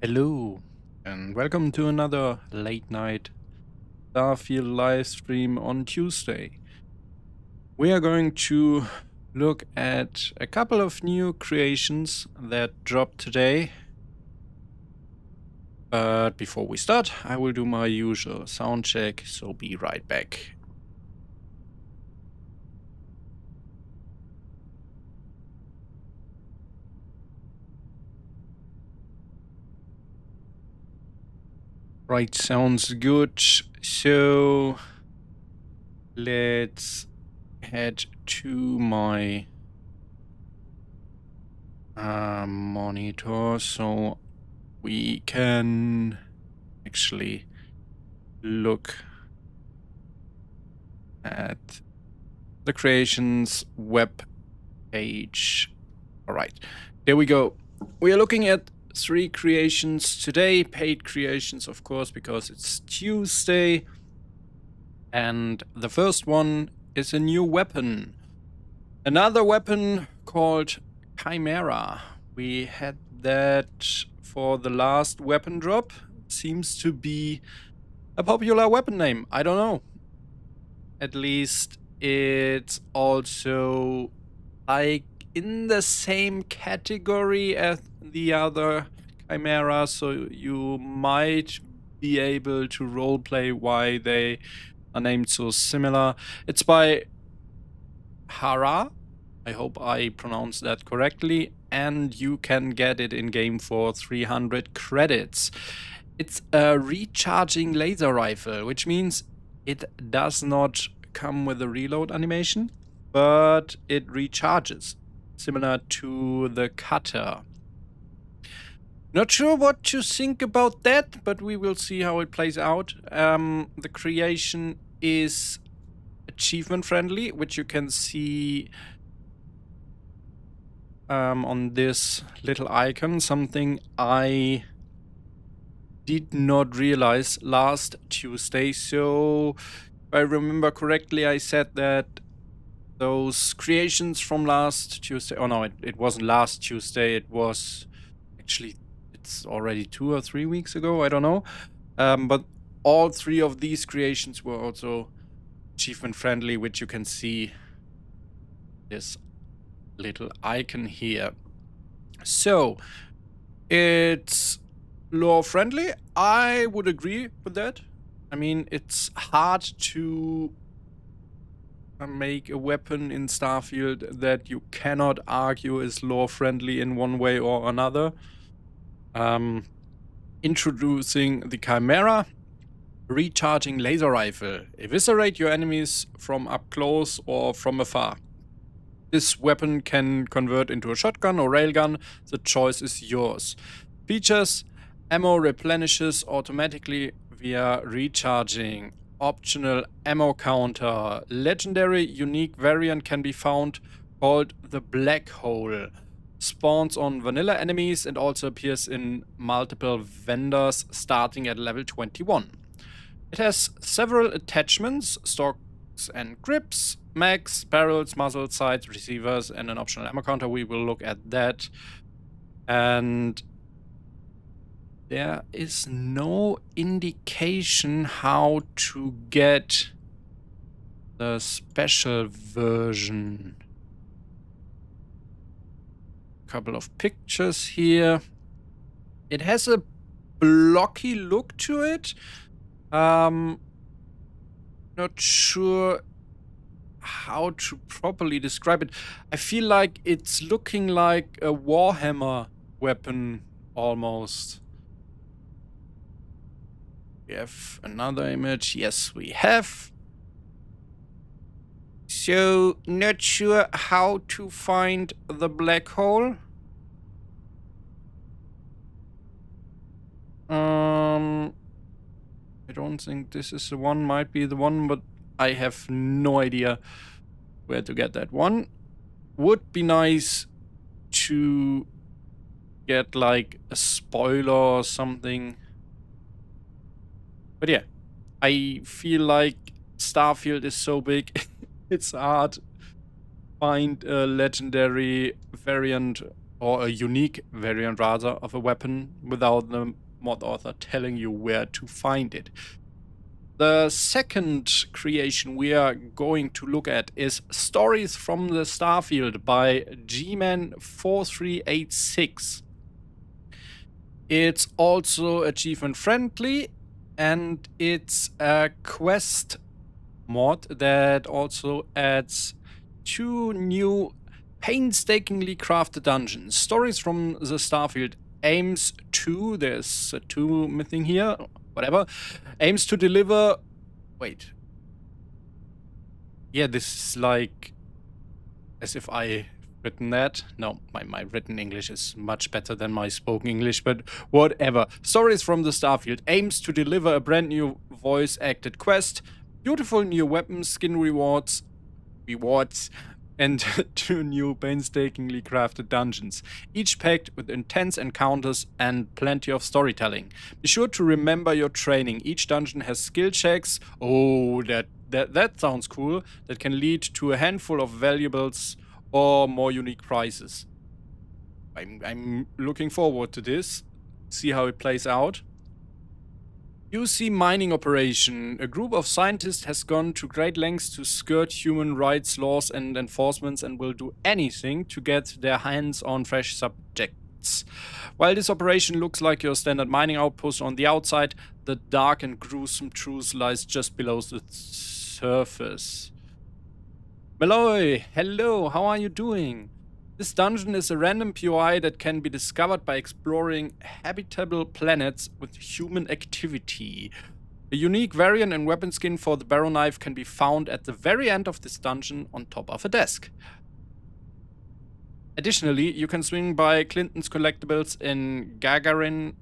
Hello, and welcome to another late night Starfield live stream on Tuesday. We are going to look at a couple of new creations that dropped today. But before we start, I will do my usual sound check, so be right back. Right, sounds good. So let's head to my monitor so we can actually look at the creations web page. All right, there we go. We are looking at 3 creations today, paid creations, of course, because it's Tuesday. And the first one is a new weapon. Another weapon called Chimera. We had that for the last weapon drop. Seems to be a popular weapon name. I don't know. At least it's also like in the same category as the other Chimera, so you might be able to roleplay why they are named so similar. It's by Hara. I hope I pronounced that correctly, and you can get it in game for 300 credits. It's a recharging laser rifle, which means it does not come with a reload animation, but it recharges, similar to the cutter. Not sure what to think about that, but we will see how it plays out. The creation is achievement friendly, which you can see on this little icon, something I did not realize last Tuesday. So if I remember correctly, I said that those creations from last Tuesday, oh no, it wasn't last Tuesday, it was actually, it's already 2 or 3 weeks ago, I don't know. But all 3 of these creations were also achievement friendly, which you can see this little icon here. So it's lore friendly. I would agree with that. I mean, it's hard to make a weapon in Starfield that you cannot argue is lore friendly in one way or another. Introducing the Chimera, recharging laser rifle. Eviscerate your enemies from up close or from afar. This weapon can convert into a shotgun or railgun. The choice is yours. Features: ammo replenishes automatically via recharging. Optional ammo counter. Legendary unique variant can be found called the Black Hole. Spawns on vanilla enemies and also appears in multiple vendors starting at level 21. It has several attachments, stocks and grips, mags, barrels, muzzle, sights, receivers, and an optional ammo counter. We will look at that. And there is no indication how to get the special version. Couple of pictures here. It has a blocky look to it. Not sure how to properly describe it. I feel like it's looking like a Warhammer weapon almost. We have another image. Yes, we have. So, not sure how to find the black hole. I don't think this is the one. Might be the one, but I have no idea where to get that one. Would be nice to get like a spoiler or something. But yeah, I feel like Starfield is so big, it's hard to find a legendary variant or a unique variant rather of a weapon without the mod author telling you where to find it. The second creation we are going to look at is Stories from the Starfield by Gman4386. It's also achievement friendly, and it's a quest mod that also adds 2 new painstakingly crafted dungeons. Stories from the Starfield aims to, there's a 2 missing here, whatever, aims to deliver, wait. Yeah, this is like, as if I written that. No, my written English is much better than my spoken English, but whatever. Stories from the Starfield aims to deliver a brand new voice-acted quest, beautiful new weapon skin rewards, and 2 new painstakingly crafted dungeons, each packed with intense encounters and plenty of storytelling. Be sure to remember your training. Each dungeon has skill checks. Oh, that sounds cool. That can lead to a handful of valuables or more unique prizes. I'm looking forward to this. See how it plays out. UC mining operation. A group of scientists has gone to great lengths to skirt human rights laws and enforcements and will do anything to get their hands on fresh subjects. While this operation looks like your standard mining outpost on the outside, the dark and gruesome truth lies just below the surface. Malloy, hello, how are you doing? This dungeon is a random POI that can be discovered by exploring habitable planets with human activity. A unique variant and weapon skin for the barrow knife can be found at the very end of this dungeon on top of a desk. Additionally, you can swing by Clinton's Collectibles in Gagarin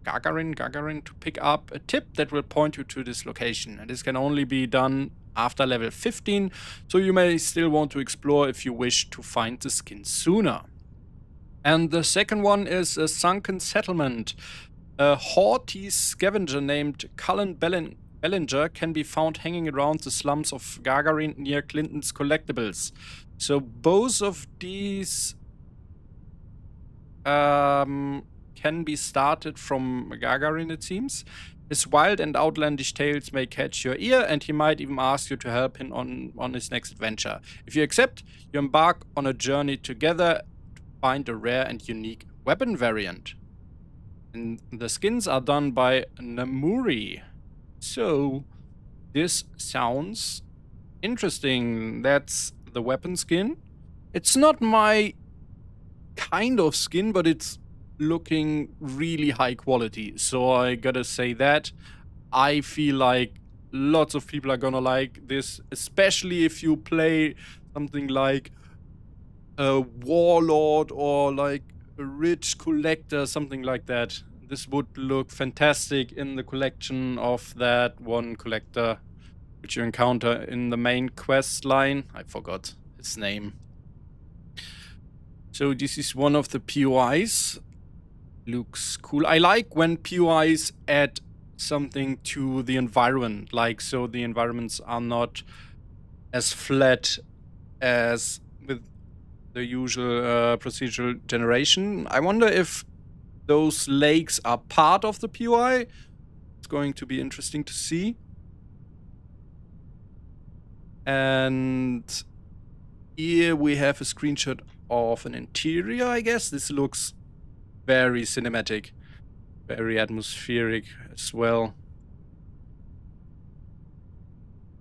to pick up a tip that will point you to this location. And this can only be done after level 15, so you may still want to explore if you wish to find the skin sooner. And the second one is a sunken settlement. A haughty scavenger named Cullen Bellinger can be found hanging around the slums of Gagarin near Clinton's Collectibles. So both of these can be started from Gagarin, it seems. His wild and outlandish tales may catch your ear, and he might even ask you to help him on his next adventure. If you accept, you embark on a journey together to find a rare and unique weapon variant. And the skins are done by Namuri. So, this sounds interesting. That's the weapon skin. It's not my kind of skin, but it's looking really high quality, so I gotta say that. I feel like lots of people are gonna like this, especially if you play something like a warlord or like a rich collector, something like that. This would look fantastic in the collection of that one collector which you encounter in the main quest line. I forgot his name. So this is one of the POIs. Looks cool. I like when POIs add something to the environment, like so the environments are not as flat as with the usual procedural generation. I wonder if those lakes are part of the POI. It's going to be interesting to see. And here we have a screenshot of an interior, I guess. This looks very cinematic, very atmospheric as well.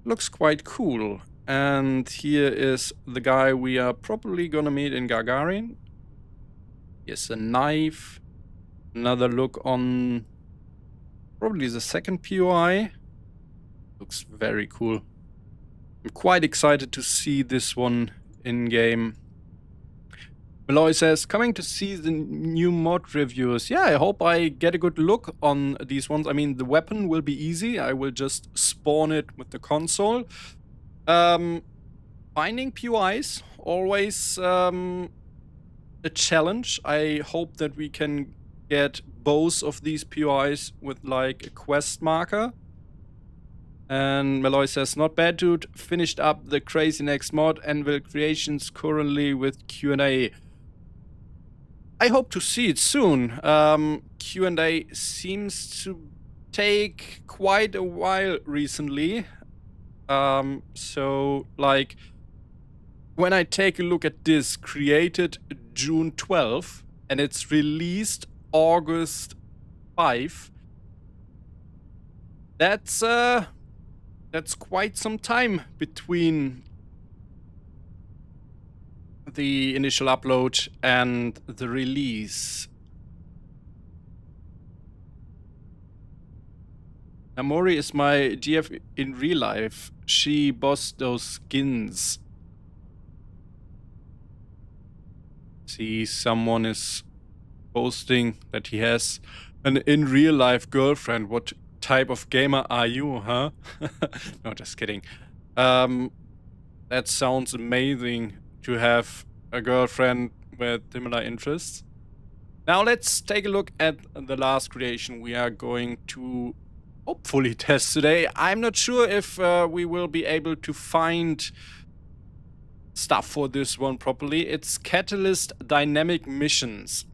Looks quite cool. And here is the guy we are probably gonna meet in Gagarin. Here's a knife. Another look on probably the second POI. Looks very cool. I'm quite excited to see this one in-game. Malloy says, coming to see the new mod reviews. Yeah, I hope I get a good look on these ones. I mean, the weapon will be easy. I will just spawn it with the console. Finding POIs, always a challenge. I hope that we can get both of these POIs with like a quest marker. And Malloy says, not bad, dude. Finished up the crazy next mod, Anvil Creations currently with Q&A. I hope to see it soon. Q&A seems to take quite a while recently. So, like, when I take a look at this, created June 12th, and it's released August 5, that's quite some time between the initial upload and the release. Namori is my GF in real life. She bossed those skins. See, someone is posting that he has an in real life girlfriend. What type of gamer are you, huh? No, just kidding. That sounds amazing to have a girlfriend with similar interests. Now let's take a look at the last creation we are going to hopefully test today. I'm not sure if we will be able to find stuff for this one properly. It's Catalyst Dynamic Missions.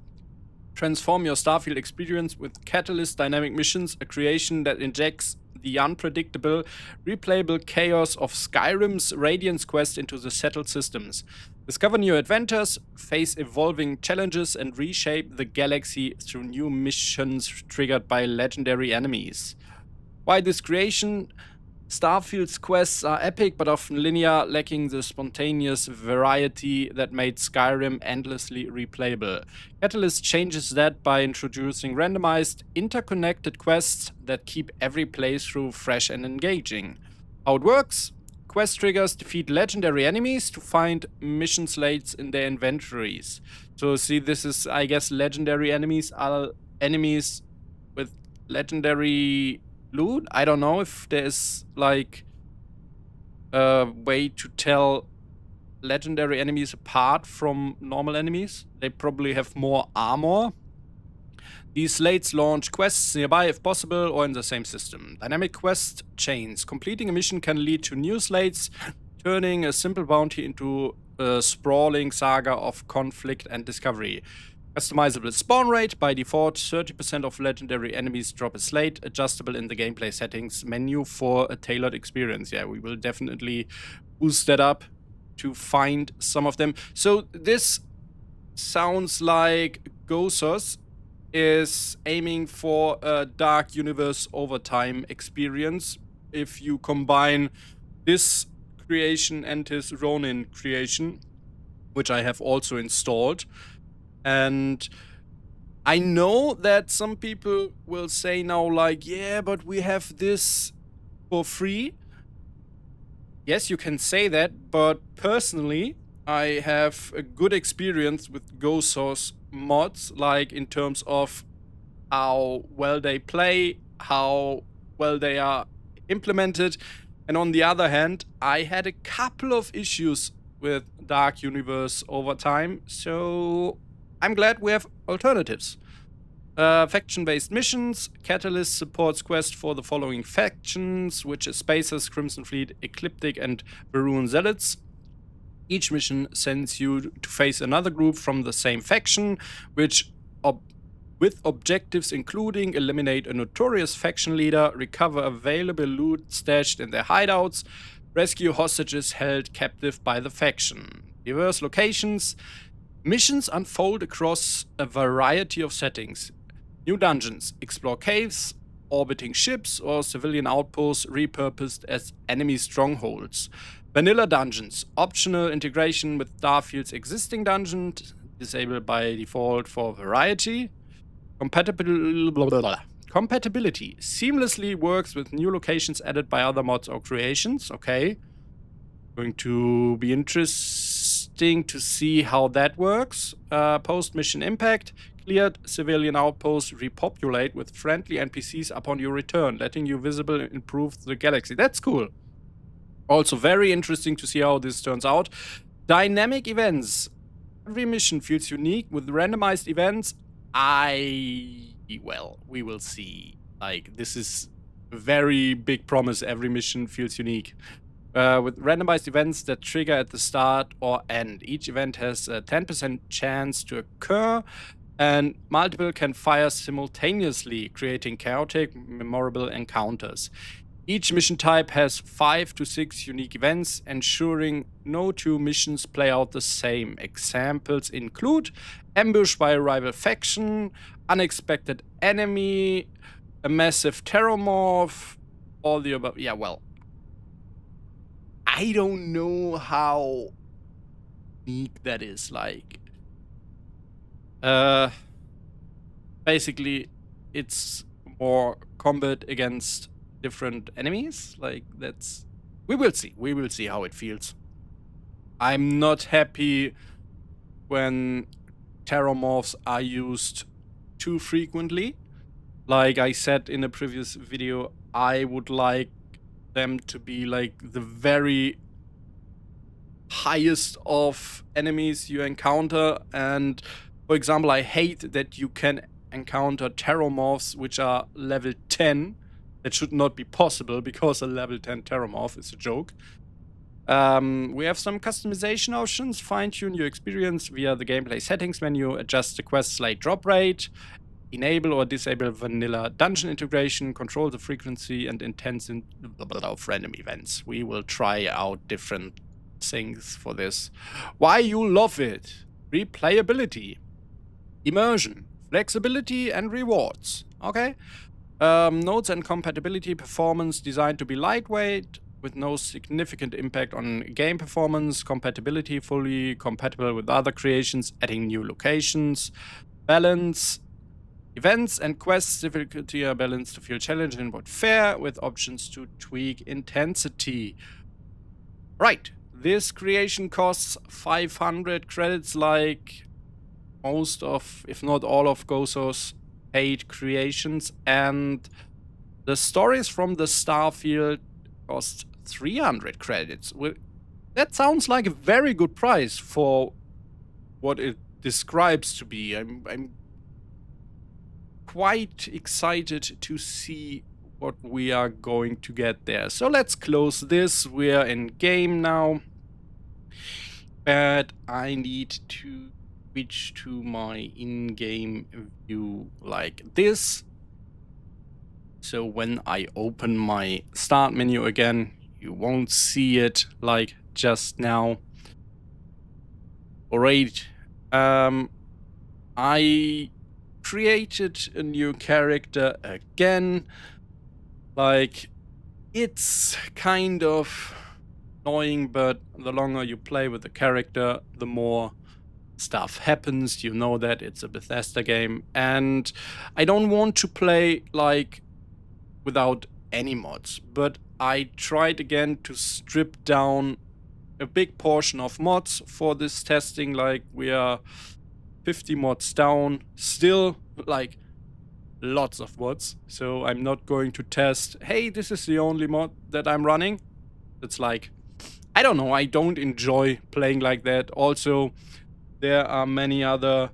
Transform your Starfield experience with Catalyst Dynamic Missions, a creation that injects the unpredictable, replayable chaos of Skyrim's Radiance quest into the settled systems. Discover new adventures, face evolving challenges, and reshape the galaxy through new missions triggered by legendary enemies. Why this creation? Starfield's quests are epic but often linear, lacking the spontaneous variety that made Skyrim endlessly replayable. Catalyst changes that by introducing randomized, interconnected quests that keep every playthrough fresh and engaging. How it works? Quest triggers defeat legendary enemies to find mission slates in their inventories. So see, this is, I guess, legendary enemies are enemies with legendary loot. I don't know if there's like a way to tell legendary enemies apart from normal enemies. They probably have more armor. These slates launch quests nearby if possible or in the same system. Dynamic quest chains. Completing a mission can lead to new slates, turning a simple bounty into a sprawling saga of conflict and discovery. Customizable spawn rate. By default, 30% of legendary enemies drop a slate, adjustable in the gameplay settings menu for a tailored experience. Yeah, we will definitely boost that up to find some of them. So this sounds like Gosos is aiming for a Dark Universe Overtime experience. If you combine this creation and his Ronin creation, which I have also installed. And I know that some people will say now, like, yeah, but we have this for free. Yes, you can say that, but personally, I have a good experience with GoSource mods, like in terms of how well they play, how well they are implemented. And on the other hand, I had a couple of issues with Dark Universe Overtime, so I'm glad we have alternatives. Faction-based missions. Catalyst supports quests for the following factions, which is Spacers, Crimson Fleet, Ecliptic, and Varun Zealots. Each mission sends you to face another group from the same faction, with objectives including eliminate a notorious faction leader, recover available loot stashed in their hideouts, rescue hostages held captive by the faction. Diverse locations. Missions unfold across a variety of settings. New dungeons. Explore caves, orbiting ships, or civilian outposts repurposed as enemy strongholds. Vanilla dungeons. Optional integration with Starfield's existing dungeons. Disabled by default for variety. Compatibility. Seamlessly works with new locations added by other mods or creations. Okay. Going to be interesting to see how that works. Post-mission impact. Cleared civilian outposts repopulate with friendly NPCs upon your return, letting you visible and improve the galaxy. That's cool. Also very interesting to see how this turns out. Dynamic events. Every mission feels unique with randomized events. Well, we will see. Like, this is a very big promise. Every mission feels unique. with randomized events that trigger at the start or end. Each event has a 10% chance to occur, and multiple can fire simultaneously, creating chaotic, memorable encounters. Each mission type has 5 to 6 unique events, ensuring no two missions play out the same. Examples include ambush by a rival faction, unexpected enemy, a massive terrormorph, all the above. Yeah, well, I don't know how unique that is. Like, basically, it's more combat against different enemies. Like, that's... We will see. We will see how it feels. I'm not happy when terrormorphs are used too frequently. Like I said in a previous video, I would like them to be like the very highest of enemies you encounter. And for example, I hate that you can encounter terrormorphs which are level 10. That should not be possible because a level 10 terrormorph is a joke. We have some customization options. Fine-tune your experience via the gameplay settings menu. Adjust the quest slate drop rate. Enable or disable vanilla dungeon integration. Control the frequency and intensity of random events. We will try out different things for this. Why you love it? Replayability, immersion, flexibility, and rewards. Okay. Notes and compatibility. Performance designed to be lightweight with no significant impact on game performance. Compatibility, fully compatible with other creations, adding new locations. Balance. Events and quests difficulty are balanced to feel challenging but fair, with options to tweak intensity. Right. This creation costs 500 credits, like most of, if not all of, Gozo's paid creations, and the stories from the Starfield cost 300 credits. That sounds like a very good price for what it describes to be. I'm quite excited to see what we are going to get there. So let's close this. We're in game now. But I need to switch to my in-game view like this. So when I open my start menu again, you won't see it like just now. Alright. I created a new character again. Like, it's kind of annoying, but the longer you play with the character, the more stuff happens. You know that it's a Bethesda game, and I don't want to play like without any mods, but I tried again to strip down a big portion of mods for this testing. Like, we are 50 mods down, still like lots of mods. So I'm not going to test, hey, this is the only mod that I'm running. It's like, I don't know, I don't enjoy playing like that. Also, there are many other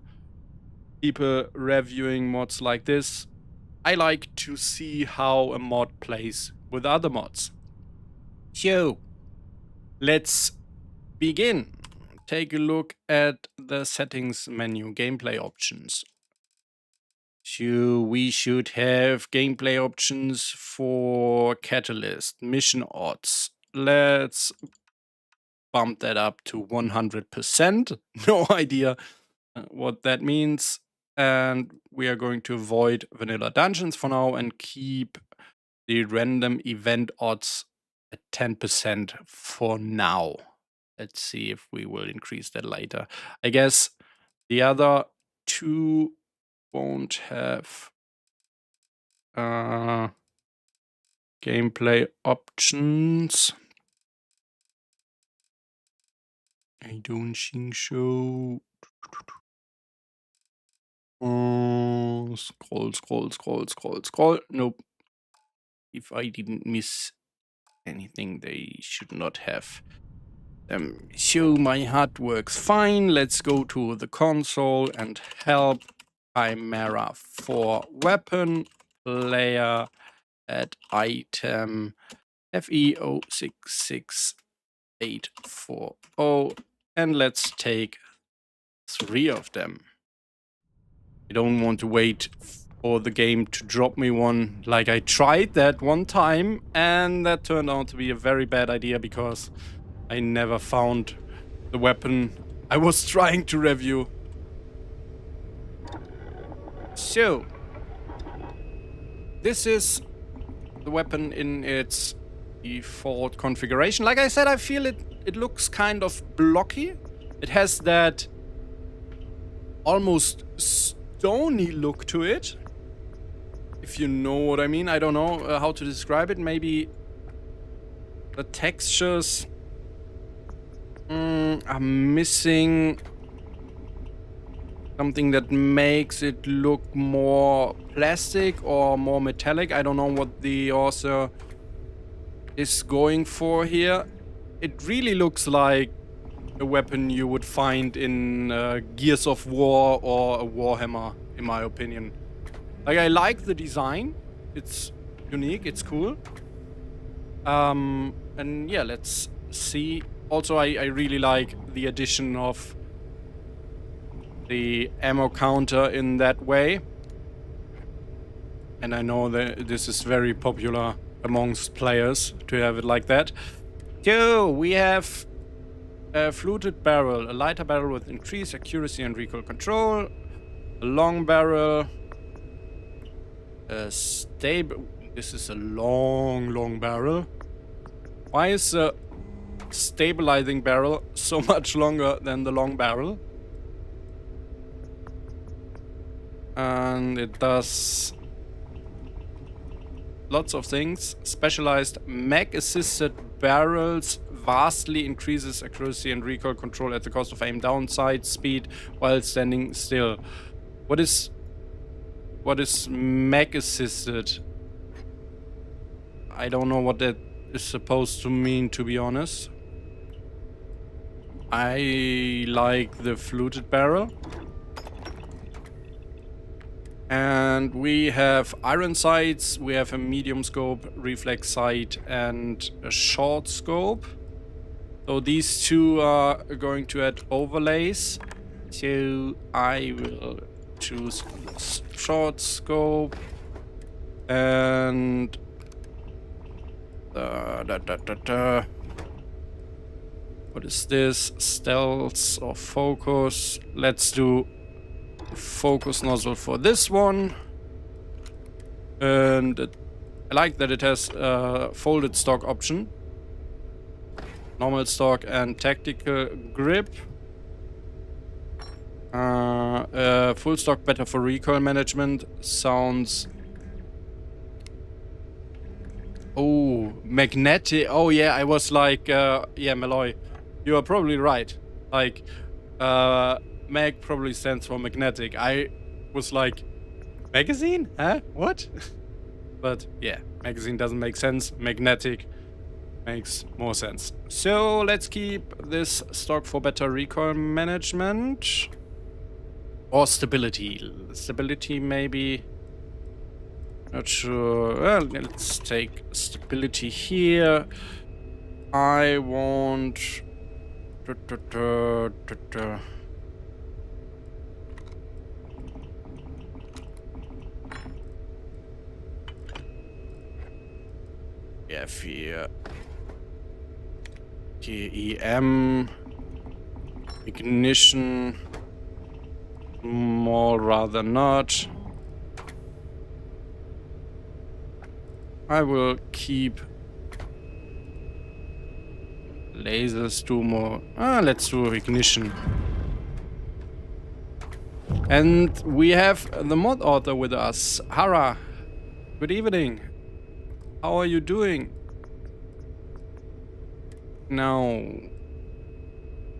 people reviewing mods like this. I like to see how a mod plays with other mods. So, let's begin. Take a look at the settings menu, gameplay options. So we should have gameplay options for Catalyst, mission odds. Let's bump that up to 100%. No idea what that means. And we are going to avoid vanilla dungeons for now and keep the random event odds at 10% for now. Let's see if we will increase that later. I guess the other two won't have gameplay options. I don't think so. Scroll. Nope. If I didn't miss anything, they should not have. So my HUD works fine. Let's go to the console and help Chimera for weapon, player, add item, FE066840, and let's take 3 of them. I don't want to wait for the game to drop me one. Like, I tried that one time, and that turned out to be a very bad idea because I never found the weapon I was trying to review. So, this is the weapon in its default configuration. Like I said, I feel it looks kind of blocky. It has that almost stony look to it, if you know what I mean. I don't know how to describe it. Maybe the textures are missing something that makes it look more plastic or more metallic. I don't know what the author is going for here. It really looks like a weapon you would find in Gears of War or a Warhammer, in my opinion. Like, I like the design. It's unique, it's cool. And yeah, let's see. Also, I really like the addition of the ammo counter in that way. And I know that this is very popular amongst players to have it like that. So, we have a fluted barrel, a lighter barrel with increased accuracy and recoil control, a long barrel, a stable... This is a long barrel. Why is the stabilizing barrel so much longer than the long barrel? And it does lots of things. Specialized mag-assisted barrels vastly increases accuracy and recoil control at the cost of aim downside speed while standing still. What is mag-assisted? I don't know what that is supposed to mean, to be honest. I like the fluted barrel. And we have iron sights, we have a medium scope, reflex sight, and a short scope. So these two are going to add overlays. So I will choose short scope and what is this? Stealth or focus? Let's do focus nozzle for this one. And I like that it has a folded stock option. Normal stock and tactical grip. Full stock better for recoil management. Sounds... Oh, magnetic. Oh yeah, I was like, yeah, Malloy, you are probably right. Like, mag probably stands for magnetic. I was like, magazine? Huh? What? But yeah, magazine doesn't make sense. Magnetic makes more sense. So let's keep this stock for better recoil management. Or stability. Stability maybe. Not sure. Well, let's take stability here. I want... We have here TEM, ignition, more rather not. I will keep lasers, do more. Let's do ignition. And we have the mod author with us, Hara. Good evening. How are you doing? Now,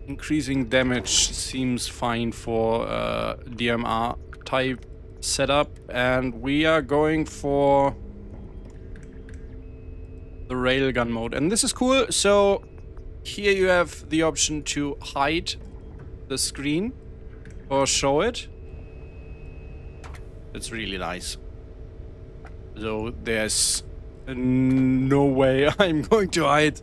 increasing damage seems fine for DMR type setup, and we are going for the railgun mode. And this is cool. So here you have the option to hide the screen or show it. It's really nice. So there's no way I'm going to hide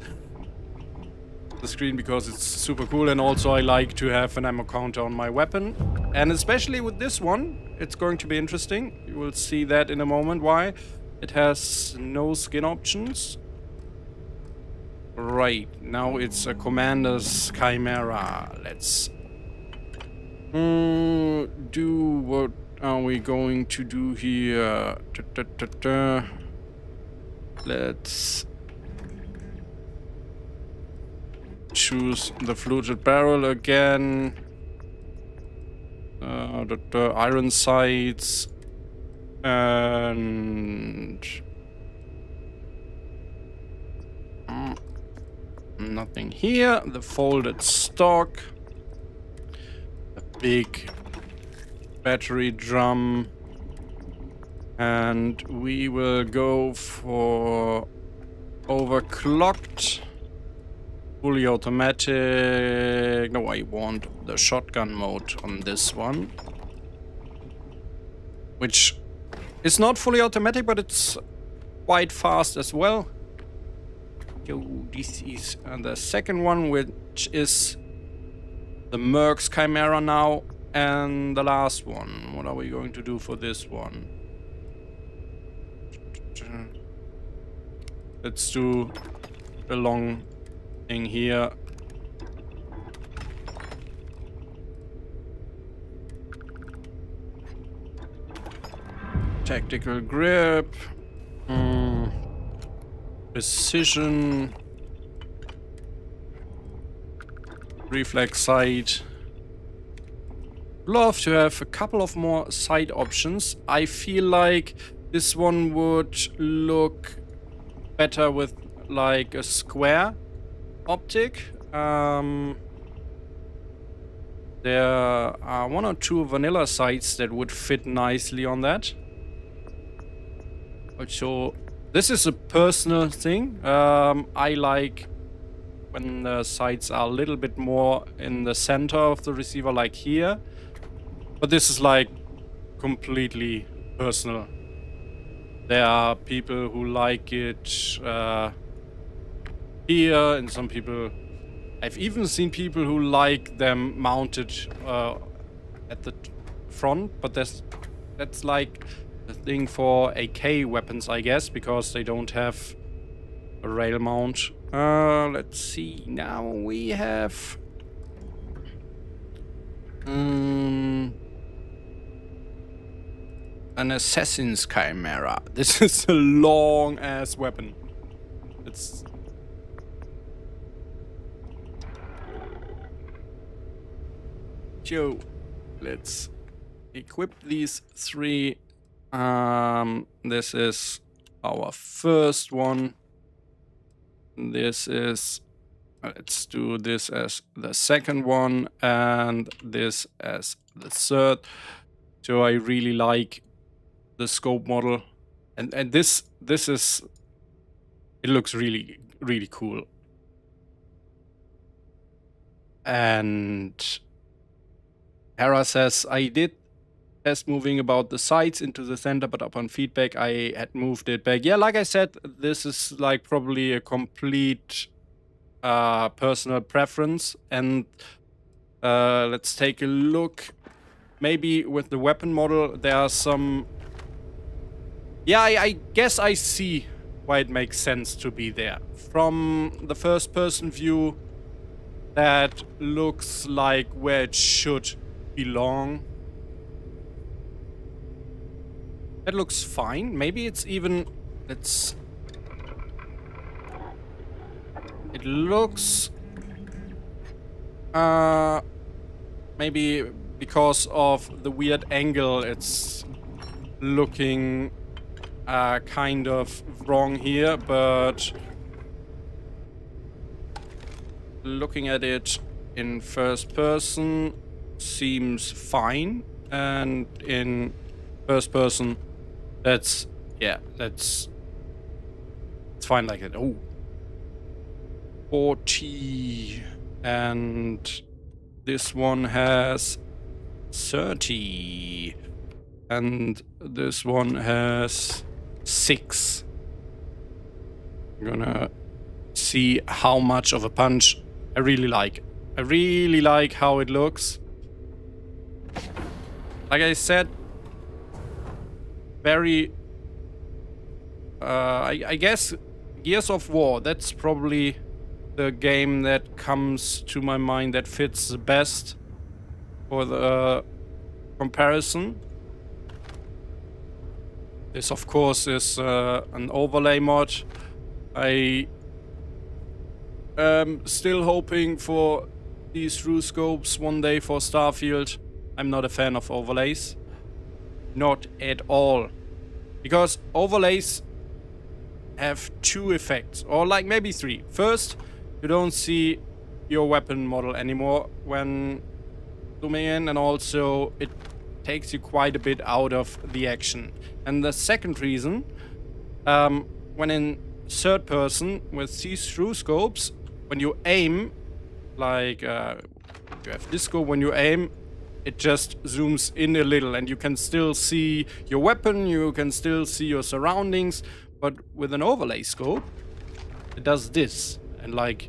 the screen because it's super cool, and also I like to have an ammo counter on my weapon. And especially with this one, it's going to be interesting. You will see that in a moment why. It has no skin options. Right, now it's a Commander's Chimera. Let's do what are we going to do here? Let's choose the fluted barrel again. The iron sights and nothing here. The folded stock, a big battery drum, and we will go for overclocked. Fully automatic. No, I want the shotgun mode on this one. Which is not fully automatic, but it's quite fast as well. Yo, this is the second one, which is the Mercs Chimera now. And the last one. What are we going to do for this one? Let's do the long thing here. Tactical grip. Precision. Reflex sight. Love to have a couple of more sight options. I feel like this one would look better with like a square optic. There are one or two vanilla sights that would fit nicely on that. Also, this is a personal thing. I like when the sights are a little bit more in the center of the receiver, like here. But this is like completely personal. There are people who like it here, and some people... I've even seen people who like them mounted at the front, but that's like a thing for AK weapons, I guess, because they don't have a rail mount. Let's see. Now we have... an Assassin's Chimera. This is a long-ass weapon. It's... Yo, let's equip these three. This is our first one. This is... let's do this as the second one, and this as the third. So I really like the scope model, and this is... it looks really cool. And Hera says, I did test moving about the sights into the center, but upon feedback I had moved it back. Yeah, like I said, this is like probably a complete personal preference. And let's take a look. Maybe with the weapon model there are some... yeah, I guess I see why it makes sense to be there. From the first person view, that looks like where it should belong. That looks fine. Maybe it's even... it's... it looks... maybe because of the weird angle, it's looking kind of wrong here, but looking at it in first person seems fine, and in first person that's... yeah, it's fine like that. Oh, 40, and this one has 30, and this one has 6. I'm gonna see how much of a punch I really like. I really like how it looks. Like I said, very... I guess Gears of War, that's probably the game that comes to my mind that fits the best for the comparison. This, of course, is an overlay mod. I am still hoping for these through scopes one day for Starfield. I'm not a fan of overlays. Not at all. Because overlays have two effects, or like maybe three. First, you don't see your weapon model anymore when zooming in, and also it takes you quite a bit out of the action. And the second reason, when in third person with see-through scopes, when you aim, like you have this scope, when you aim, it just zooms in a little and you can still see your weapon, you can still see your surroundings. But with an overlay scope, it does this. And like,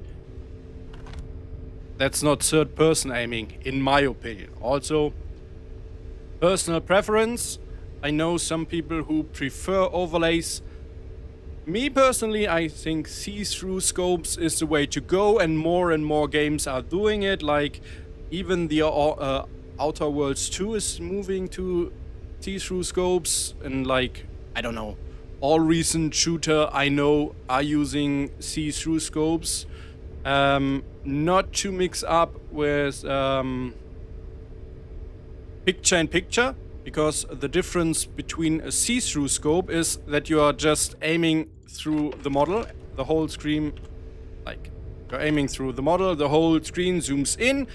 that's not third person aiming, in my opinion. Also, personal preference. I know some people who prefer overlays. Me personally, I think see-through scopes is the way to go, and more games are doing it. Like, even the Outer Worlds 2 is moving to see-through scopes, and like, I don't know, all recent shooter I know are using see-through scopes. Not to mix up with picture-in-picture, because the difference between a see-through scope is that you are just aiming through the model, the whole screen, like, you're aiming through the model, the whole screen zooms in,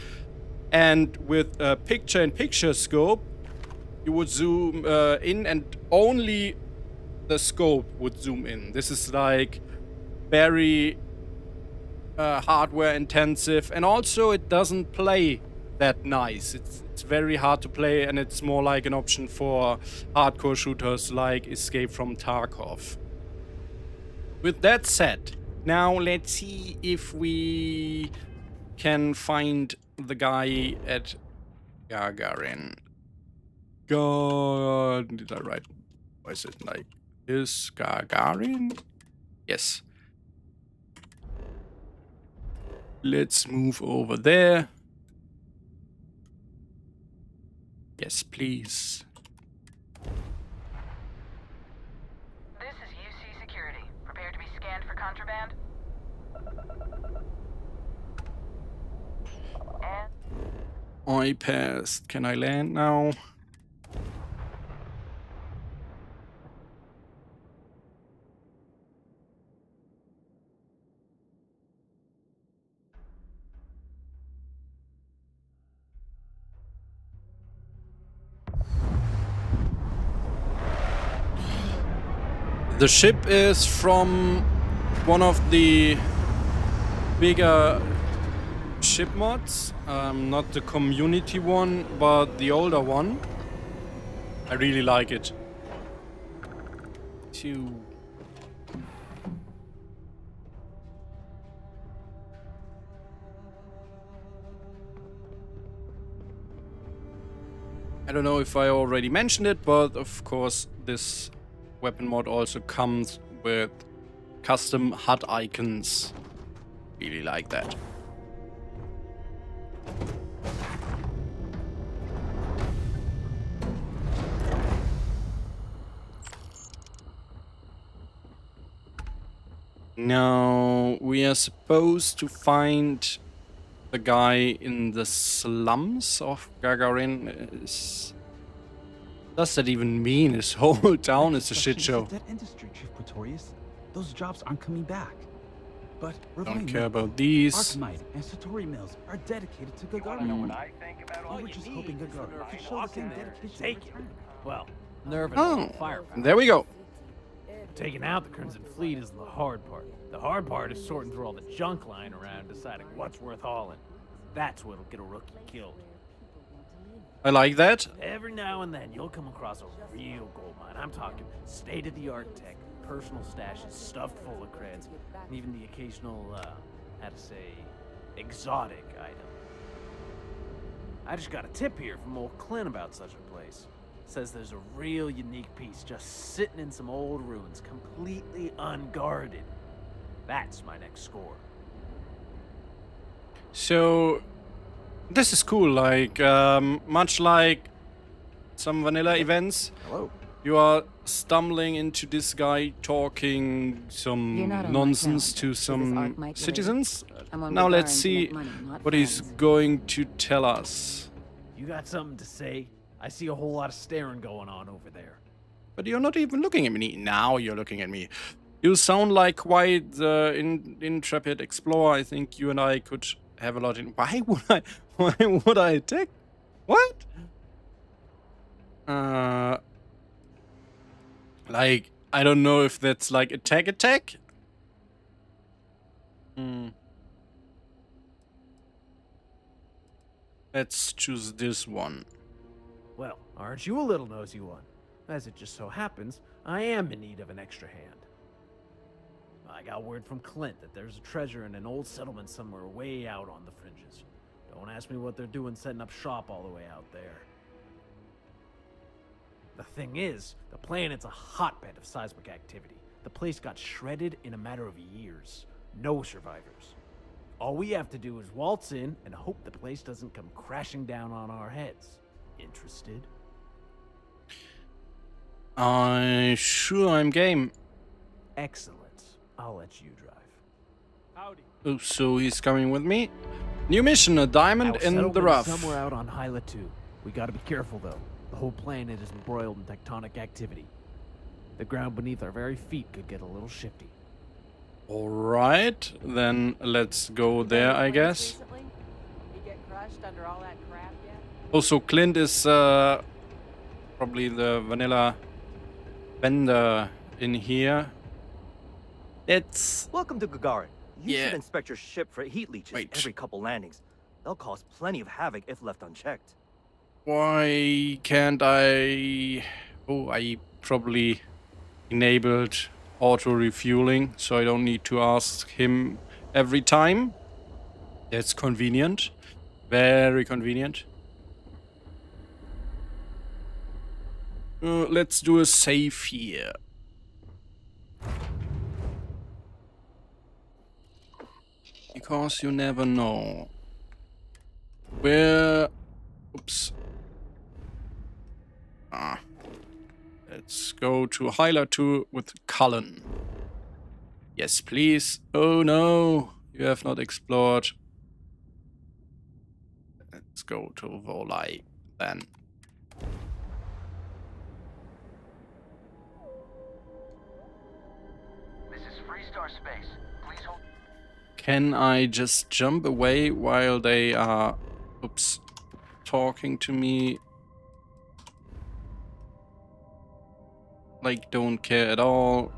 and with a picture-in-picture scope, you would zoom in and only the scope would zoom in. This is like very hardware intensive, and also it doesn't play that nice. It's very hard to play, and it's more like an option for hardcore shooters like Escape from Tarkov. With that said, now let's see if we can find the guy at Gagarin. God, did I write? Or is it like is Gagarin? Yes. Let's move over there. Yes, please. This is UC Security. Prepare to be scanned for contraband. And I passed. Can I land now? The ship is from one of the bigger ship mods, not the community one, but the older one. I really like it. I don't know if I already mentioned it, but of course this weapon mod also comes with custom HUD icons. Really like that. Now we are supposed to find the guy in the slums of Gagarin. Does that even mean his whole town is a shit show? That industry, Chief Pretorius. Those jobs aren't coming back. But Don't care about these. Archmite and Satori mills are dedicated to Gagarin. Know what I think about all We were you just need hoping is Gagarin could a show the same walk in there, dedication. take it. Well, nerve Oh, and firepower. there we go. Taking out the Crimson Fleet isn't the hard part. The hard part is sorting through all the junk lying around, deciding what's worth hauling. That's what'll get a rookie killed. I like that. Every now and then, you'll come across a real gold mine. I'm talking state-of-the-art tech, personal stash is stuffed full of creds, and even the occasional, how to say, exotic item. I just got a tip here from old Clint about such a place. Says there's a real unique piece just sitting in some old ruins, completely unguarded. That's my next score. So, this is cool. Like, much like some vanilla events, Hello. you are stumbling into this guy talking some You're not on my nonsense calendar, to so this arc some might be citizens. I'm on Now Bulgarian let's to see make money, not what he's friends. going to tell us. You got something to say? I see a whole lot of staring going on over there. But you're not even looking at me. Now you're looking at me. You sound like quite the intrepid explorer. I think you and I could have a lot in... Why would I attack? What? Like, I don't know if that's like attack? Let's choose this one. Well, aren't you a little nosy one? As it just so happens, I am in need of an extra hand. I got word from Clint that there's a treasure in an old settlement somewhere way out on the fringes. Don't ask me what they're doing setting up shop all the way out there. The thing is, the planet's a hotbed of seismic activity. The place got shredded in a matter of years. No survivors. All we have to do is waltz in and hope the place doesn't come crashing down on our heads. Interested? Sure, I'm game. Excellent. I'll let you drive. Howdy. Oh, so he's coming with me. New mission, a diamond Our in the settlement rough. is somewhere out on Hyla 2. We gotta be careful though. The whole planet is embroiled in tectonic activity. The ground beneath our very feet could get a little shifty. Alright, then let's go there, I guess. You get crushed under all that crap yet? Also, Clint is probably the vanilla vendor in here. It's... Welcome to Gagarin. You Yeah. should inspect your ship for heat leeches Wait. every couple landings. They'll cause plenty of havoc if left unchecked. Why can't I... Oh, I probably enabled auto refueling, so I don't need to ask him every time. That's convenient. Very convenient. Let's do a save here. Because you never know. Where... Oops. Let's go to Hyla 2 with Cullen. Yes, please. Oh no, you have not explored. Let's go to Volai then. This is Freestar Space. Please hold. Can I just jump away while they are, oops, talking to me? Like, don't care at all.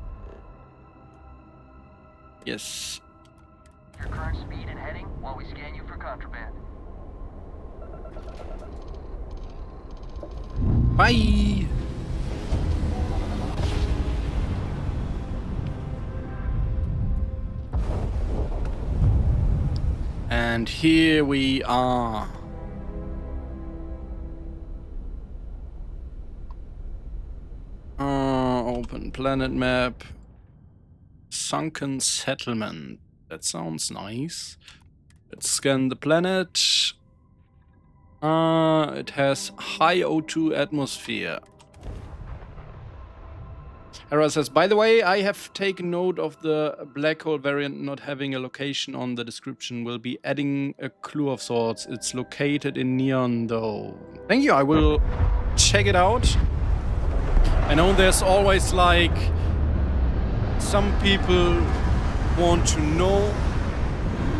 Yes. Your current speed and heading while we scan you for contraband. Bye! And here we are. Open planet map. Sunken settlement. That sounds nice. Let's scan the planet. It has high O2 atmosphere. Hera says, by the way, I have taken note of the black hole variant not having a location on the description. We'll be adding a clue of sorts. It's located in Neon, though. Thank you, I will check it out. I know there's always like some people want to know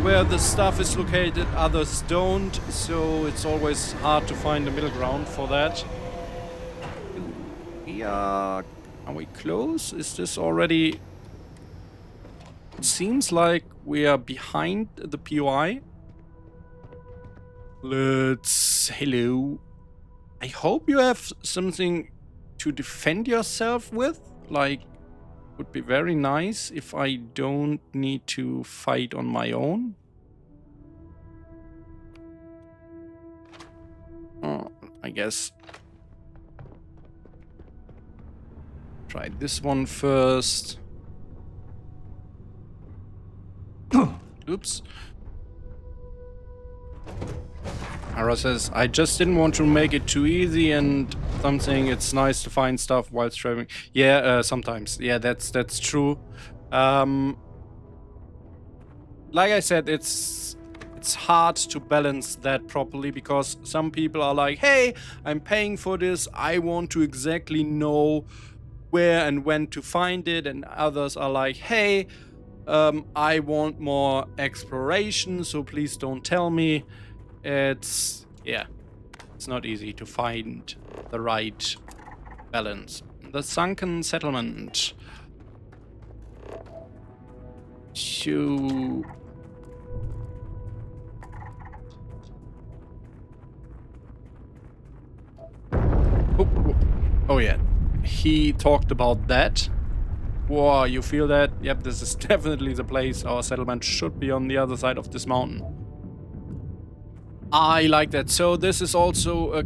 where the stuff is located, others don't, so it's always hard to find a middle ground for that. Are we close? Is this already... It seems like we are behind the POI. Let's... Hello. I hope you have something to defend yourself with. Like, Would be very nice if I don't need to fight on my own. Oh, I guess. Try this one first. Oops. Ara says, I just didn't want to make it too easy and something. It's nice to find stuff while streaming. Yeah, sometimes. Yeah, that's true. Like I said, it's hard to balance that properly because some people are like, hey, I'm paying for this. I want to exactly know where and when to find it. And others are like, hey, I want more exploration, so please don't tell me. It's not easy to find the right balance. The sunken settlement. To oh yeah, he talked about that. Whoa, you feel that? Yep, this is definitely the place. Our settlement should be on the other side of this mountain. I like that. So this is also a...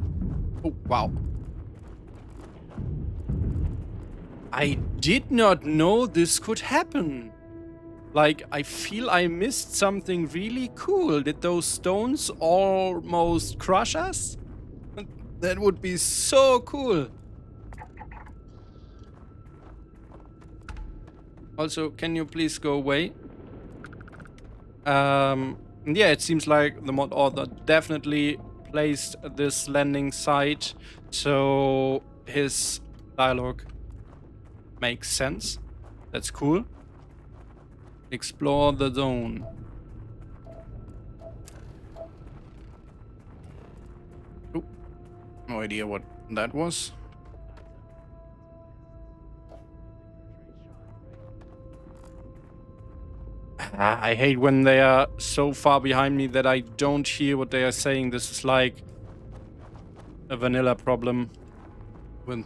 Oh, wow. I did not know this could happen. Like, I feel I missed something really cool. Did those stones almost crush us? That would be so cool. Also, can you please go away? Yeah, it seems like the mod author definitely placed this landing site, so his dialogue makes sense. That's cool. Explore the zone. Oh, no idea what that was. I hate when they are so far behind me that I don't hear what they are saying. This is like a vanilla problem with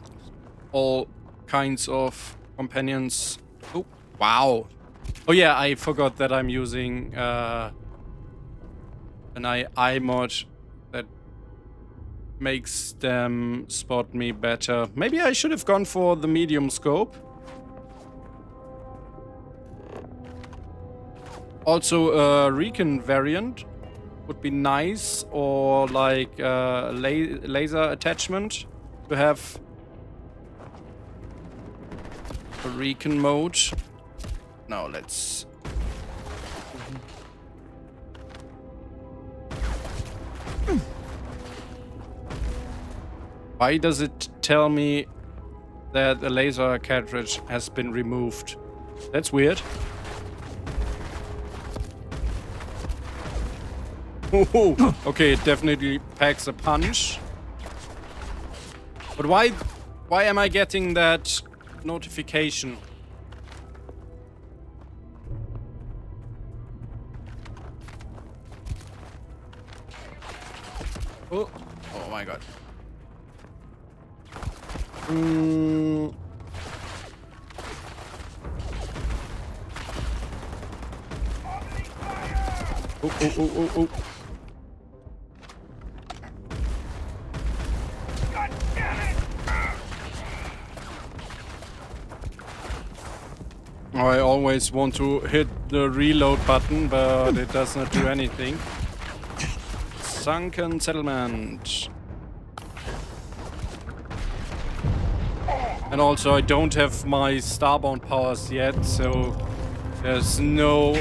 all kinds of companions. Oh, wow. Oh yeah, I forgot that I'm using an AI mod that makes them spot me better. Maybe I should have gone for the medium scope. Also, a recon variant would be nice, or like a laser attachment to have a recon mode. Now let's... Why does it tell me that a laser cartridge has been removed? That's weird. Okay, it definitely packs a punch. But why am I getting that notification? Oh my god. Oh. I always want to hit the reload button, but it does not do anything. Sunken settlement. And also I don't have my starbound powers yet, so there's no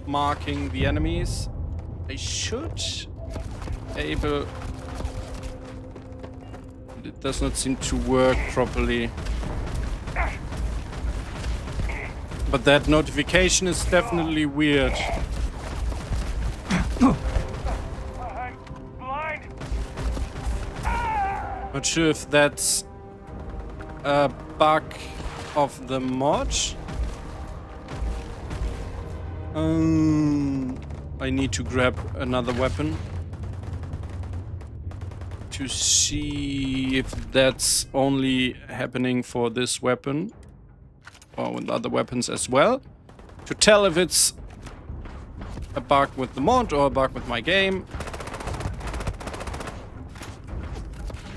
marking the enemies. I should able... It does not seem to work properly. But that notification is definitely weird. Not sure if that's a bug of the mod. I need to grab another weapon to see if that's only happening for this weapon. or with other weapons as well, to tell if it's a bug with the mod or a bug with my game.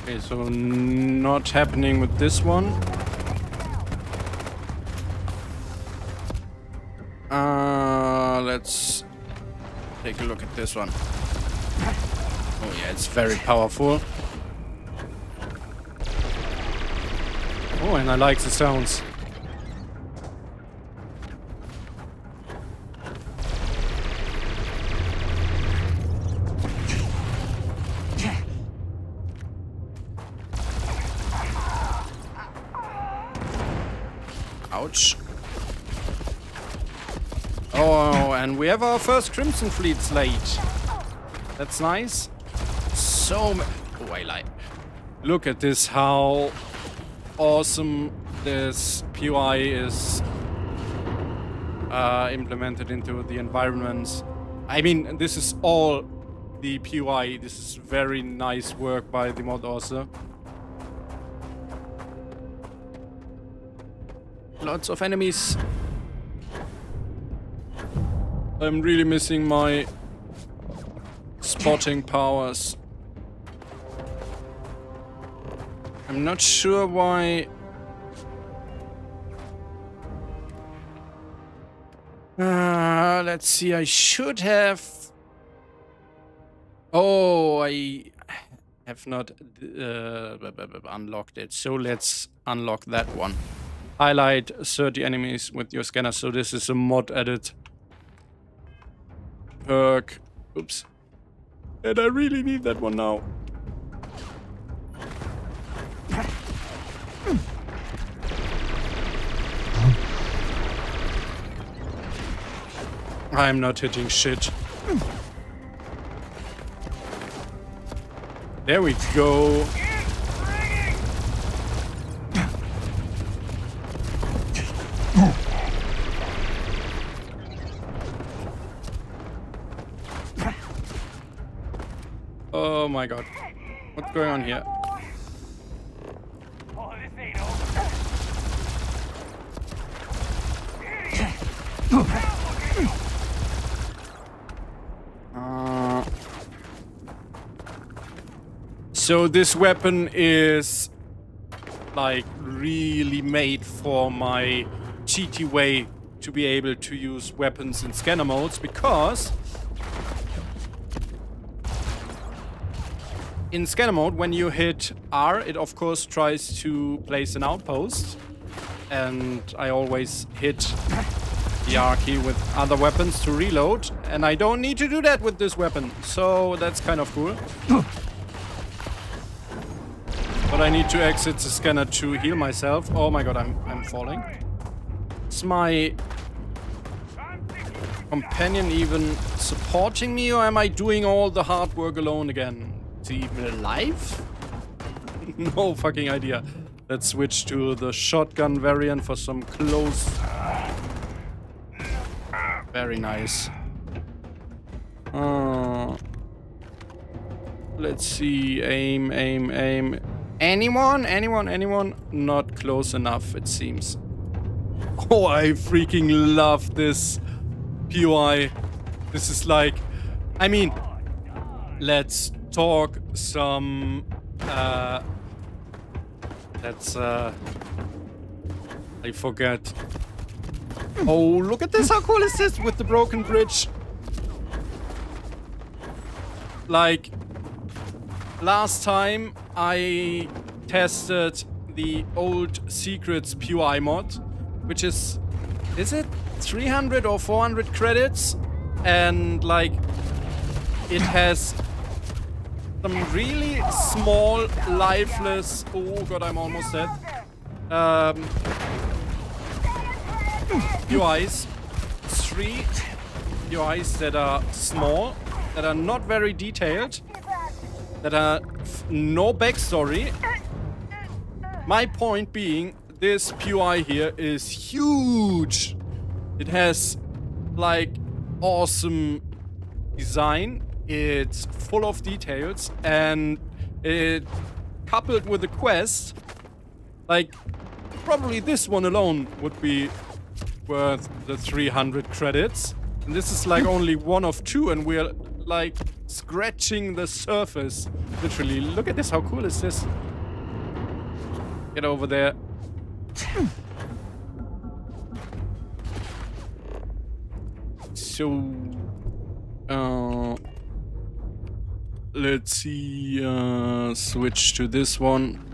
Okay, so not happening with this one. Let's take a look at this one. Oh yeah, it's very powerful. Oh, and I like the sounds. Ouch. Oh, and we have our first Crimson Fleet slate. That's nice. So oh, I like. Look at this, how awesome this POI is implemented into the environments. I mean, this is all the POI. This is very nice work by the mod author. Lots of enemies. I'm really missing my spotting powers. I'm not sure why. Let's see, I should have. Oh, I have not unlocked it. So let's unlock that one. Highlight 30 enemies with your scanner. So this is a mod added perk. Oops. And I really need that one now. I'm not hitting shit. There we go. Oh my god. What's going on here? So this weapon is like really made for my cheaty way to be able to use weapons in scanner modes, because in scanner mode, when you hit R, it of course tries to place an outpost, and I always hit the R key with other weapons to reload, and I don't need to do that with this weapon, so that's kind of cool. But I need to exit the scanner to heal myself. Oh my god, I'm falling. Is my companion even supporting me, or am I doing all the hard work alone again? Is he even alive? No fucking idea. Let's switch to the shotgun variant for some close. Very nice. Let's see. Aim, aim, aim. Anyone? Not close enough, it seems. Oh, I freaking love this POI. This is like... I mean, let's talk some... I forget. Oh, look at this. How cool is this with the broken bridge? Like, last time I tested the old Secrets POI mod, which is it 300 or 400 credits? And like, it has some really small, lifeless... Oh god, I'm almost dead. POIs. 3 POIs that are small, that are not very detailed, that are no backstory. My point being, this POI here is huge. It has like awesome design. It's full of details, and it coupled with the quest, like probably this one alone would be worth the 300 credits. And this is like only one of two, and we're like scratching the surface. Literally, look at this. How cool is this? Get over there. So, let's see, switch to this one.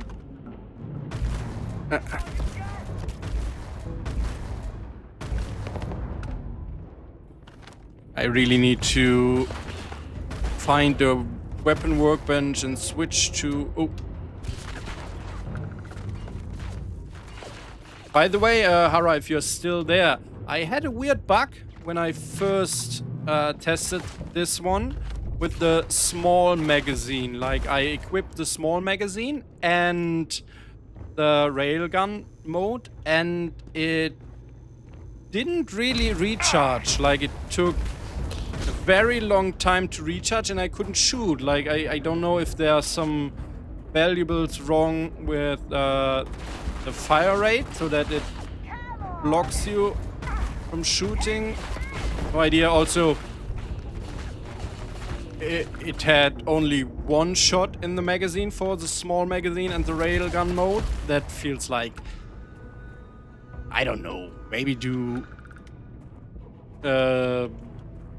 I really need to find a weapon workbench and switch to... Oh. By the way, Hara, if you're still there, I had a weird bug when I first tested this one with the small magazine. Like, I equipped the small magazine and the railgun mode, and it didn't really recharge. Like, it took a very long time to recharge, and I couldn't shoot. Like, I don't know if there are some valuables wrong with the fire rate, so that it blocks you from shooting. No idea. Also, it had only one shot in the magazine for the small magazine and the railgun mode. That feels like, I don't know, maybe do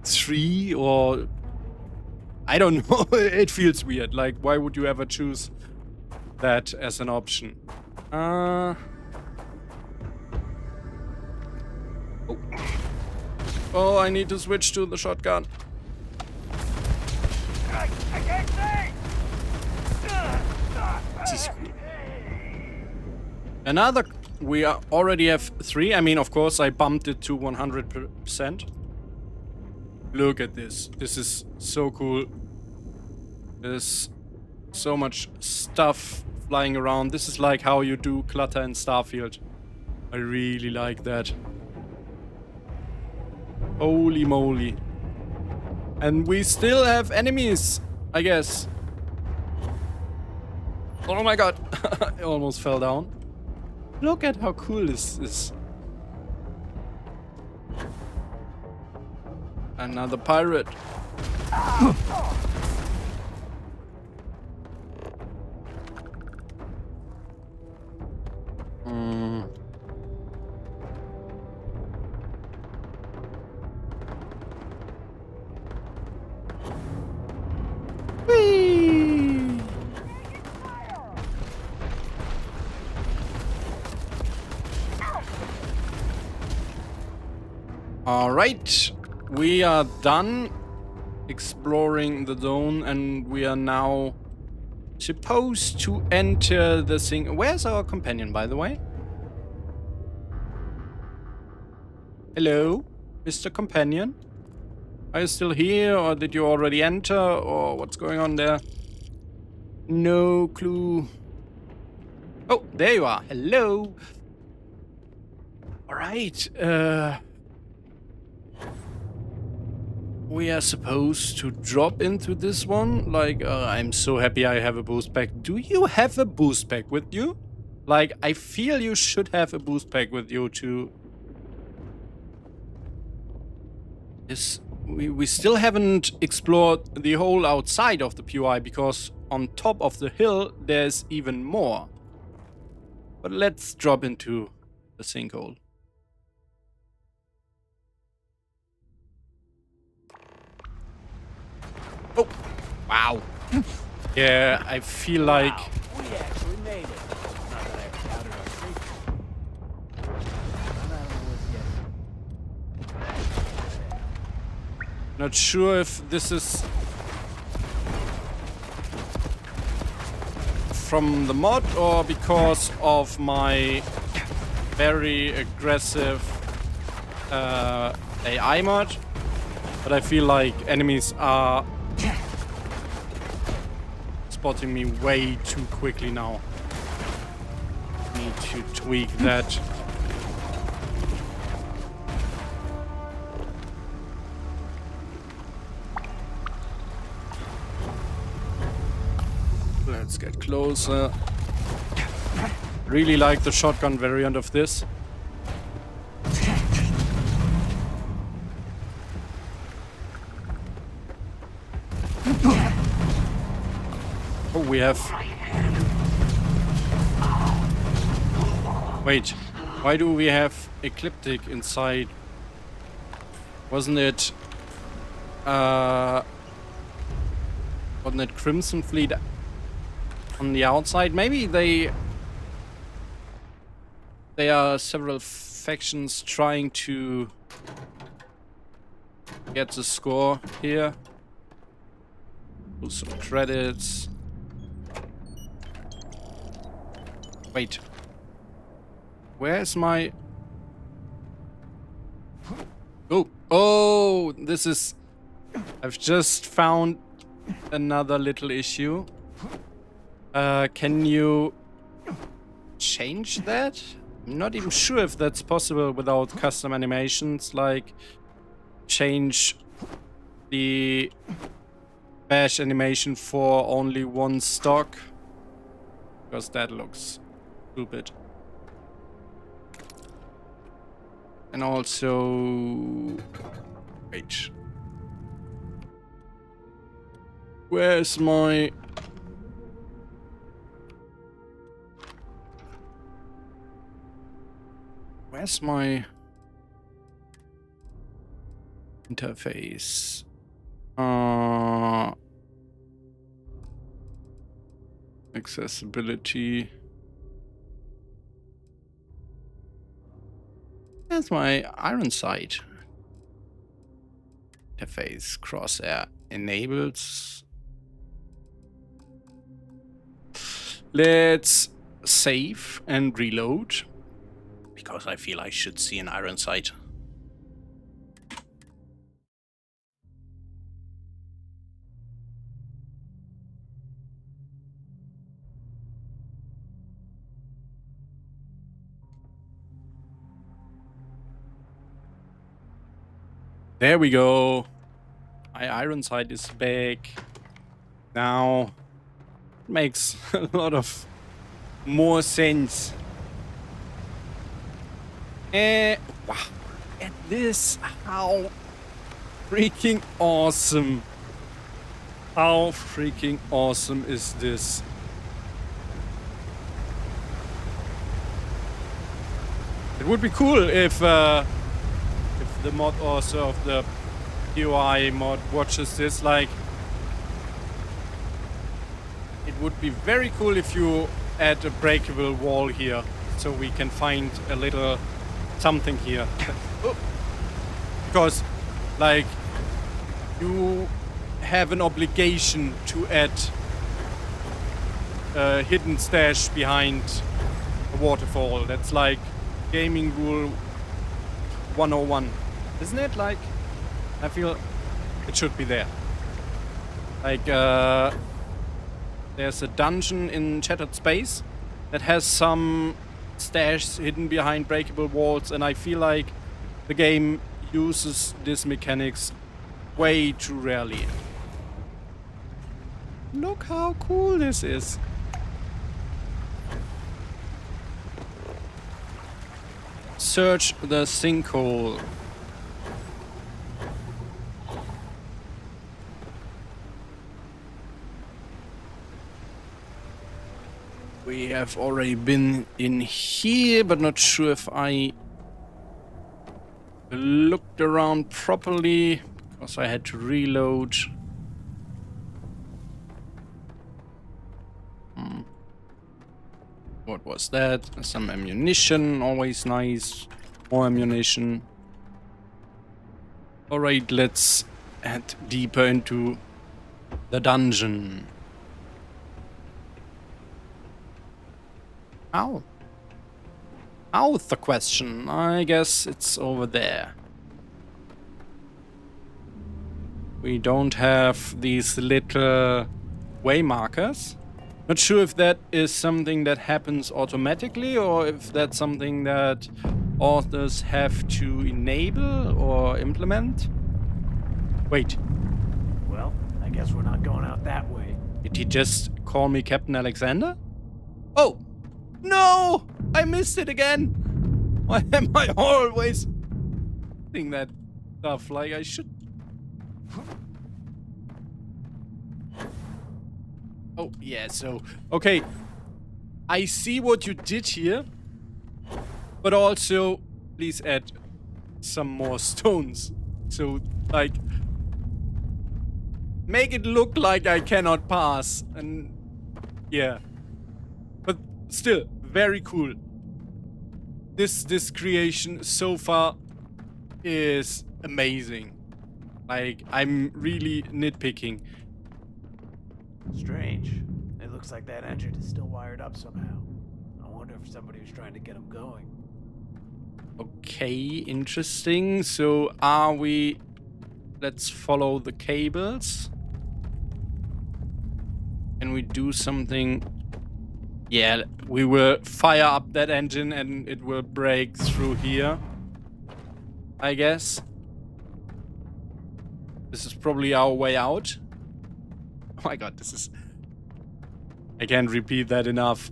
3 or I don't know. It feels weird. Like, why would you ever choose that as an option? Oh, I need to switch to the shotgun. I can't see! This is cool. Another... We already have 3. I mean, of course, I bumped it to 100%. Look at this. This is so cool. There's so much stuff flying around. This is like how you do clutter in Starfield. I really like that. Holy moly. And we still have enemies, I guess. Oh my god. I almost fell down. Look at how cool this is. Another pirate. Whee! All right, we are done exploring the zone, and we are now supposed to enter the thing. Where's our companion, by the way? Hello, Mr. Companion? Are you still here, or did you already enter, or what's going on there? No clue. Oh, there you are. Hello. All right. We are supposed to drop into this one. Like, I'm so happy I have a boost pack. Do you have a boost pack with you? Like, I feel you should have a boost pack with you too. This, we still haven't explored the whole outside of the POI, because on top of the hill there's even more. But let's drop into the sinkhole. Oh, wow. Yeah, I feel like... Wow, we actually made it. Not that I ever doubted our safety. I'm out of the woods yet. Not sure if this is from the mod or because of my very aggressive AI mod, but I feel like enemies are spotting me way too quickly now. Need to tweak that. Let's get closer. Really like the shotgun variant of this. Oh, we have... Wait, why do we have Ecliptic inside? Wasn't it... wasn't it Crimson Fleet on the outside? Maybe they are several factions trying to get the score here. Do some credits. Wait. Where's my... Oh, oh, this is... I've just found another little issue. Can you change that? I'm not even sure if that's possible without custom animations, like change the bash animation for only one stock, because that looks stupid. And also... Wait. Where's my... Where's my... interface? Accessibility. That's my iron sight. Interface crosshair enables. Let's save and reload, because I feel I should see an iron sight. There we go. My iron sight is back. Now makes a lot of more sense. Wow. At this, how freaking awesome. How freaking awesome is this? It would be cool if the mod author of the UI mod watches this. Like, it would be very cool if you add a breakable wall here, so we can find a little something here. Because, like, you have an obligation to add a hidden stash behind a waterfall. That's like gaming rule 101. Isn't it? Like, I feel it should be there. Like, there's a dungeon in Shattered Space that has some stash hidden behind breakable walls, and I feel like the game uses this mechanics way too rarely. Look how cool this is. Search the sinkhole. We have already been in here, but not sure if I looked around properly, because I had to reload. What was that? Some ammunition, always nice. More ammunition. Alright, let's head deeper into the dungeon. How? How's the question? I guess it's over there. We don't have these little way markers. Not sure if that is something that happens automatically, or if that's something that authors have to enable or implement. Wait. Well, I guess we're not going out that way. Did he just call me Captain Alexander? Oh! No! I missed it again! Why am I always doing that stuff? Like, I should... Oh, yeah, so... Okay. I see what you did here. But also, please add some more stones. So, like... Make it look like I cannot pass. And... Yeah. But still, very cool. This creation so far is amazing. Like, I'm really nitpicking. Strange. It looks like that engine is still wired up somehow. I wonder if somebody was trying to get him going. Okay, interesting. So are we... Let's follow the cables. Can we do something? Yeah, we will fire up that engine and it will break through here, I guess. This is probably our way out. Oh my god, this is... I can't repeat that enough.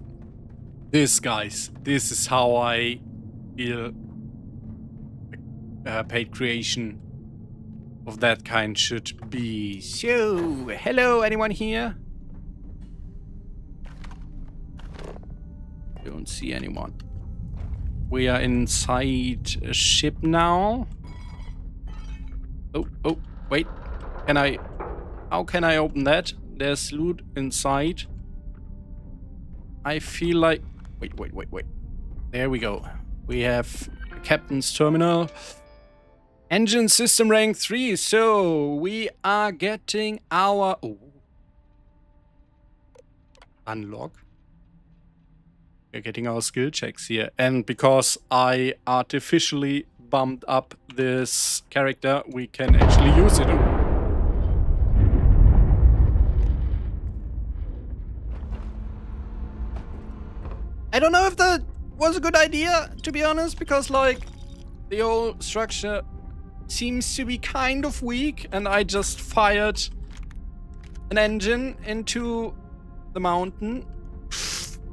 This, guys, this is how I feel paid creation of that kind should be. So, hello, anyone here? Don't see anyone. We are inside a ship now. Oh, wait. Can I... How can I open that? There's loot inside. I feel like... Wait. There we go. We have Captain's Terminal. Engine system rank 3. So, we are getting our... Oh. Unlock. We're getting our skill checks here. And because I artificially bumped up this character, we can actually use it. Oh. I don't know if that was a good idea, to be honest, because, like, the whole structure seems to be kind of weak, and I just fired an engine into the mountain.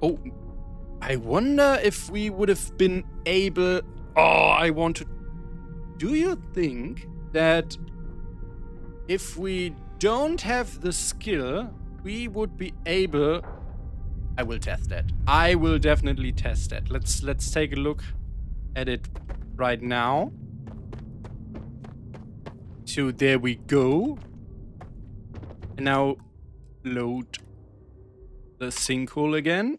Oh, I wonder if we would have been able... Oh, I want to... Do you think that if we don't have the skill, we would be able... I will test that. I will definitely test that. Let's take a look at it right now. So there we go. And now load the sinkhole again.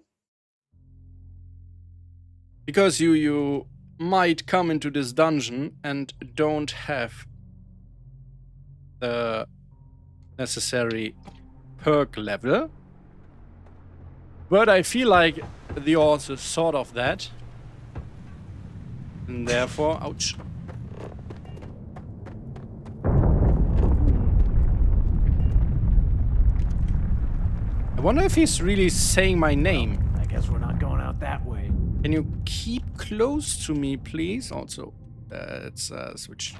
Because you might come into this dungeon and don't have the necessary perk level. But I feel like the odds is sort of that. And therefore, ouch. I wonder if he's really saying my name. I guess we're not going out that way. Can you keep close to me, please? Also, let's switch.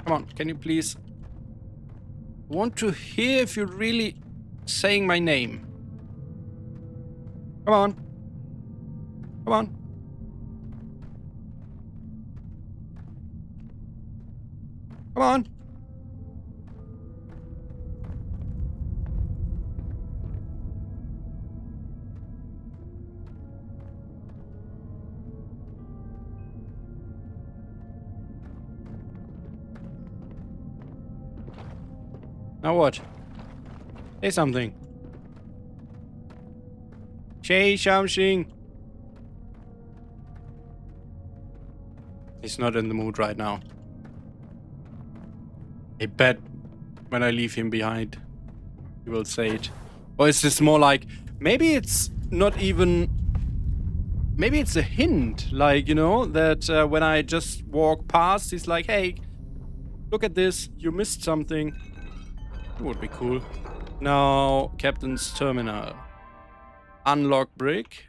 Come on, can you please? I want to hear if you're really saying my name. Come on. Come on. Come on. Now what? Say something. Say something. He's not in the mood right now. I bet when I leave him behind, he will say it. Or is this more like, maybe it's not even, maybe it's a hint, like, you know, that when I just walk past, he's like, hey, look at this, you missed something. It would be cool. Now, Captain's Terminal. Unlock brick.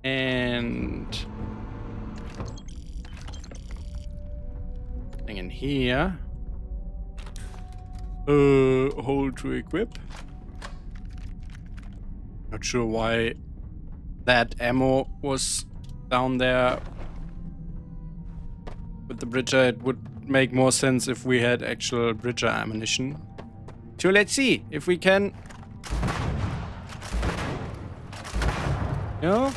And... thing in here. Hold to equip. Not sure why that ammo was down there with the Bridger. It would make more sense if we had actual Bridger ammunition. So let's see if we can... No?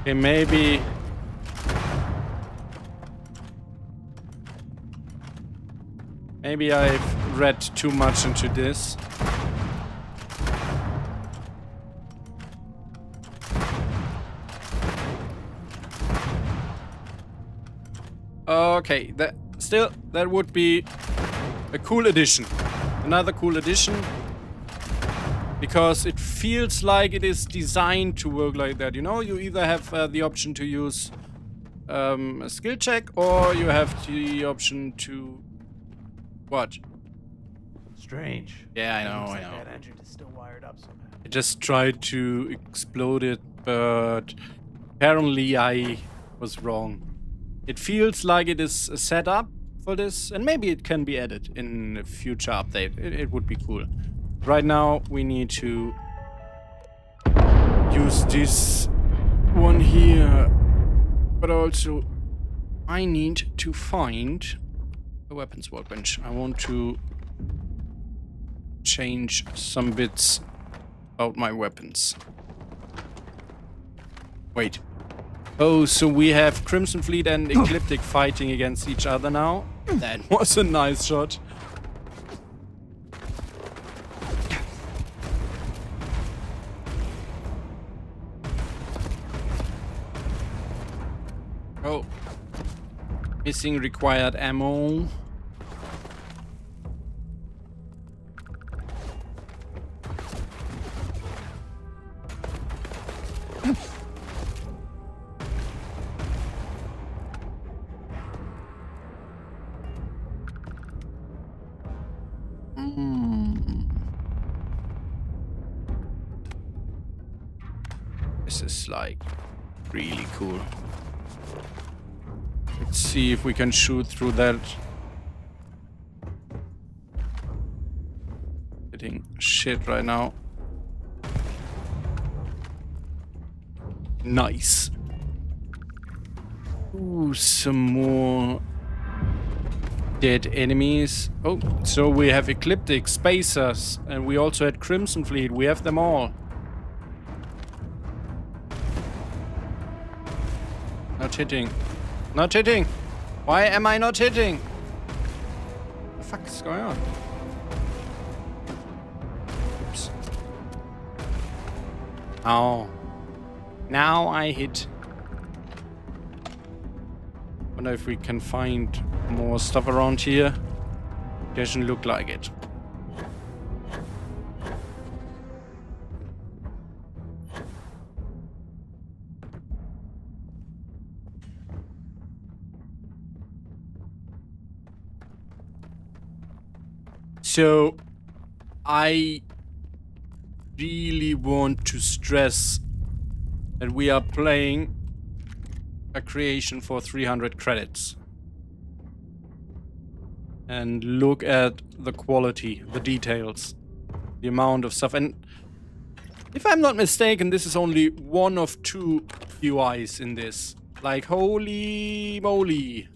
Okay, maybe... Maybe I've read too much into this. Okay, that would be a cool addition. Another cool addition. Because it feels like it is designed to work like that. You know, you either have the option to use a skill check, or you have the option to... What? Strange. Yeah, I know, Looks I like know. that engine is still wired up somehow. I just tried to explode it, but apparently I was wrong. It feels like it is a setup for this, and maybe it can be added in a future update. It would be cool. Right now, we need to use this one here, but also I need to find a weapons workbench. I want to change some bits about my weapons. Wait. Oh, so we have Crimson Fleet and Ecliptic fighting against each other now. That was a nice shot. Oh. Missing required ammo. This is like really cool. Let's see if we can shoot through that. Hitting shit right now. Nice. Ooh, some more dead enemies. Oh, so we have Ecliptic, Spacers, and we also had Crimson Fleet. We have them all. Not hitting. Not hitting. Why am I not hitting? What the fuck is going on? Oops. Oh. Now I hit. Wonder if we can find more stuff around here. Doesn't look like it. So, I really want to stress that we are playing a creation for 300 credits. And look at the quality, the details, the amount of stuff. And if I'm not mistaken, this is only one of 2 UIs in this. Like, holy moly.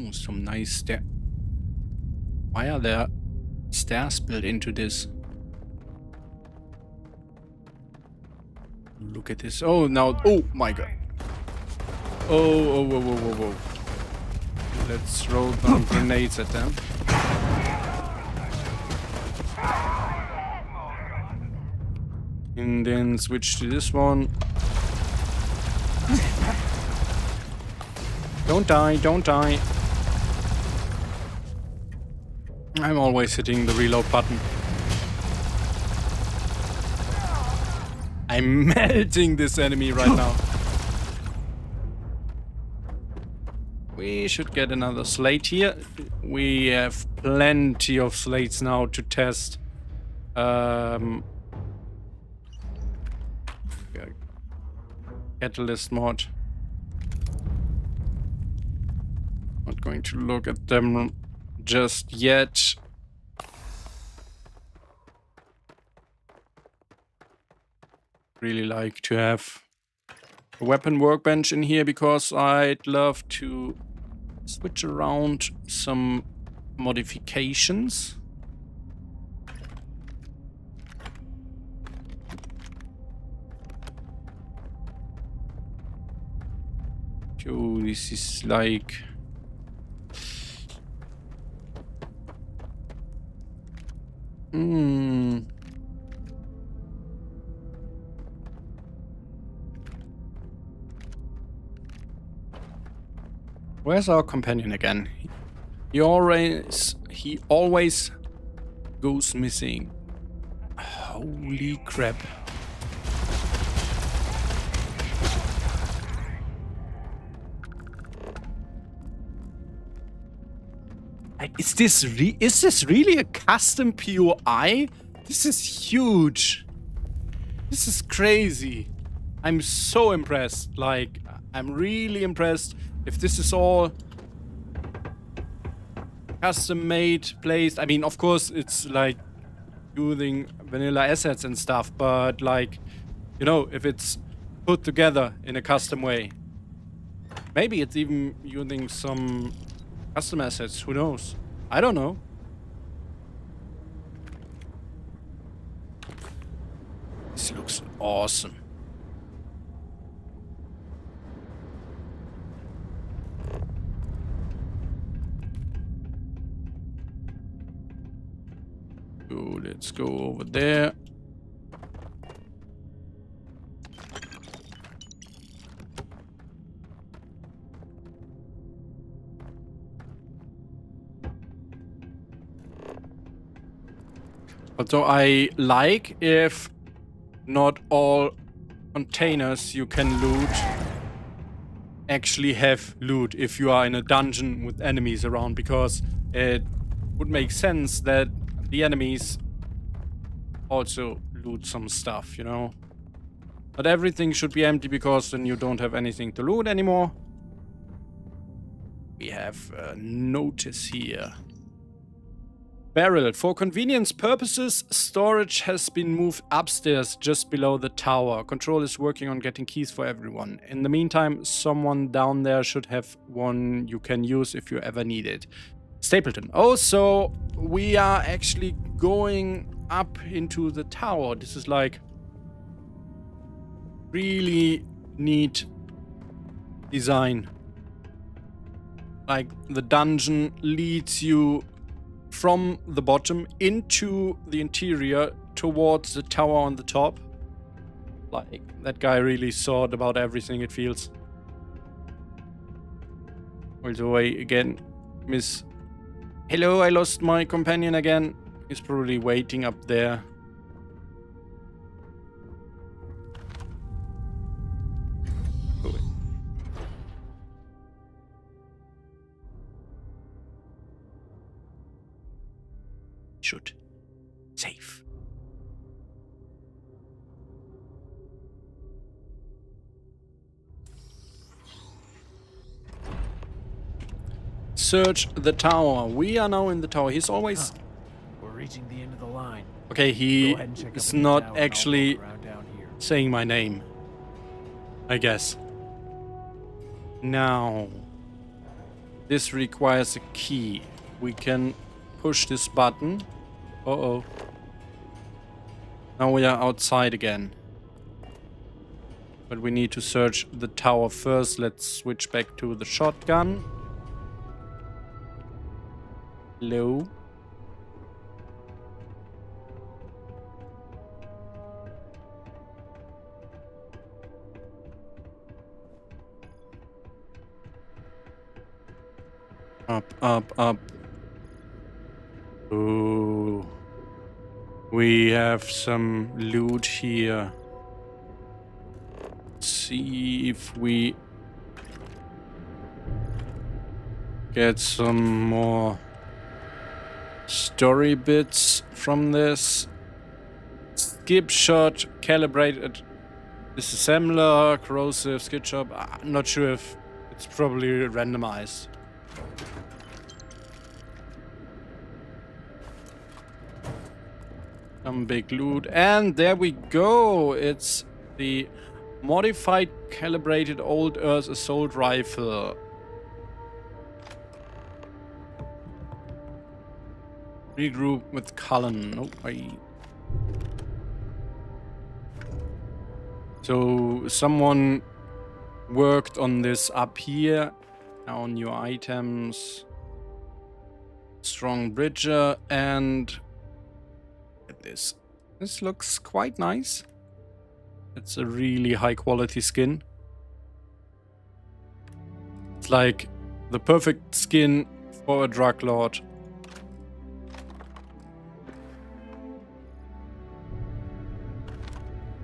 Ooh, some nice stair. Why are there stairs built into this? Look at this. Oh, now. Oh my god. Oh, whoa, whoa, whoa, whoa. Let's throw some grenades at them. And then switch to this one. Don't die, don't die. I'm always hitting the reload button. I'm melting this enemy right now. We should get another slate here. We have plenty of slates now to test. Catalyst mod. Not going to look at them just yet. Really like to have a weapon workbench in here because I'd love to switch around some modifications. Oh, this is like... Where's our companion again? He always goes missing. Holy crap. Is this really a custom POI? This is huge. This is crazy. I'm so impressed. Like, I'm really impressed. If this is all custom made, placed. I mean, of course, it's like using vanilla assets and stuff, but like, you know, if it's put together in a custom way. Maybe it's even using some custom assets, who knows? I don't know. This looks awesome. So let's go over there. Although I like if not all containers you can loot actually have loot if you are in a dungeon with enemies around, because it would make sense that the enemies also loot some stuff, you know? But everything should be empty because then you don't have anything to loot anymore. We have a notice here. Barrel. For convenience purposes, storage has been moved upstairs just below the tower. Control is working on getting keys for everyone. In the meantime, someone down there should have one you can use if you ever need it. Stapleton. Oh, so we are actually going up into the tower. This is like really neat design. Like the dungeon leads you from the bottom into the interior towards the tower on the top. Like, that guy really thought about everything, it feels. All the way again, Miss... Hello, I lost my companion again. He's probably waiting up there. Oh, wait. Should save. Search the tower. We are now in the tower. He's always... We're reaching the end of the line. Okay, he is not actually saying my name, I guess. Now, this requires a key. We can push this button. Uh-oh. Now we are outside again. But we need to search the tower first. Let's switch back to the shotgun. Hello. Up, up, up. Ooh. We have some loot here. Let's see if we get some more story bits from this. Skip shot calibrated Disassembler, corrosive, skid shop. I'm not sure if it's probably randomized. Some big loot. And there we go. It's the modified calibrated old Earth assault rifle. Regroup with Cullen. Oh, So someone worked on this up here. Now new items. Strong Bridger and at this. This looks quite nice. It's a really high quality skin. It's like the perfect skin for a drug lord.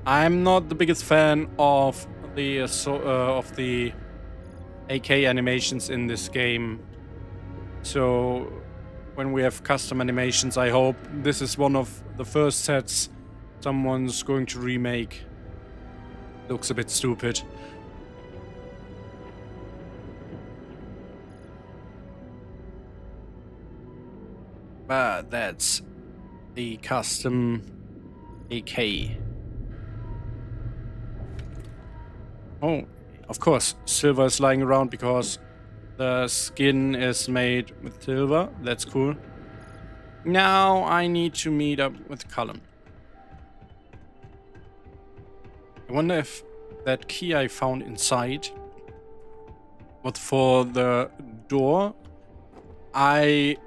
I'm not the biggest fan of the AK animations in this game. So when we have custom animations, I hope this is one of the first sets someone's going to remake. Looks a bit stupid. But that's the custom AK. Oh, of course, silver is lying around because the skin is made with silver. That's cool. Now I need to meet up with Cullen. I wonder if that key I found inside was for the door. I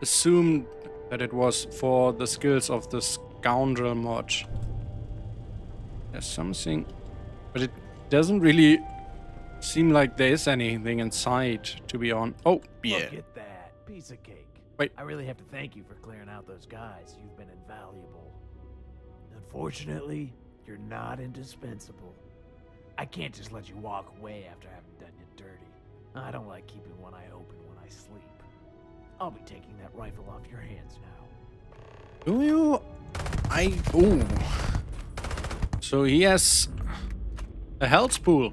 assumed that it was for the skills of the scoundrel mod. There's something, but it doesn't really seem like there's anything inside, to be honest. Oh, yeah. Look at that. Piece of cake. Wait. I really have to thank you for clearing out those guys. You've been invaluable. Unfortunately, you're not indispensable. I can't just let you walk away after having done you dirty. I don't like keeping one eye open when I sleep. I'll be taking that rifle off your hands now. Do you? Oh. So he has a health pool.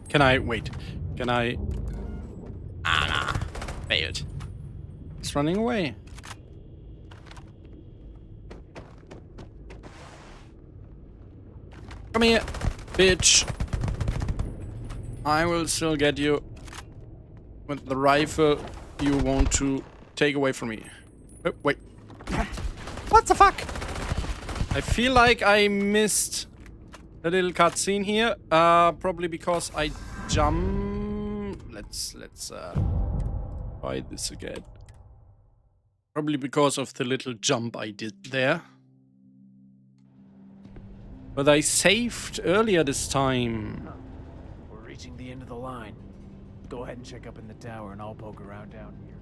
Can I wait? Can I? Nah. Failed. It's running away. Come here, bitch. I will still get you with the rifle you want to take away from me. Oh, wait. What the fuck? I feel like I missed a little cutscene here. Probably because I jump. Let's try this again. Probably because of the little jump I did there. But I saved earlier this time. We're reaching the end of the line. Go ahead and check up in the tower and I'll poke around down here.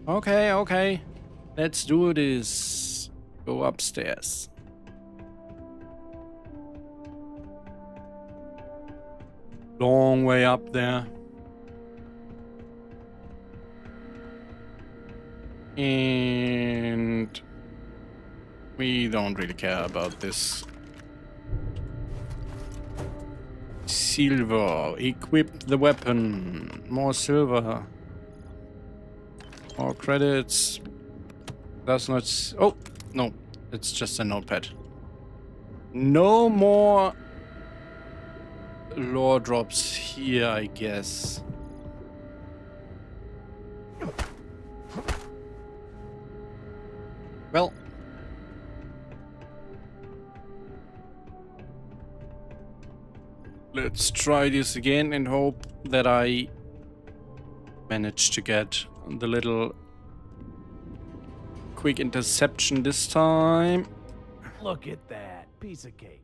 Okay, okay. Let's do this. Go upstairs. Long way up there. And we don't really care about this. Silver. Equip the weapon. More silver. More credits. That's not... Oh, no. It's just a notepad. No more lore drops here, I guess. Well. Let's try this again and hope that I manage to get the little quick interception this time. Look at that. Piece of cake.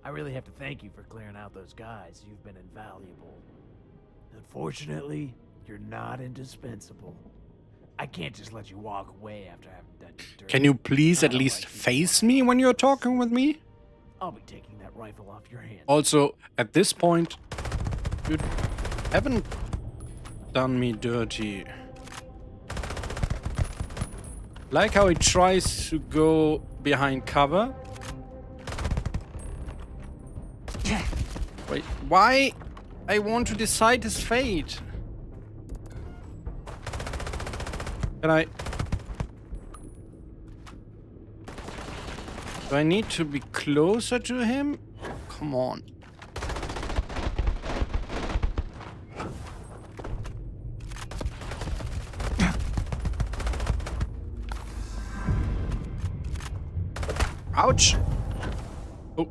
I really have to thank you for clearing out those guys. You've been invaluable. Unfortunately, you're not indispensable. I can't just let you walk away after having done you dirty. Can you please at least face me when you're talking with me? I'll be taking that rifle off your hands. Also, at this point, you haven't done me dirty. Like how he tries to go behind cover. Wait, why? I want to decide his fate. Can I? Do I need to be closer to him? Come on. Ouch! Oh.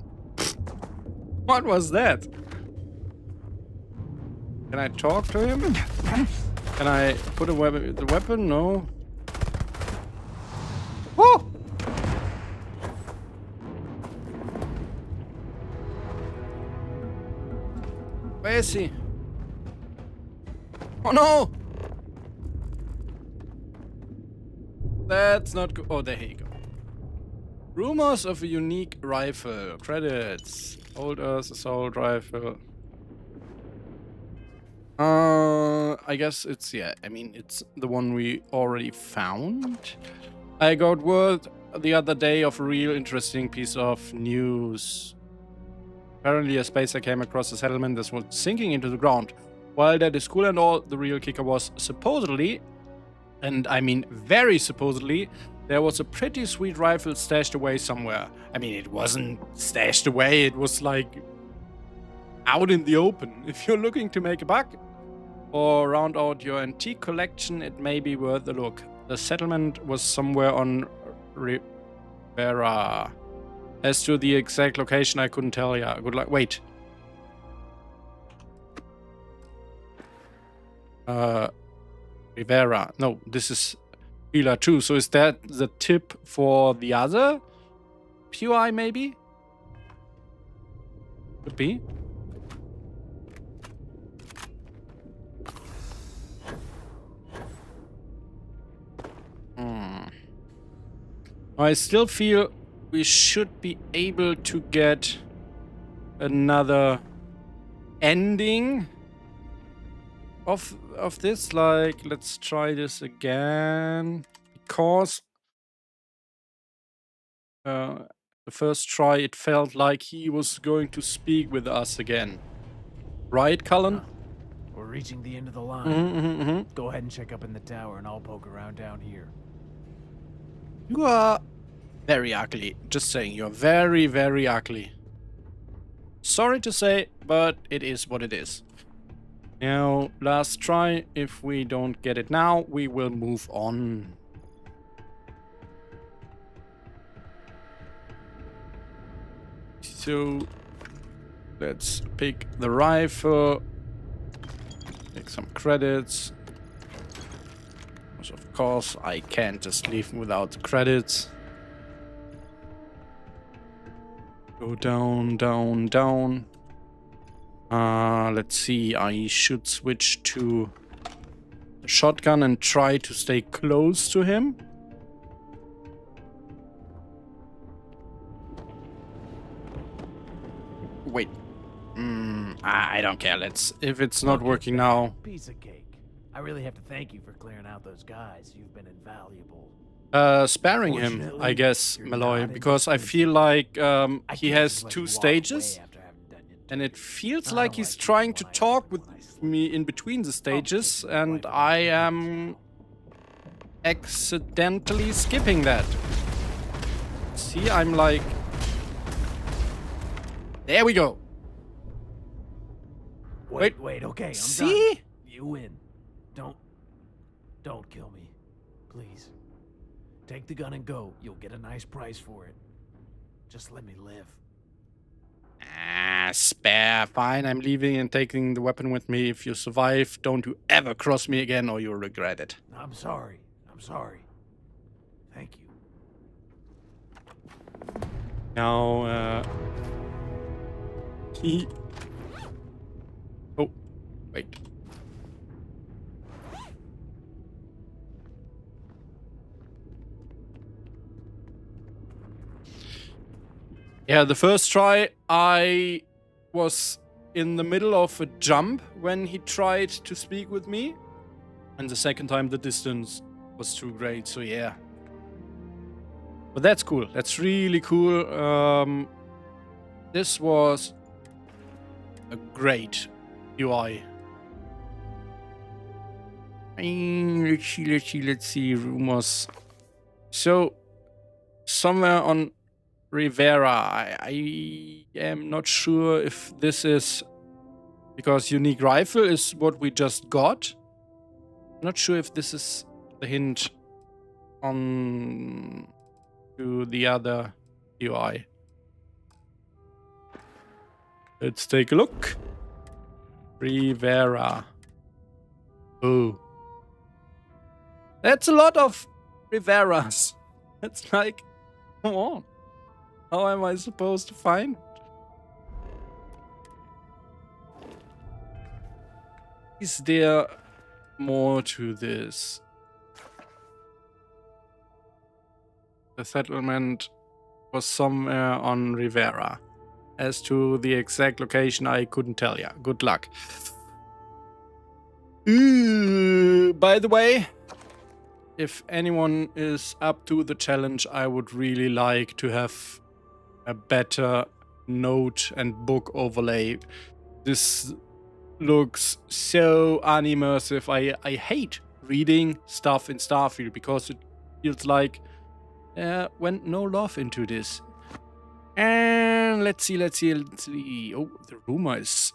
What was that? Can I talk to him? Can I put a weapon? The weapon? No. Woo! Where is he? Oh no! That's not good. Oh, there you go. Rumors of a unique rifle. Credits. Old Earth assault rifle. I guess it's, yeah, I mean, it's the one we already found. I got word the other day of a real interesting piece of news. Apparently a spacer came across a settlement that was sinking into the ground. While that is cool and all, the real kicker was supposedly, and I mean very supposedly, there was a pretty sweet rifle stashed away somewhere. I mean, it wasn't stashed away, it was like out in the open. If you're looking to make a buck or round out your antique collection, it may be worth a look. The settlement was somewhere on Rivera. As to the exact location, I couldn't tell ya. Good luck. Wait. Rivera. No, this is Pila 2. So is that the tip for the other POI, maybe? Could be. I still feel we should be able to get another ending of this. Like, let's try this again, because the first try it felt like he was going to speak with us again, right, Cullen? We're reaching the end of the line. Go ahead and check up in the tower and I'll poke around down here. You are very ugly. Just saying, you're very, very ugly. Sorry to say, but it is what it is. Now, last try. If we don't get it now, we will move on. So, let's pick the rifle. Take some credits. Of course, I can't just leave without the credits. Go down, down, down. Let's see. I should switch to the shotgun and try to stay close to him. Wait. I don't care. Let's. If it's not working now. Piece of cake. I really have to thank you for clearing out those guys. You've been invaluable. Sparing him, I guess, Malloy, because I feel like he has two stages, and it feels like he's trying to talk with me in between the stages, and I am accidentally skipping that. See, I'm like... There we go. Wait, okay, I'm see? done. You win. Don't kill me. Please. Take the gun and go. You'll get a nice price for it. Just let me live. Spare. Fine, I'm leaving and taking the weapon with me. If you survive, don't you ever cross me again or you'll regret it. I'm sorry. Thank you. Now, Oh, wait. Yeah, the first try, I was in the middle of a jump when he tried to speak with me. And the second time, the distance was too great, so yeah. But that's cool. That's really cool. This was a great UI. Let's see, rumors. So, somewhere on Rivera, I am not sure if this is because unique rifle is what we just got. Not sure if this is the hint on to the other UI. Let's take a look. Rivera. Oh. That's a lot of Riveras. It's like, come on. How am I supposed to find? Is there more to this? The settlement was somewhere on Rivera. As to the exact location, I couldn't tell ya. Good luck. By the way, if anyone is up to the challenge, I would really like to have a better note and book overlay. This looks so unimmersive. I hate reading stuff in Starfield because it feels like went no love into this. And let's see. Oh, the rumor is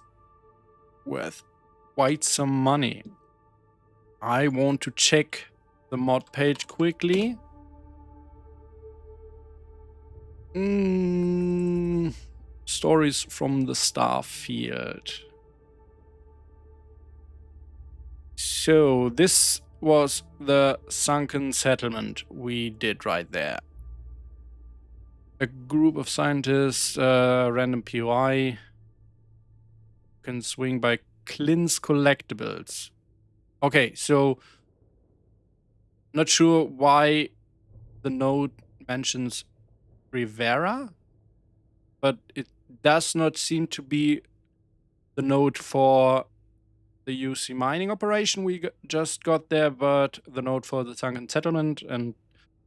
worth quite some money. I want to check the mod page quickly. Stories from the Starfield. So this was the sunken settlement we did right there. A group of scientists, random POI, can swing by Clint's collectibles. Okay, so not sure why the note mentions Rivera, but it does not seem to be the note for the UC mining operation we just got there, but the note for the sunken settlement, and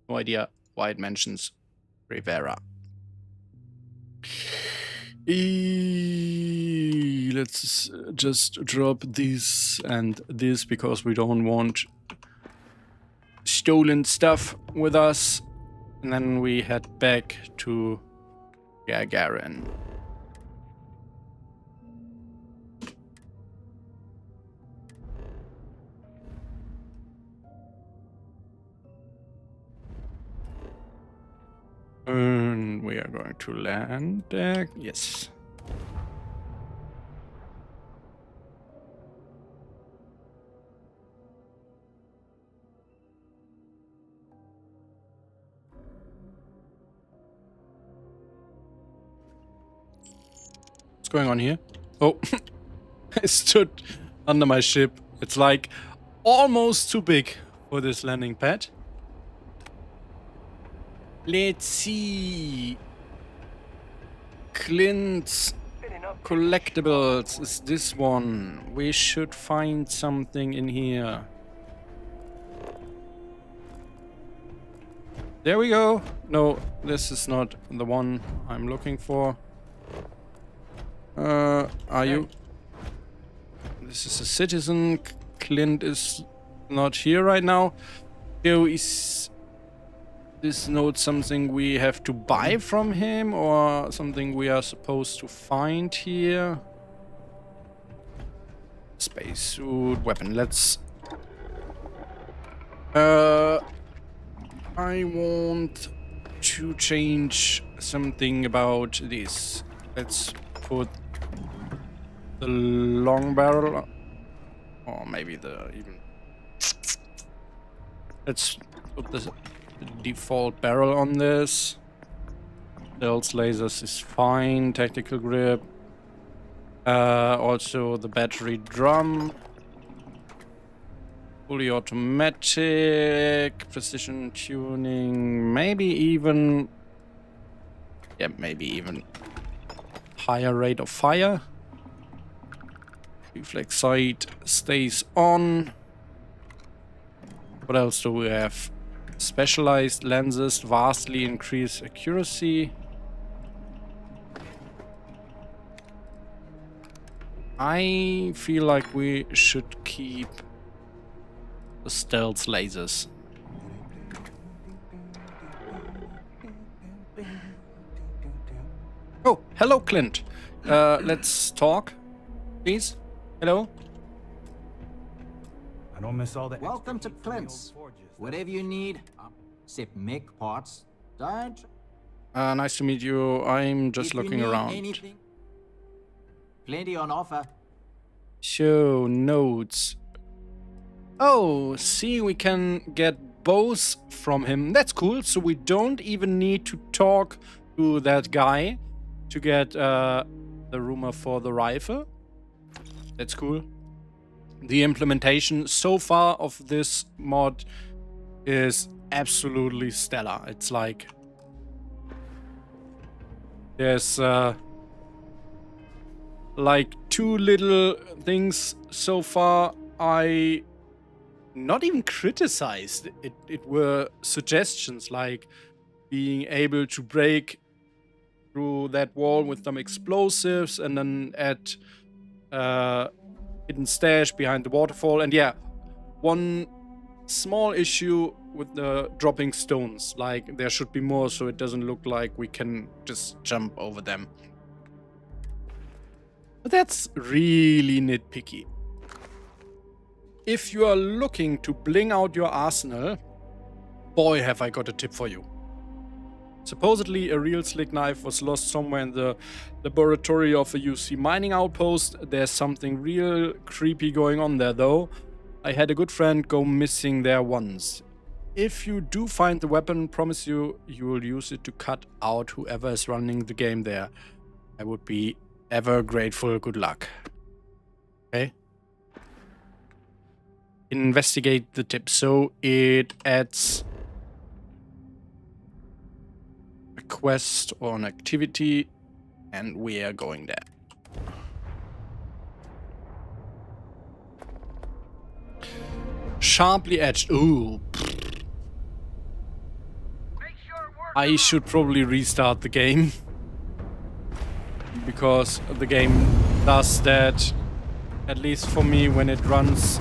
no idea why it mentions Rivera. Let's just drop this and this because we don't want stolen stuff with us. And then we head back to Gagarin. And we are going to land there. Yes. What's going on here? Oh, I stood under my ship. It's like almost too big for this landing pad. Let's see. Clint's collectibles is this one. We should find something in here. There we go. No, this is not the one I'm looking for. Are you? This is a citizen. Clint is not here right now. So is this note something we have to buy from him or something we are supposed to find here? Spacesuit, weapon. Let's... I want to change something about this. Let's put the long barrel, or maybe the even... Let's put the default barrel on this. Stealth lasers is fine. Tactical grip. Also the battery drum. Fully automatic. Precision tuning. Maybe even... Yeah, maybe even higher rate of fire. Reflex sight stays on. What else do we have? Specialized lenses vastly increase accuracy. I feel like we should keep the stealth lasers. Oh, hello, Clint. Let's talk, please. Hello. I don't miss all the Welcome to extra heat from the old Clint's. forges. Whatever you need, except mech parts. Don't. Nice to meet you. I'm just If you looking need around. anything, plenty on offer. Show notes. Oh, see, we can get bows from him. That's cool. So we don't even need to talk to that guy to get the rumor for the rifle. That's cool. The implementation so far of this mod is absolutely stellar. It's like there's like two little things so far I not even criticized. It were suggestions, like being able to break through that wall with some explosives and then add hidden stash behind the waterfall. And yeah, one small issue with the dropping stones. Like, there should be more so it doesn't look like we can just jump over them. But that's really nitpicky. If you are looking to bling out your arsenal, boy, have I got a tip for you. Supposedly, a real slick knife was lost somewhere in the laboratory of a UC mining outpost. There's something real creepy going on there, though. I had a good friend go missing there once. If you do find the weapon, promise you will use it to cut out whoever is running the game there. I would be ever grateful. Good luck. Okay. Investigate the tip. So it adds a quest or an activity, and we are going there. Sharply edged. Ooh. I should probably restart the game. Because the game does that, at least for me, when it runs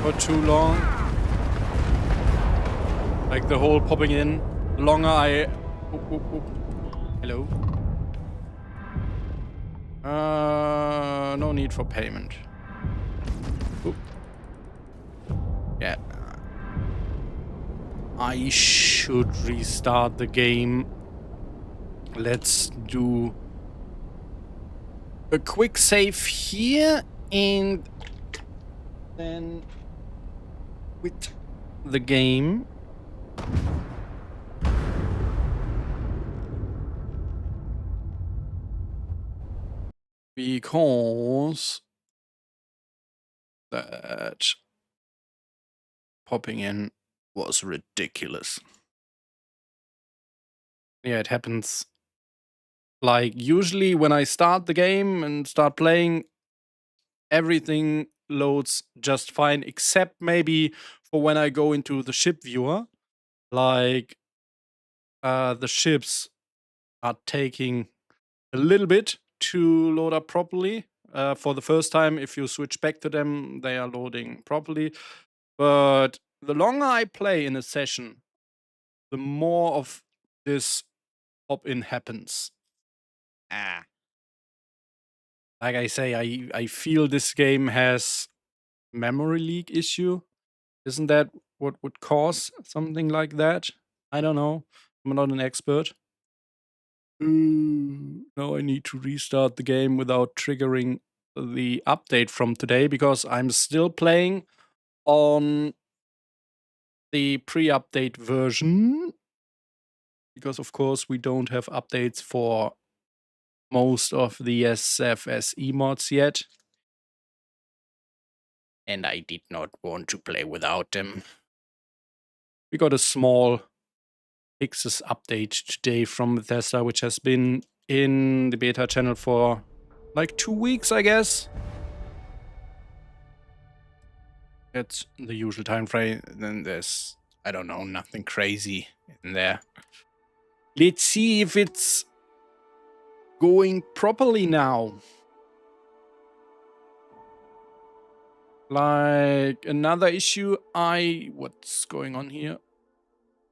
for too long. Like the whole popping in. The longer I... Hello? No need for payment. Oop. Yeah. I should restart the game. Let's do a quick save here and then quit the game. Because that popping in was ridiculous. Yeah, it happens. Like, usually when I start the game and start playing, everything loads just fine, except maybe for when I go into the ship viewer. Like, the ships are taking a little bit to load up properly. For the first time, if you switch back to them, they are loading properly. But the longer I play in a session, the more of this pop-in happens. Like I say, I feel this game has memory leak issue. Isn't that what would cause something like that? I don't know. I'm not an expert. Now I need to restart the game without triggering the update from today because I'm still playing on the pre-update version. Because of course we don't have updates for most of the SFSE mods yet. And I did not want to play without them. We got a small fixes update today from Bethesda, which has been in the beta channel for like 2 weeks, I guess. It's the usual time frame. Then there's, I don't know, nothing crazy in there. Let's see if it's going properly now. Like another issue, what's going on here?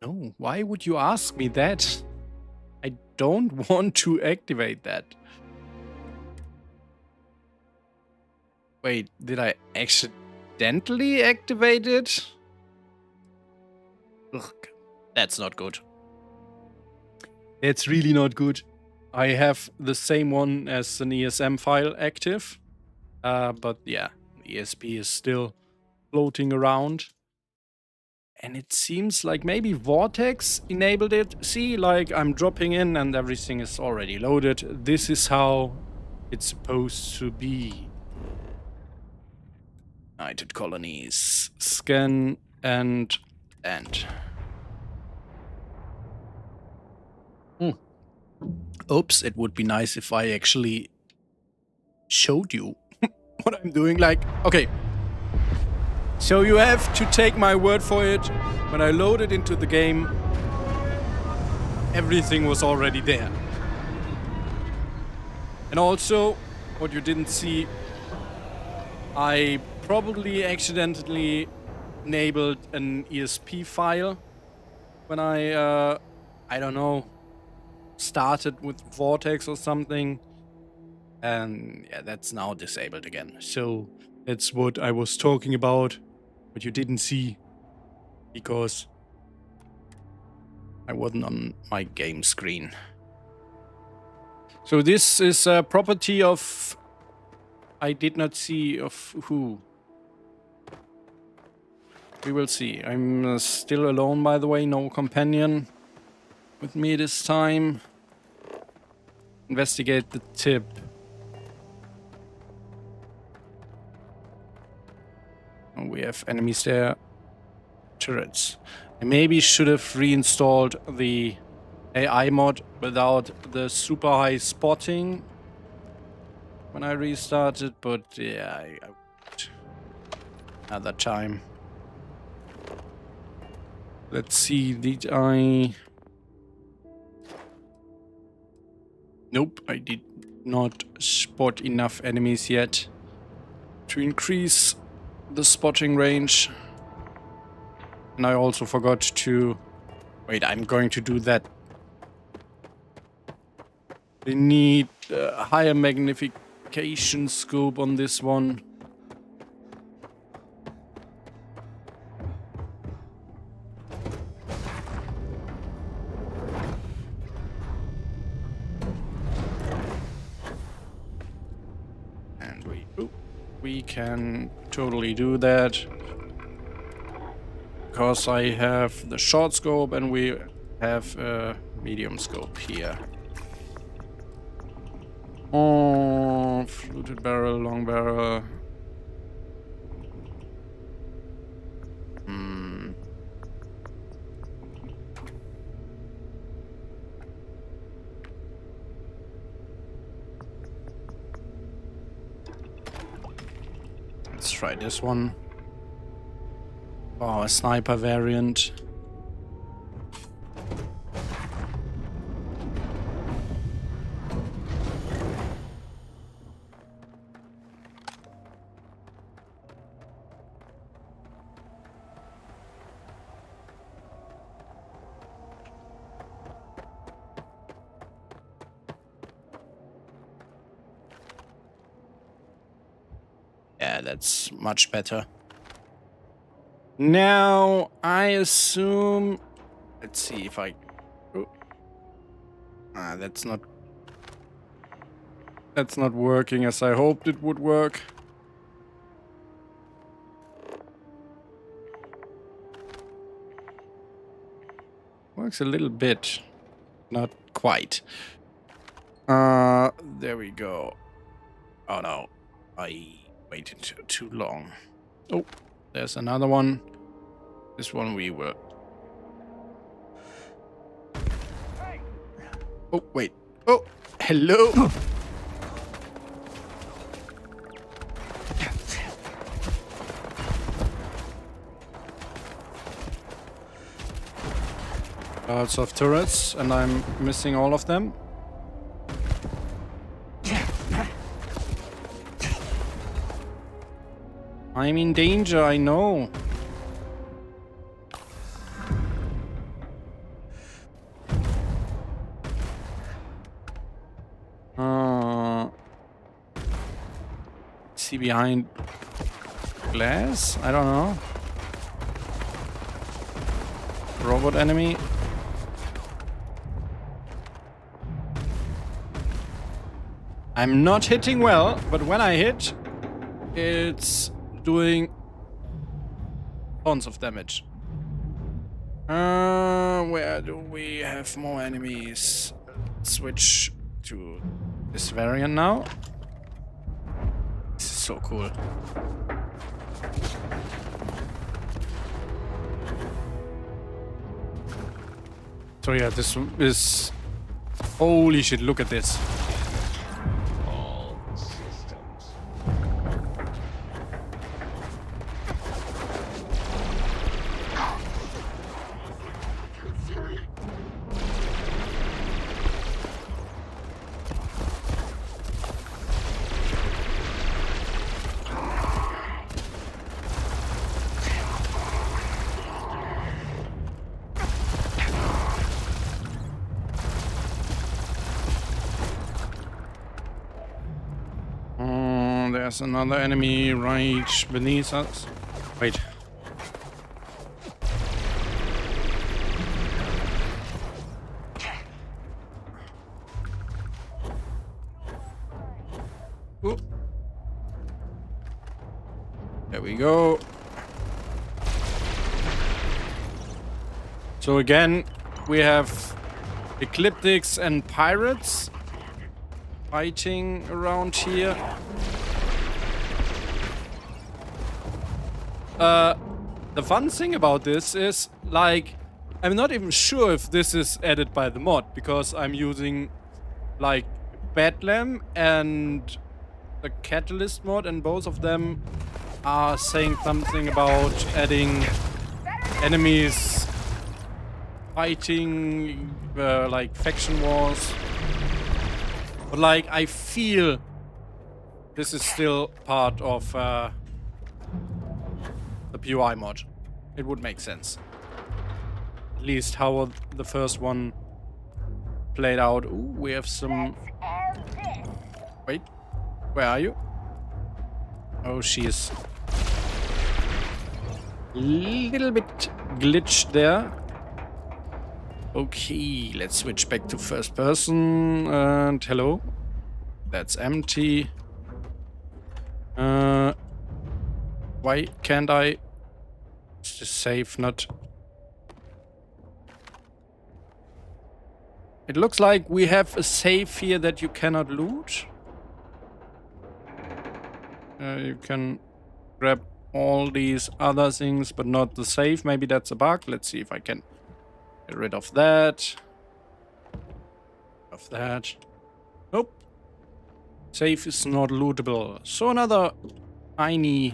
No, why would you ask me that? I don't want to activate that. Wait, did I accidentally activate it? Ugh, that's not good. It's really not good. I have the same one as an ESM file active. But yeah, the ESP is still floating around. And it seems like maybe Vortex enabled it. See, like I'm dropping in and everything is already loaded. This is how it's supposed to be. United Colonies. Scan and end. Oops, it would be nice if I actually showed you what I'm doing. Like, okay. So you have to take my word for it. When I loaded into the game, everything was already there. And also, what you didn't see, I probably accidentally enabled an ESP file when I don't know, started with Vortex or something. And yeah, that's now disabled again. So that's what I was talking about, but you didn't see because I wasn't on my game screen. So this is a property of, I did not see of who. We will see. I'm still alone, by the way, no companion with me this time. Investigate the tip. Oh, we have enemies there. Turrets. I maybe should have reinstalled the AI mod without the super high spotting when I restarted, but yeah, I would another time. Let's see, did I... Nope, I did not spot enough enemies yet to increase the spotting range. And I also forgot to... Wait, I'm going to do that. We need a higher magnification scope on this one. And we can totally do that. Because I have the short scope and we have a medium scope here. Oh, fluted barrel, long barrel. Let's try this one. Oh, a sniper variant. Yeah, that's much better. Now, I assume... Let's see if I... Oh. That's not working as I hoped it would work. Works a little bit. Not quite. There we go. Oh no. I waited too long. Oh. There's another one. This one we will... Oh, wait. Oh, hello. Lots of turrets, and I'm missing all of them. I'm in danger, I know. See behind glass? I don't know. Robot enemy. I'm not hitting well, but when I hit, it's doing tons of damage. Where do we have more enemies? Let's switch to this variant now. This is so cool. So yeah, this is... Holy shit, look at this. There's another enemy right beneath us. Wait. Ooh. There we go. So again, we have ecliptics and pirates fighting around here. The fun thing about this is, like, I'm not even sure if this is added by the mod, because I'm using, like, Bedlam and the Catalyst mod, and both of them are saying something about adding enemies fighting, like, faction wars. But, like, I feel this is still part of, the POI mod. It would make sense. At least how the first one played out. Ooh, we have some... Wait, where are you? Oh, she is a little bit glitched there. Okay, let's switch back to first person. And hello. That's empty. Why can't I just save? Not. It looks like we have a safe here that you cannot loot. You can grab all these other things, but not the safe. Maybe that's a bug. Let's see if I can get rid of that. Of that. Nope. Safe is not lootable. So another tiny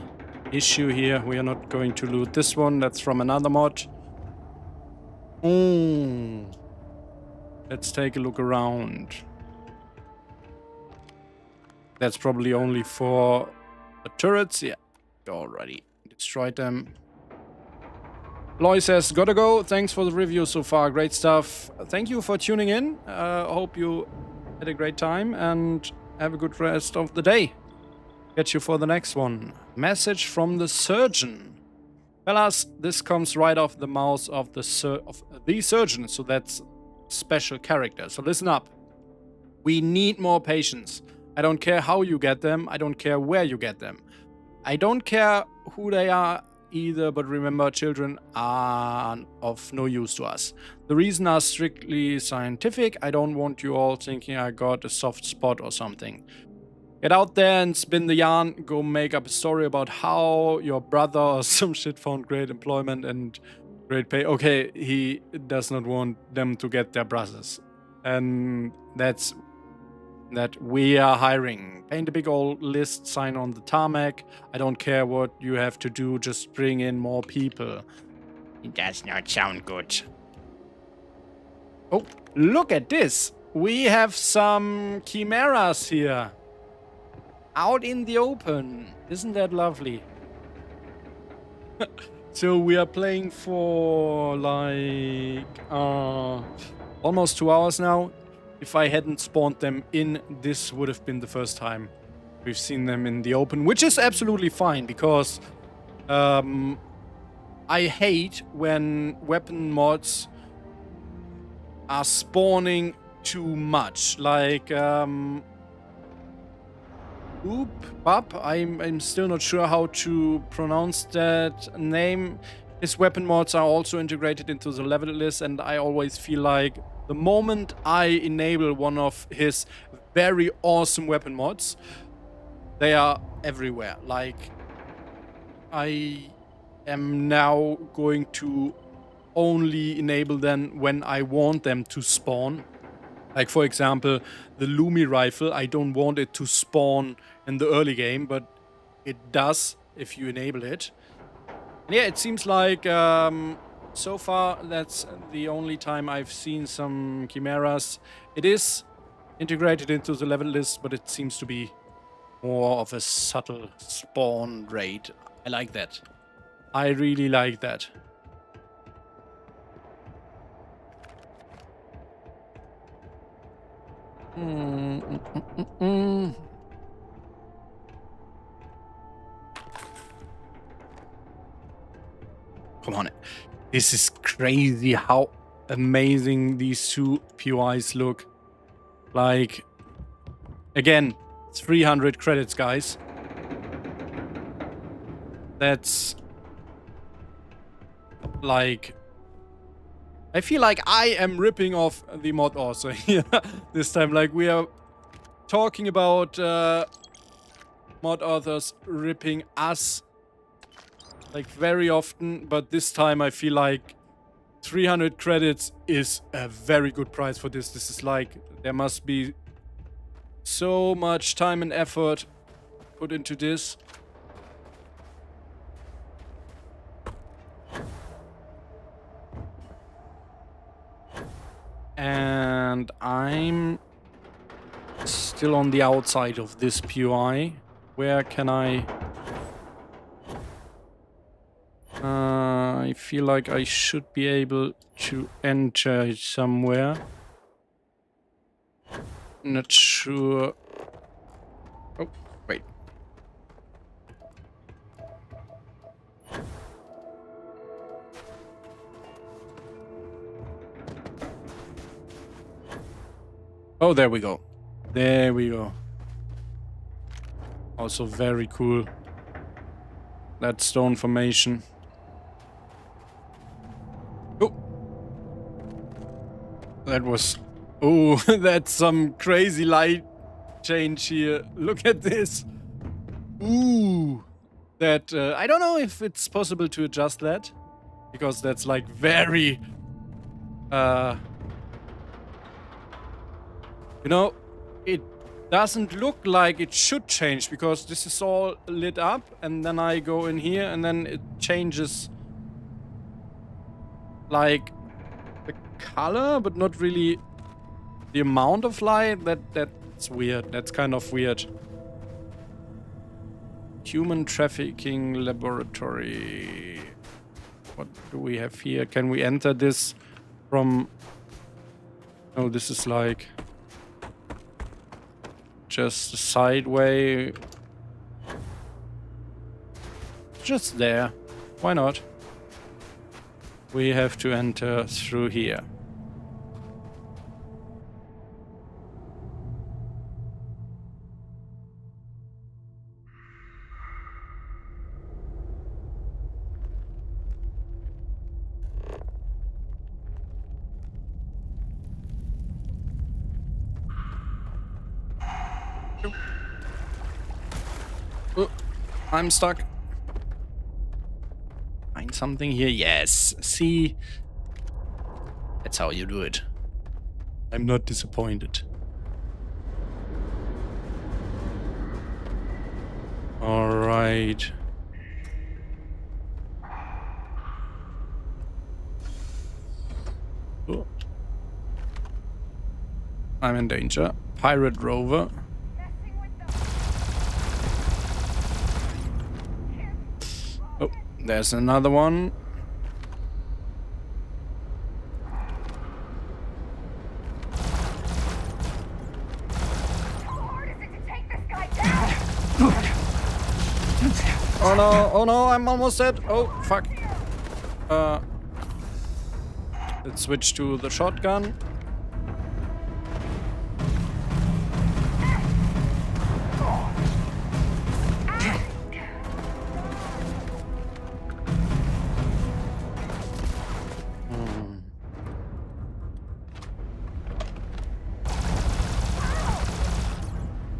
issue here. We are not going to loot this one. That's from another mod. Let's take a look around. That's probably only for the turrets. Yeah, we already destroyed them. Loy says, gotta go. Thanks for the review so far. Great stuff. Thank you for tuning in. Hope you had a great time and have a good rest of the day. Catch you for the next one. Message from the surgeon. Fellas, this comes right off the mouth of the surgeon, so that's special character. So listen up. We need more patients. I don't care how you get them. I don't care where you get them. I don't care who they are either, but remember, children are of no use to us. The reasons are strictly scientific. I don't want you all thinking I got a soft spot or something. Get out there and spin the yarn. Go make up a story about how your brother or some shit found great employment and great pay. Okay, he does not want them to get their brothers. And that's that we are hiring. Paint a big old list, sign on the tarmac. I don't care what you have to do, just bring in more people. It does not sound good. Oh, look at this. We have some chimeras here. Out in the open. Isn't that lovely? So we are playing for like almost 2 hours now. If I hadn't spawned them in, this would have been the first time we've seen them in the open, which is absolutely fine because I hate when weapon mods are spawning too much. Like I'm still not sure how to pronounce that name. His weapon mods are also integrated into the level list, and I always feel like the moment I enable one of his very awesome weapon mods, they are everywhere. Like, I am now going to only enable them when I want them to spawn. Like, for example, the Lumi rifle, I don't want it to spawn in the early game, but it does if you enable it. And yeah, it seems like so far that's the only time I've seen some Chimeras. It is integrated into the level list, but it seems to be more of a subtle spawn rate. I like that. I really like that. Come on. This is crazy how amazing these two POIs look. Like, again, 300 credits, guys. That's like, I feel like I am ripping off the mod author here this time. Like, we are talking about mod authors ripping us like very often, but this time I feel like 300 credits is a very good price for this. This is like, there must be so much time and effort put into this. And I'm still on the outside of this POI. Where can I feel like I should be able to enter somewhere. Not sure. Oh, wait. Oh, there we go. There we go. Also very cool. That stone formation. Oh. That was... Oh, that's some crazy light change here. Look at this. Ooh. That... I don't know if it's possible to adjust that. Because that's like very... You know, it doesn't look like it should change because this is all lit up and then I go in here and then it changes like the color but not really the amount of light. That's weird. That's kind of weird. Human trafficking laboratory. What do we have here? Can we enter this from... Oh, this is like... just a sideway. Just there. Why not? We have to enter through here. Oh, I'm stuck. Find something here. Yes. See? That's how you do it. I'm not disappointed. All right. Oh. I'm in danger. Pirate rover. Oh, there's another one. Oh no, I'm almost dead. Oh, fuck. Let's switch to the shotgun.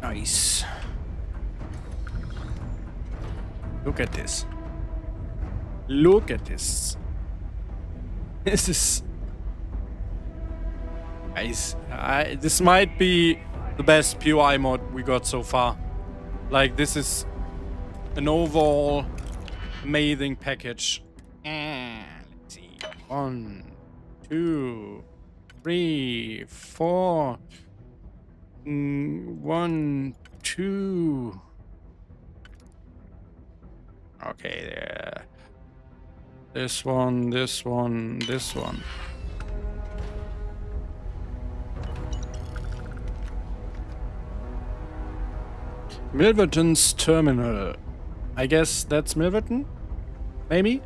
Nice. Look at this. Look at this. This is... Guys, this might be the best POI mod we got so far. Like, this is an overall amazing package. Let's see. 1, 2, 3, 4. 1, 2. Okay, there. This one, this one, this one. Milverton's terminal. I guess that's Milverton? Maybe?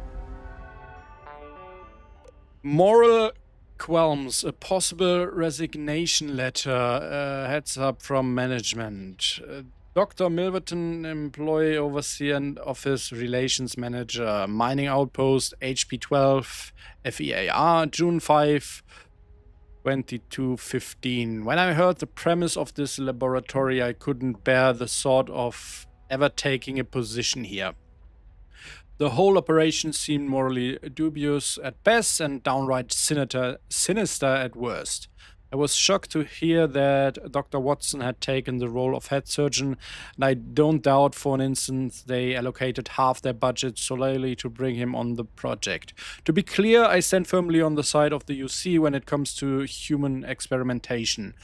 Moral qualms. A possible resignation letter. Heads up from management. Dr. Milverton, employee, overseer, and office relations manager. Mining outpost HP12 FEAR, June 5, 2215. When I heard the premise of this laboratory, I couldn't bear the thought of ever taking a position here. The whole operation seemed morally dubious at best and downright sinister at worst. I was shocked to hear that Dr. Watson had taken the role of head surgeon, and I don't doubt for an instant they allocated half their budget solely to bring him on the project. To be clear, I stand firmly on the side of the UC when it comes to human experimentation.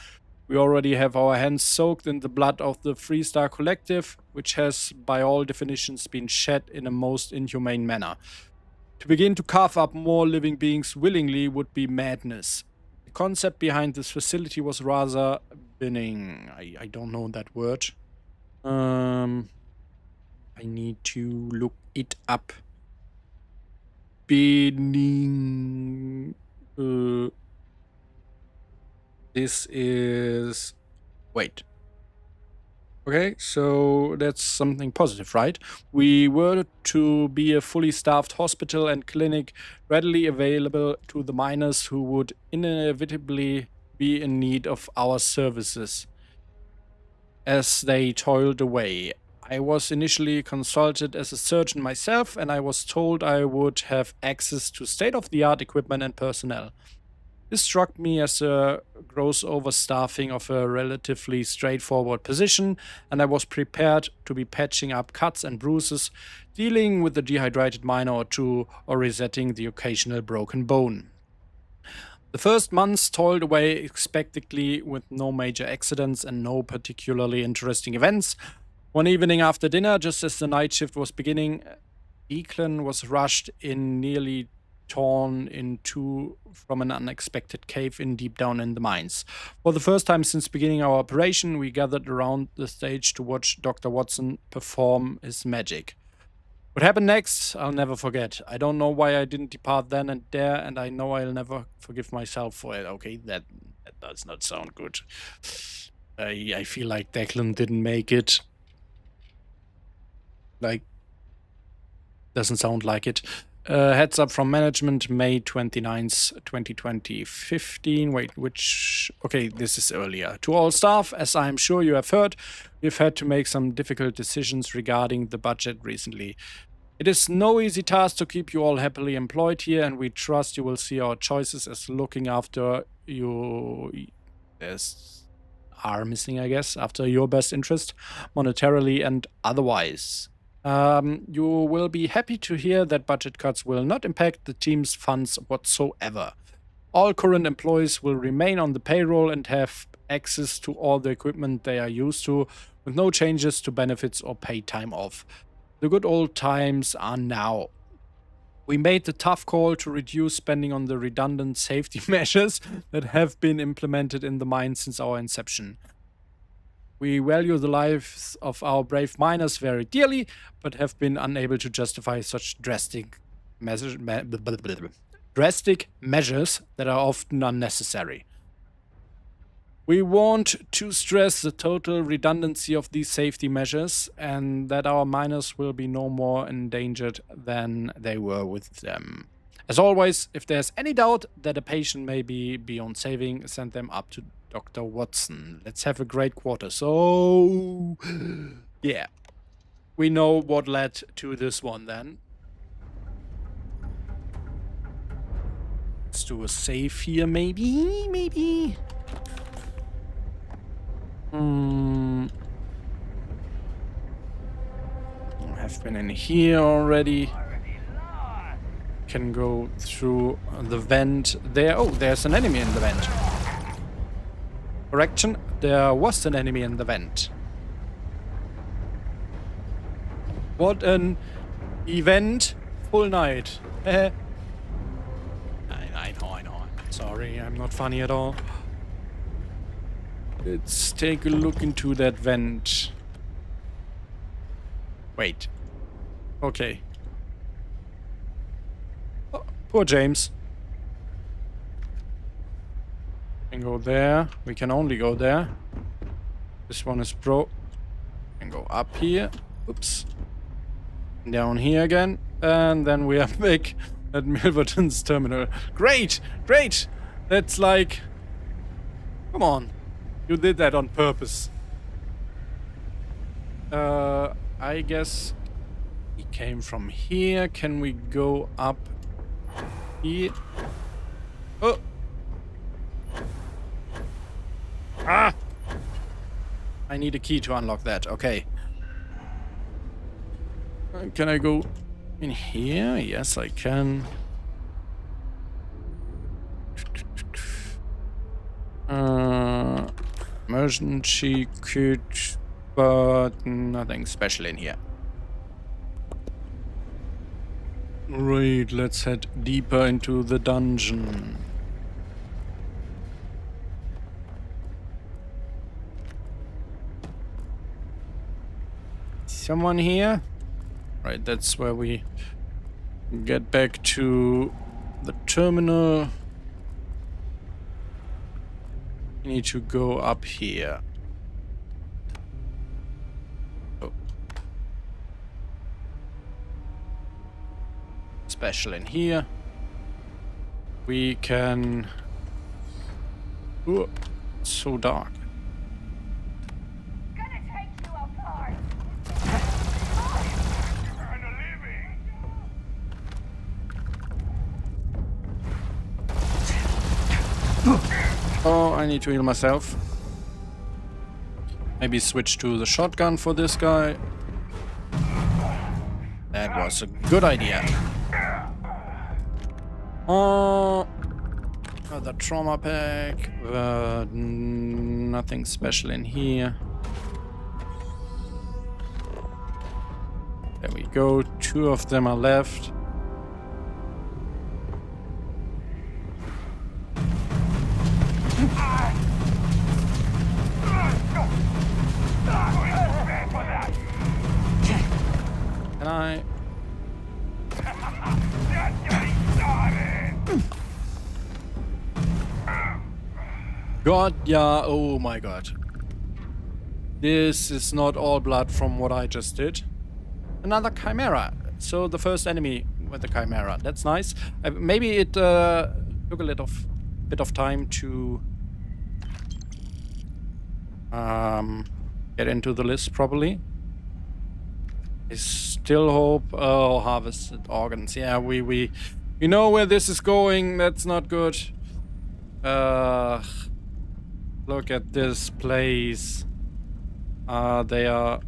We already have our hands soaked in the blood of the Freestar Collective, which has, by all definitions, been shed in a most inhumane manner. To begin to carve up more living beings willingly would be madness. The concept behind this facility was rather benign. I don't know that word. I need to look it up. Benign. This is... Wait. Okay, so that's something positive, right? We were to be a fully staffed hospital and clinic readily available to the miners who would inevitably be in need of our services as they toiled away. I was initially consulted as a surgeon myself, and I was told I would have access to state-of-the-art equipment and personnel. This struck me as a gross overstaffing of a relatively straightforward position, and I was prepared to be patching up cuts and bruises, dealing with the dehydrated miner or two, or resetting the occasional broken bone. The first months toiled away expectedly with no major accidents and no particularly interesting events. One evening after dinner, just as the night shift was beginning, Declan was rushed in, nearly torn in two from an unexpected cave-in deep down in the mines. For the first time since beginning our operation, we gathered around the stage to watch Dr. Watson perform his magic. What happened next, I'll never forget. I don't know why I didn't depart then and there, and I know I'll never forgive myself for it. Okay, that does not sound good. I feel like Declan didn't make it. Like, doesn't sound like it. Heads up from management, May 29th, 2015. Wait, which... Okay, this is earlier. To all staff, as I am sure you have heard, we've had to make some difficult decisions regarding the budget recently. It is no easy task to keep you all happily employed here, and we trust you will see our choices as looking after you... There's R missing, I guess, after your best interest, monetarily and otherwise. You will be happy to hear that budget cuts will not impact the team's funds whatsoever. All current employees will remain on the payroll and have access to all the equipment they are used to, with no changes to benefits or paid time off. The good old times are now. We made the tough call to reduce spending on the redundant safety measures that have been implemented in the mine since our inception. We value the lives of our brave miners very dearly, but have been unable to justify such drastic measures that are often unnecessary. We want to stress the total redundancy of these safety measures and that our miners will be no more endangered than they were with them. As always, if there's any doubt that a patient may be beyond saving, send them up to Dr. Watson. Let's have a great quarter. So, yeah. We know what led to this one then. Let's do a save here, maybe? Maybe? I've been in here already. Can go through the vent there. Oh, there's an enemy in the vent. Correction, there was an enemy in the vent. What an eventful night. I know. Sorry, I'm not funny at all. Let's take a look into that vent. Wait. Okay. Oh, poor James. Can go there. We can only go there. This one is Can go up here. Oops. Down here again. And then we are back at Milverton's terminal. Great! Great! That's like... Come on. You did that on purpose. I guess he came from here. Can we go up here? Oh! Ah! I need a key to unlock that. Okay. Can I go in here? Yes, I can. Emergency kit, but nothing special in here. Right, let's head deeper into the dungeon. Someone here? Right, that's where we get back to the terminal. We need to go up here. Oh. Special in here. We can... Ooh, it's so dark. Oh, I need to heal myself. Maybe switch to the shotgun for this guy. That was a good idea. Oh, the trauma pack. Nothing special in here. There we go. 2 of them are left. Can I? God, yeah, oh my god. This is not all blood from what I just did. Another Chimera. So the first enemy with the Chimera. That's nice. Maybe it took a little bit of time to get into the list properly. I still hope... Oh, harvested organs. Yeah, we know where this is going. That's not good. Look at this place. They are...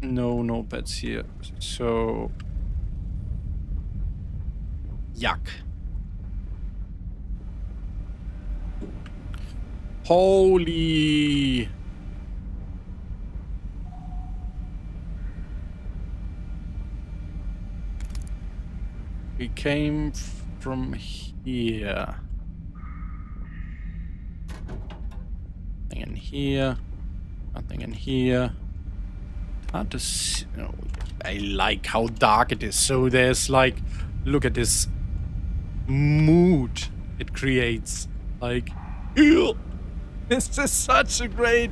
No pets here. So... Yuck. Holy... We came from here. Nothing in here. Nothing in here. Hard to see. No, I like how dark it is. So there's like, look at this mood it creates. Like, ew. This is such a great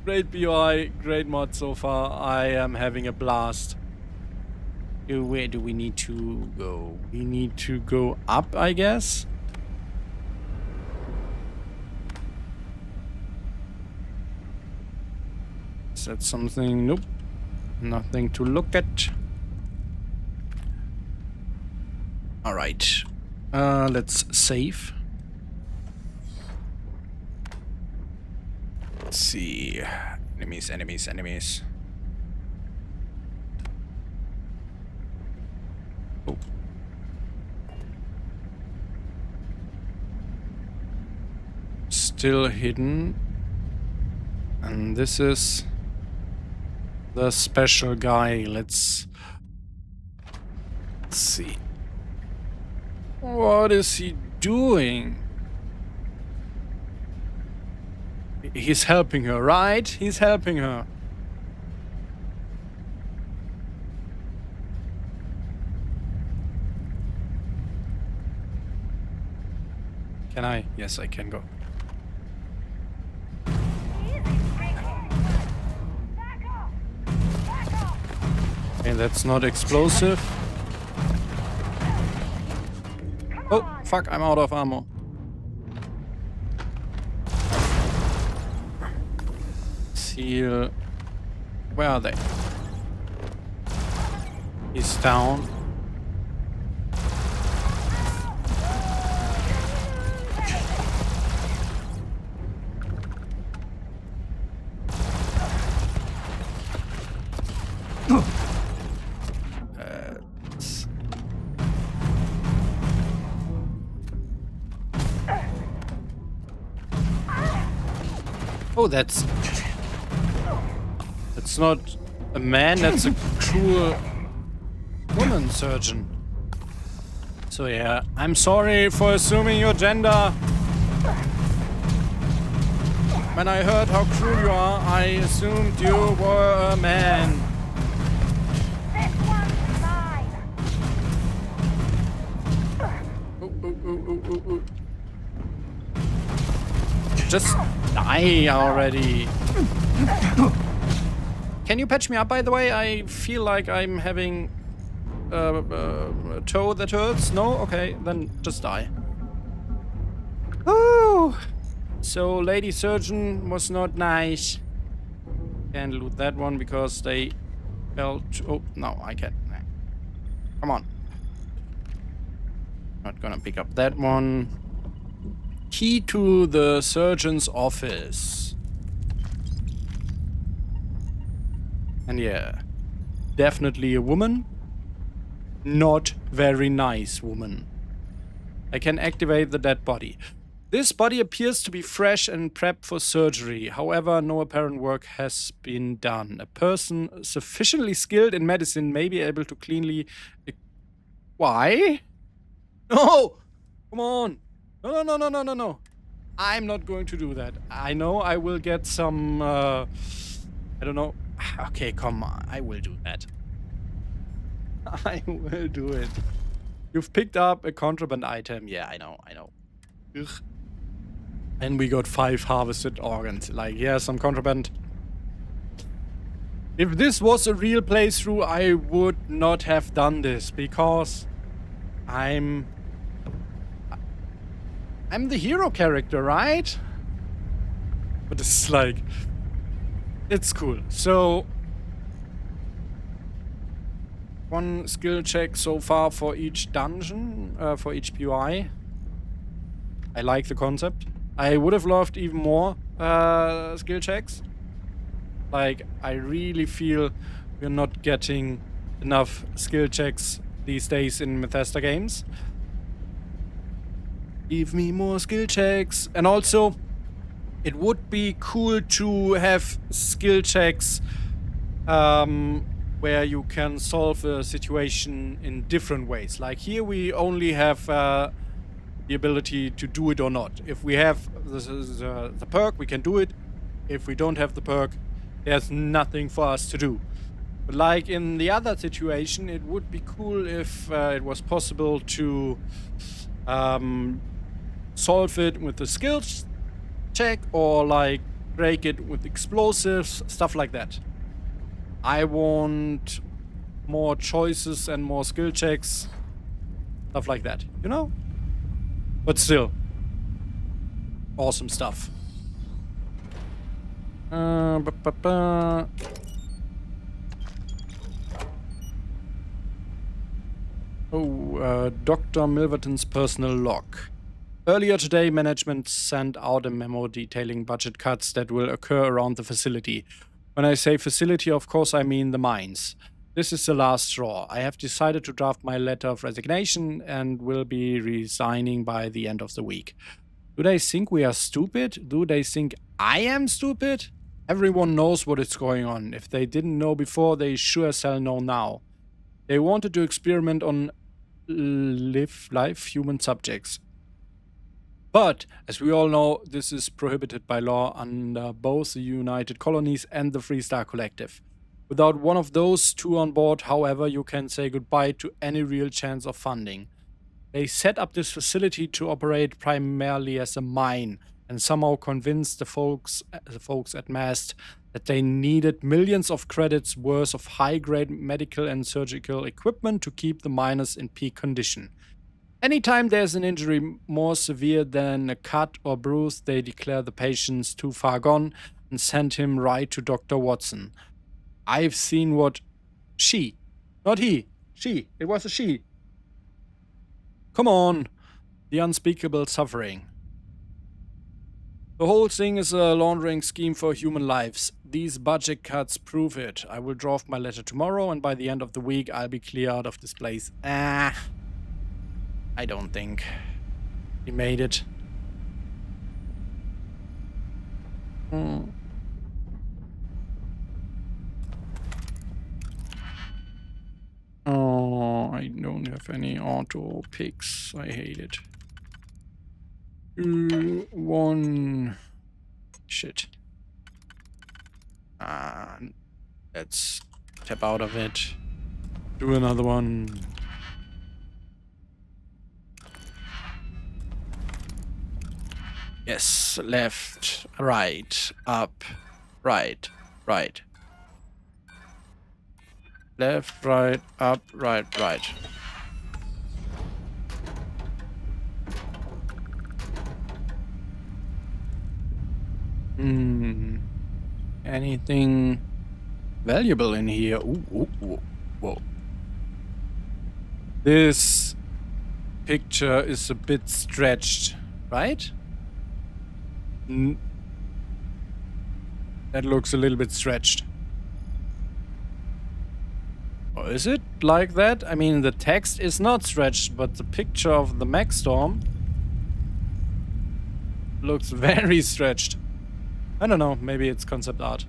BOI, great mod so far. I am having a blast. Where do we need to go? We need to go up, I guess. Is that something? Nope. Nothing to look at. Alright. Let's save. Let's see. Enemies, enemies, enemies. Oh. Still hidden. And this is the special guy. Let's see. What is he doing? He's helping her, right? He's helping her. Can I? Yes, I can go. Okay, that's not explosive. Oh, fuck, I'm out of ammo. Seal. Where are they? He's down. Oh, that's not a man, that's a cruel woman surgeon. So yeah, I'm sorry for assuming your gender. When I heard how cruel you are, I assumed you were a man. This one's mine. Oh. Just die already. Can you patch me up, by the way? I feel like I'm having a toe that hurts. No? Okay, then just die. Oh, so lady surgeon was not nice. Can't loot that one because they fell to... Oh, no, I can't. Come on. Not gonna pick up that one. Key to the surgeon's office. And yeah, definitely a woman. Not very nice woman. I can activate the dead body. This body appears to be fresh and prepped for surgery. However, no apparent work has been done. A person sufficiently skilled in medicine may be able to cleanly... Why? No! Come on! No. I'm not going to do that. I know I will get some... I don't know. Okay, come on. I will do that. I will do it. You've picked up a contraband item. Yeah, I know. Ugh. And we got 5 harvested organs. Like, yeah, some contraband. If this was a real playthrough, I would not have done this because I'm the hero character, right? But it's like, it's cool. So, 1 skill check so far for each dungeon, for each POI. I like the concept. I would have loved even more skill checks. Like, I really feel we're not getting enough skill checks these days in Bethesda games. Give me more skill checks. And also, it would be cool to have skill checks where you can solve a situation in different ways. Like here we only have the ability to do it or not. If we have the perk, we can do it. If we don't have the perk, there's nothing for us to do. But like in the other situation, it would be cool if it was possible to solve it with the skills check or like break it with explosives, stuff like that. I want more choices and more skill checks, stuff like that, you know? But still, awesome stuff. Dr. Milverton's personal log. Earlier today, management sent out a memo detailing budget cuts that will occur around the facility. When I say facility, of course, I mean the mines. This is the last straw. I have decided to draft my letter of resignation and will be resigning by the end of the week. Do they think we are stupid? Do they think I am stupid? Everyone knows what is going on. If they didn't know before, they sure as hell know now. They wanted to experiment on live human subjects. But, as we all know, this is prohibited by law under both the United Colonies and the Free Star Collective. Without one of those two on board, however, you can say goodbye to any real chance of funding. They set up this facility to operate primarily as a mine, and somehow convinced the folks at Mast that they needed millions of credits worth of high-grade medical and surgical equipment to keep the miners in peak condition. Anytime there's an injury more severe than a cut or bruise, they declare the patient's too far gone and send him right to Dr. Watson. I've seen what she, not he, she, it was a she. Come on, the unspeakable suffering. The whole thing is a laundering scheme for human lives. These budget cuts prove it. I will draft my letter tomorrow, and by the end of the week, I'll be clear out of this place. I don't think he made it. Oh, I don't have any auto picks. I hate it. 1. Shit. Let's tap out of it. Do another one. Yes, left, right, up, right, right. Left, right, up, right, right. Anything valuable in here? Ooh. Whoa. This picture is a bit stretched, right? That looks a little bit stretched. Or is it like that? I mean, the text is not stretched, but the picture of the mech storm looks very stretched. I don't know, maybe it's concept art.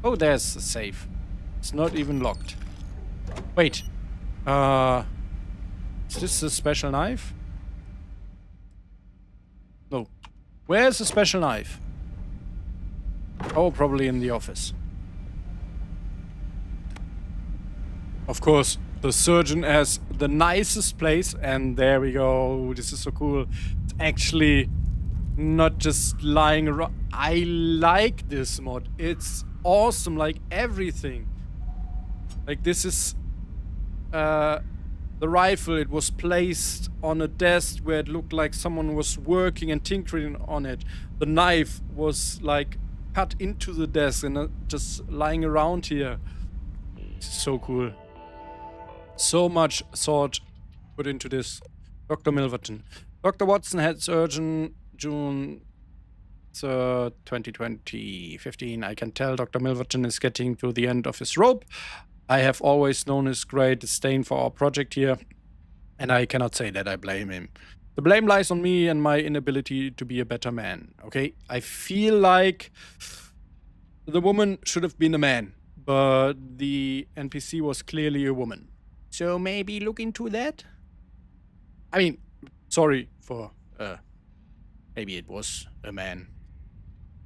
Oh, there's a safe. It's not even locked. Wait. Is this a special knife? No. Where's the special knife? Oh, probably in the office. Of course, the surgeon has the nicest place, and there we go. This is so cool. It's actually not just lying around. I like this mod. It's awesome, like everything. Like this is the rifle. It was placed on a desk where it looked like someone was working and tinkering on it. The knife was like cut into the desk and just lying around here. It's so cool. So much thought put into this. Dr. Milverton. Dr. Watson had surgeon June 3rd, 2015. I can tell Dr. Milverton is getting to the end of his rope. I have always known his great disdain for our project here, and I cannot say that I blame him. The blame lies on me and my inability to be a better man, okay? I feel like the woman should have been a man. but the NPC was clearly a woman. So maybe look into that? I mean, sorry for, maybe it was a man.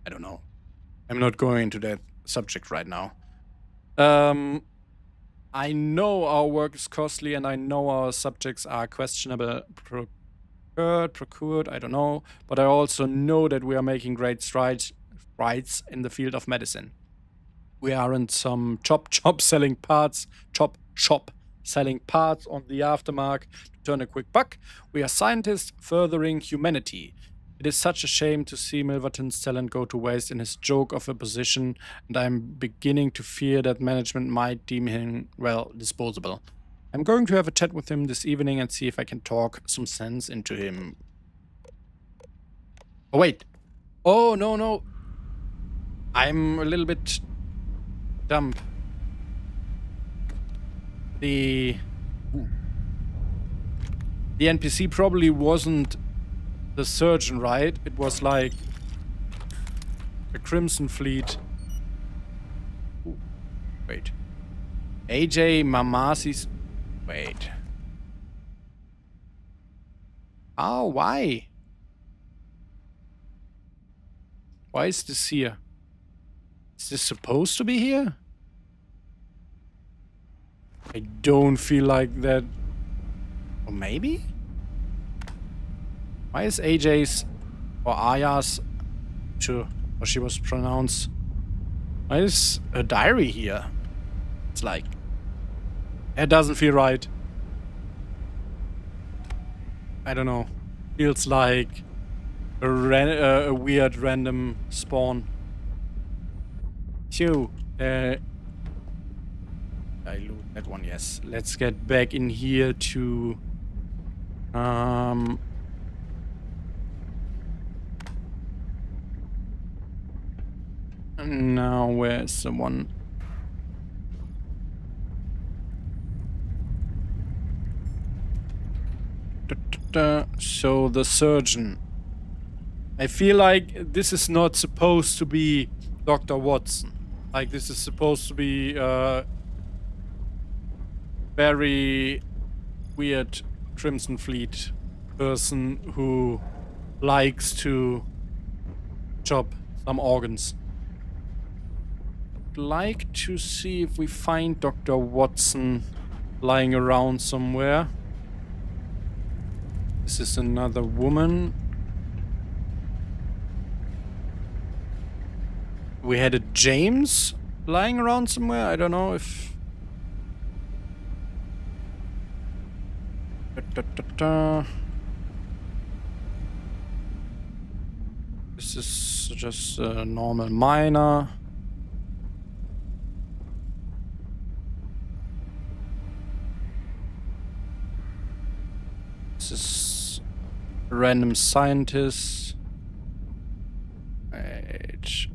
I don't know. I'm not going into that subject right now. I know our work is costly and I know our subjects are questionable, procured, I don't know. But I also know that we are making great strides in the field of medicine. We aren't some chop selling parts on the aftermarket to turn a quick buck. We are scientists furthering humanity. It is such a shame to see Milverton's talent go to waste in his joke of a position, and I'm beginning to fear that management might deem him, well, disposable. I'm going to have a chat with him this evening and see if I can talk some sense into him. Oh, wait. Oh, no. I'm a little bit dumb. The NPC probably wasn't the surgeon, right? It was like a Crimson Fleet. Ooh, wait. AJ Mamasi's... Wait. Oh, why? Why is this here? Is this supposed to be here? I don't feel like that. Or maybe? Why is AJ's or Aya's, sure, or she was pronounced, why is a diary here? It's like, it doesn't feel right. I don't know. Feels like a weird random spawn. So, I loot that one, yes. Let's get back in here to now where's the one? So the surgeon. I feel like this is not supposed to be Dr. Watson. Like this is supposed to be very weird Crimson Fleet person who likes to chop some organs. I'd like to see if we find Dr. Watson lying around somewhere. This is another woman. We had a James lying around somewhere. I don't know if... This is just a normal miner. This is a random scientist. Wait.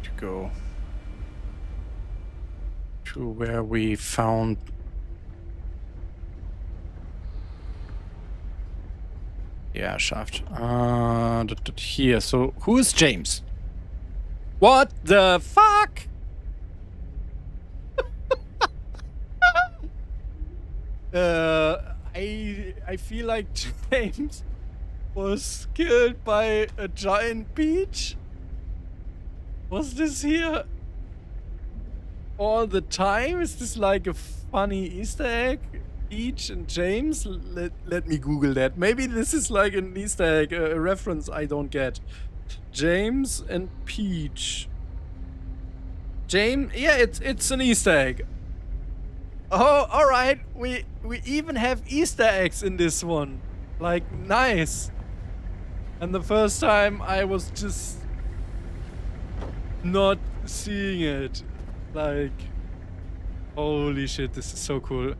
To go to where we found shaft. Here. So who is James? What the fuck? I feel like James was killed by a giant beach. Was this here all the time? Is this like a funny Easter egg? Peach and James? Let me Google that. Maybe this is like an Easter egg, a reference I don't get. James and Peach. James? Yeah, it's an Easter egg. Oh, alright. We even have Easter eggs in this one. Like, nice. And the first time I was just not seeing it. Like, holy shit, this is so cool.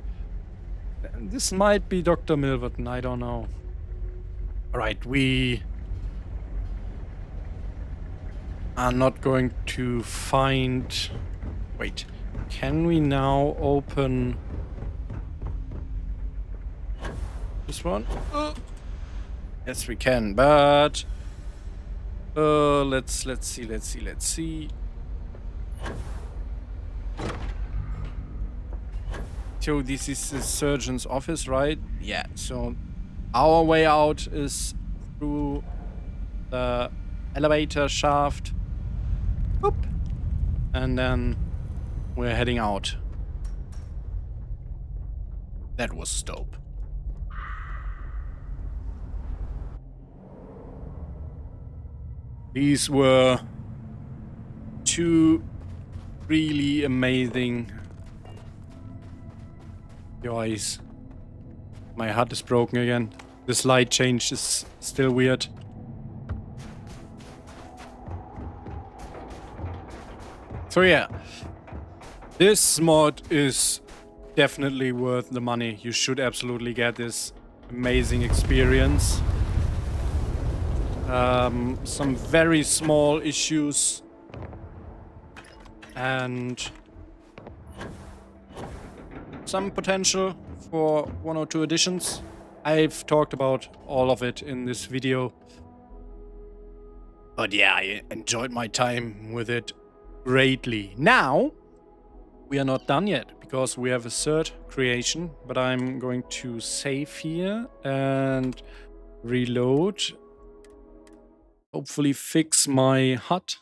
This might be Dr. Milverton, I don't know. Alright, we are not going to find... Wait, Can we now open this one? Yes, we can, but let's see. So this is the surgeon's office, right? Yeah, so our way out is through the elevator shaft. Boop. And then we're heading out. That was dope. These were two really amazing guys. My heart is broken again. The slide change is still weird. So yeah, this mod is definitely worth the money. You should absolutely get this amazing experience. Some very small issues and some potential for 1 or 2 additions. I've talked about all of it in this video. But yeah, I enjoyed my time with it greatly. Now, we are not done yet because we have a third creation, but I'm going to save here and reload. Hopefully fix my HUD.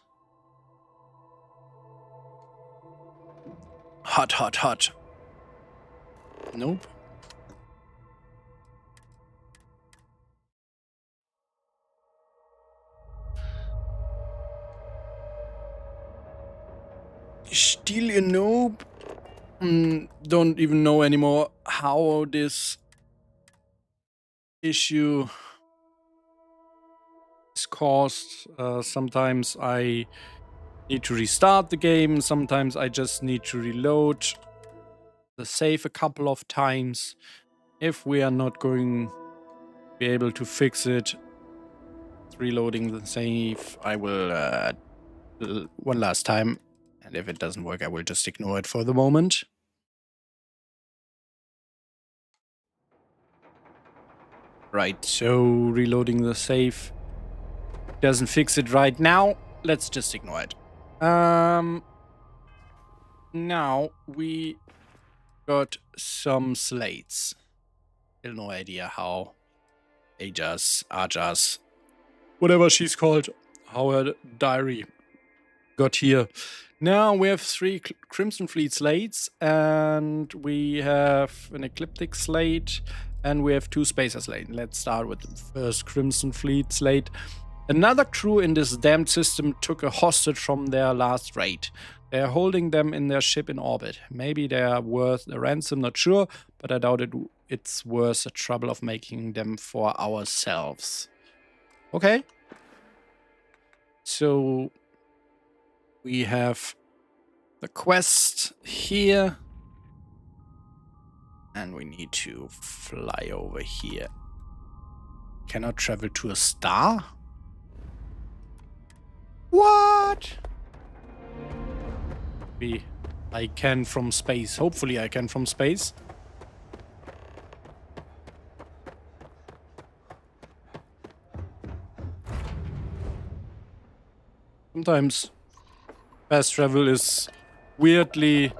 HUD. Nope. Still a noob. Don't even know anymore how this issue is caused. Sometimes I need to restart the game. Sometimes I just need to reload the save a couple of times. If we are not going to be able to fix it, reloading the save, I will one last time. And if it doesn't work, I will just ignore it for the moment. Right, so reloading the save doesn't fix it right now. Let's just ignore it. Now we got some slates. Still no idea how Ajas, whatever she's called, how her diary got here. Now we have 3 Crimson Fleet slates, and we have an Ecliptic slate, and we have 2 Spacer slates. Let's start with the first Crimson Fleet slate. Another crew in this damned system took a hostage from their last raid. They're holding them in their ship in orbit. Maybe they are worth a ransom, not sure, but I doubt it's worth the trouble of making them for ourselves. Okay. So we have the quest here. And we need to fly over here. Cannot travel to a star? What? Maybe I can from space. Hopefully I can from space. Sometimes fast travel is weirdly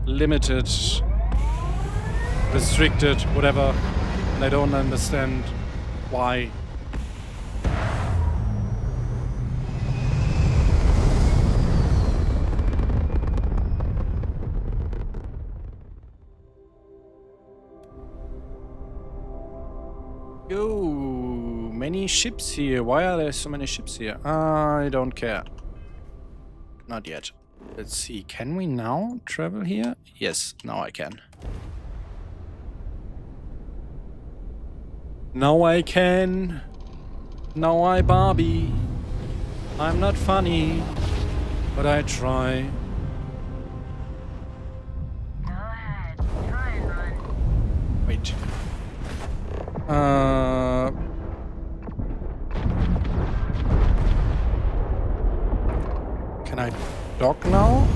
limited, restricted, whatever, and I don't understand why. Yo, many ships here. Why are there so many ships here? I don't care. Not yet. Let's see. Can we now travel here? Yes, now I can. Now I can. Now I Barbie. I'm not funny, but I try. Go ahead. Try and run. Wait. Can I dock now?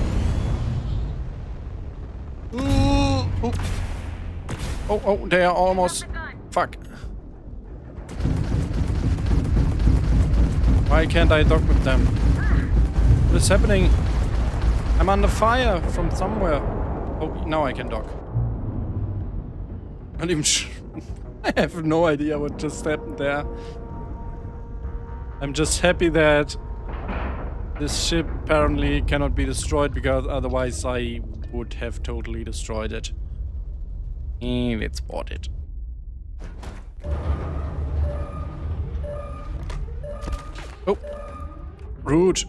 Oh, they are almost... Fuck. Why can't I dock with them? What's happening? I'm under fire from somewhere. Oh, now I can dock. Not even sure. I have no idea what just happened there. I'm just happy that this ship apparently cannot be destroyed, because otherwise I would have totally destroyed it. And let's board it. Oh, rude.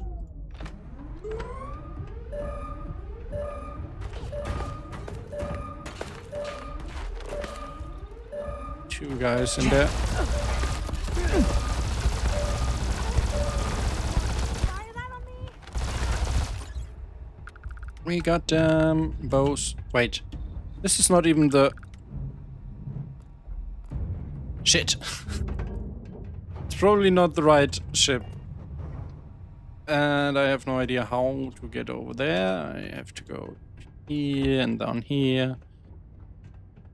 Two guys in there. We got bows. Wait, this is not even the... Shit. It's probably not the right ship. And I have no idea how to get over there. I have to go here and down here.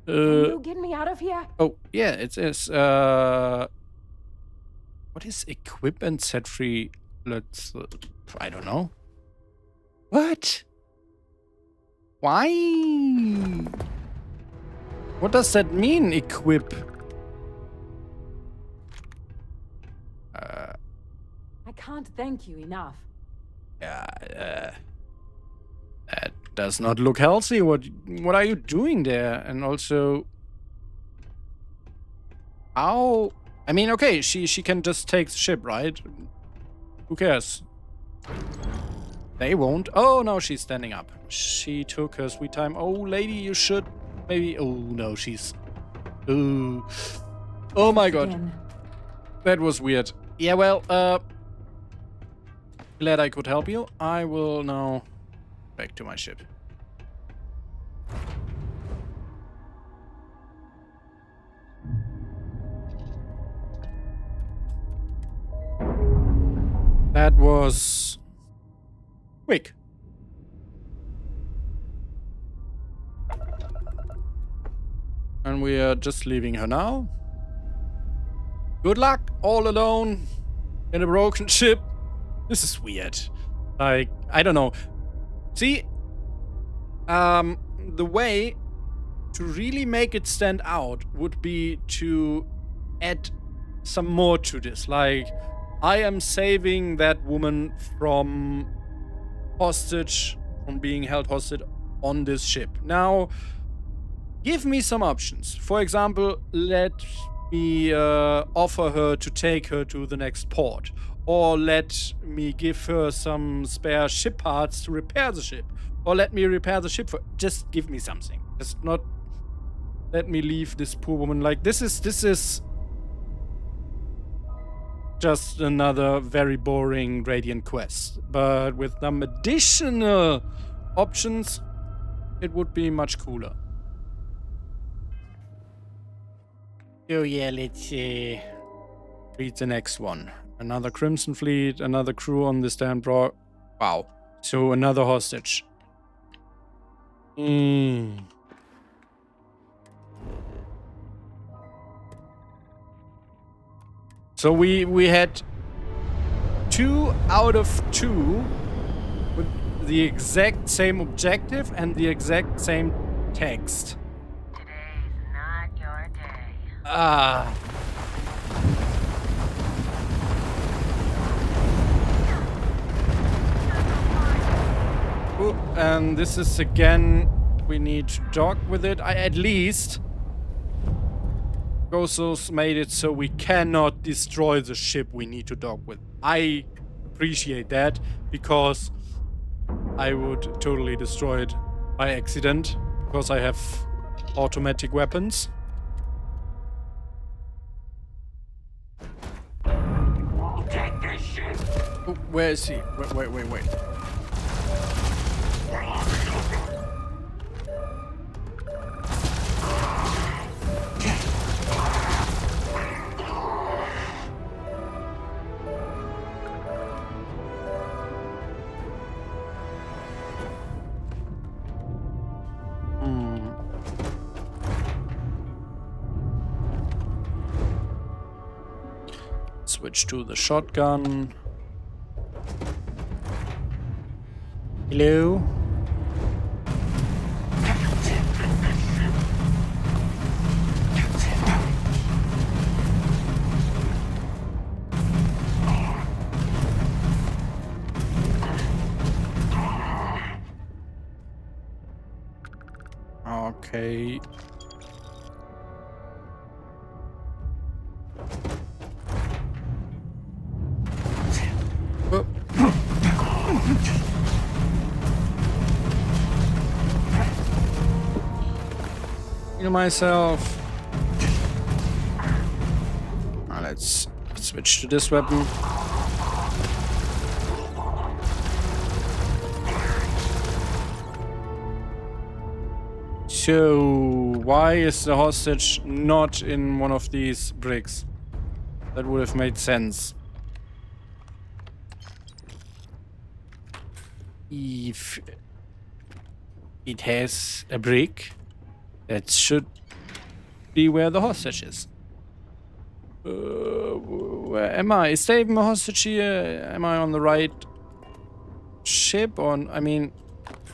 Can you get me out of here? Oh, yeah, it is. What is equip and set free? Let's... I don't know. What? Why? What does that mean, equip? I can't thank you enough. That does not look healthy. What are you doing there? And also, how? I mean, okay, she can just take the ship, right? Who cares? They won't. Oh no, she's standing up. She took her sweet time. Oh, lady, you should maybe. Oh no, she's. Ooh. Oh my god, Again. that was weird. Yeah, well, glad I could help you. I will now back to my ship. That was quick. And we are just leaving her now. Good luck, all alone in a broken ship. This is weird. Like, I don't know. See, the way to really make it stand out would be to add some more to this. Like, I am saving that woman from hostage, from being held hostage on this ship. Now, give me some options. For example, let me offer her to take her to the next port. Or let me give her some spare ship parts to repair the ship. Or let me repair the ship for... Just give me something. Just not... Let me leave this poor woman like... This is just another very boring Radeon quest. But with some additional options, it would be much cooler. Oh yeah, let's read the next one. Another Crimson Fleet, another crew on this damn bro. Wow. So another hostage. So we had 2 out of 2 with the exact same objective and the exact same text. Today's not your day. Ah. Ooh, and this is again, we need to dock with it. At least Gosos made it so we cannot destroy the ship we need to dock with. I appreciate that, because I would totally destroy it by accident, because I have automatic weapons. Take this shit. Oh, where is he? Wait. switch to the shotgun. Hello? Okay. Oh. Heal myself. Let's switch to this weapon. So, why is the hostage not in one of these bricks? That would have made sense. If it has a brick, that should be where the hostage is. Where am I? Is there even a hostage here? Am I on the right ship? I mean,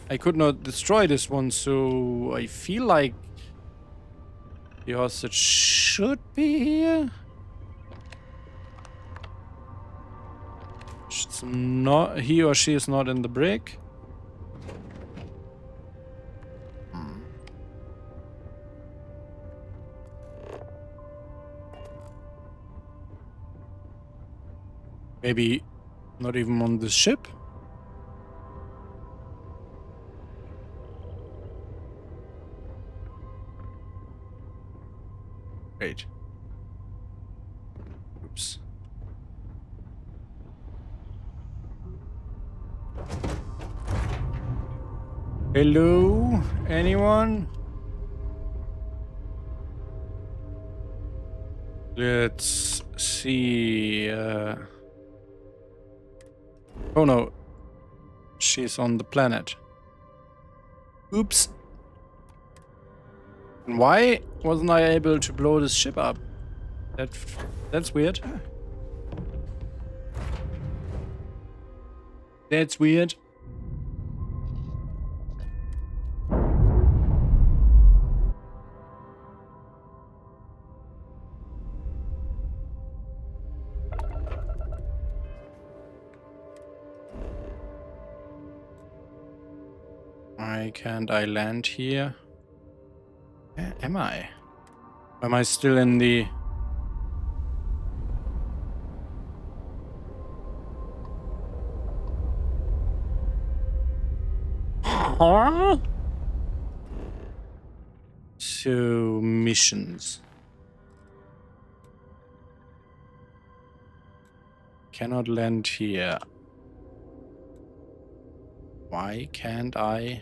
I could not destroy this one, so I feel like the hostage should be here. It's not, he or she is not in the brick. Maybe not even on this ship. Wait. Oops. Hello? Anyone? Let's see. Oh no. She's on the planet. Oops. Why wasn't I able to blow this ship up? That's weird. That's weird. Why can't I land here? Where am I? Am I still in the... Huh? So, missions. Cannot land here. Why can't I?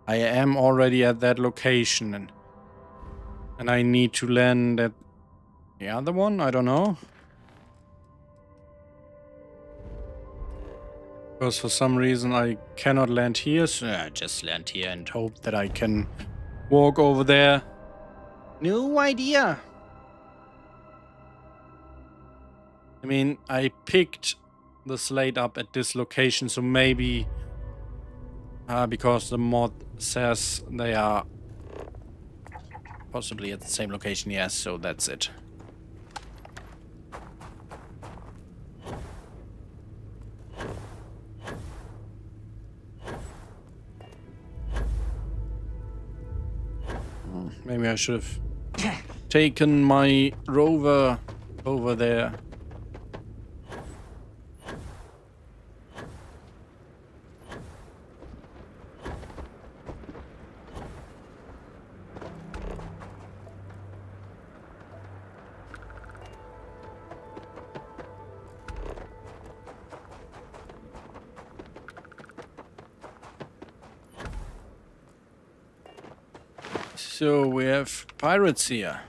I am already at that location and I need to land at the other one? I don't know. Because for some reason I cannot land here, so I just land here and hope that I can walk over there. No idea. I mean, I picked the slate up at this location, so maybe because the mod says they are possibly at the same location, yes, so that's it. Maybe I should have taken my rover over there. So we have pirates here.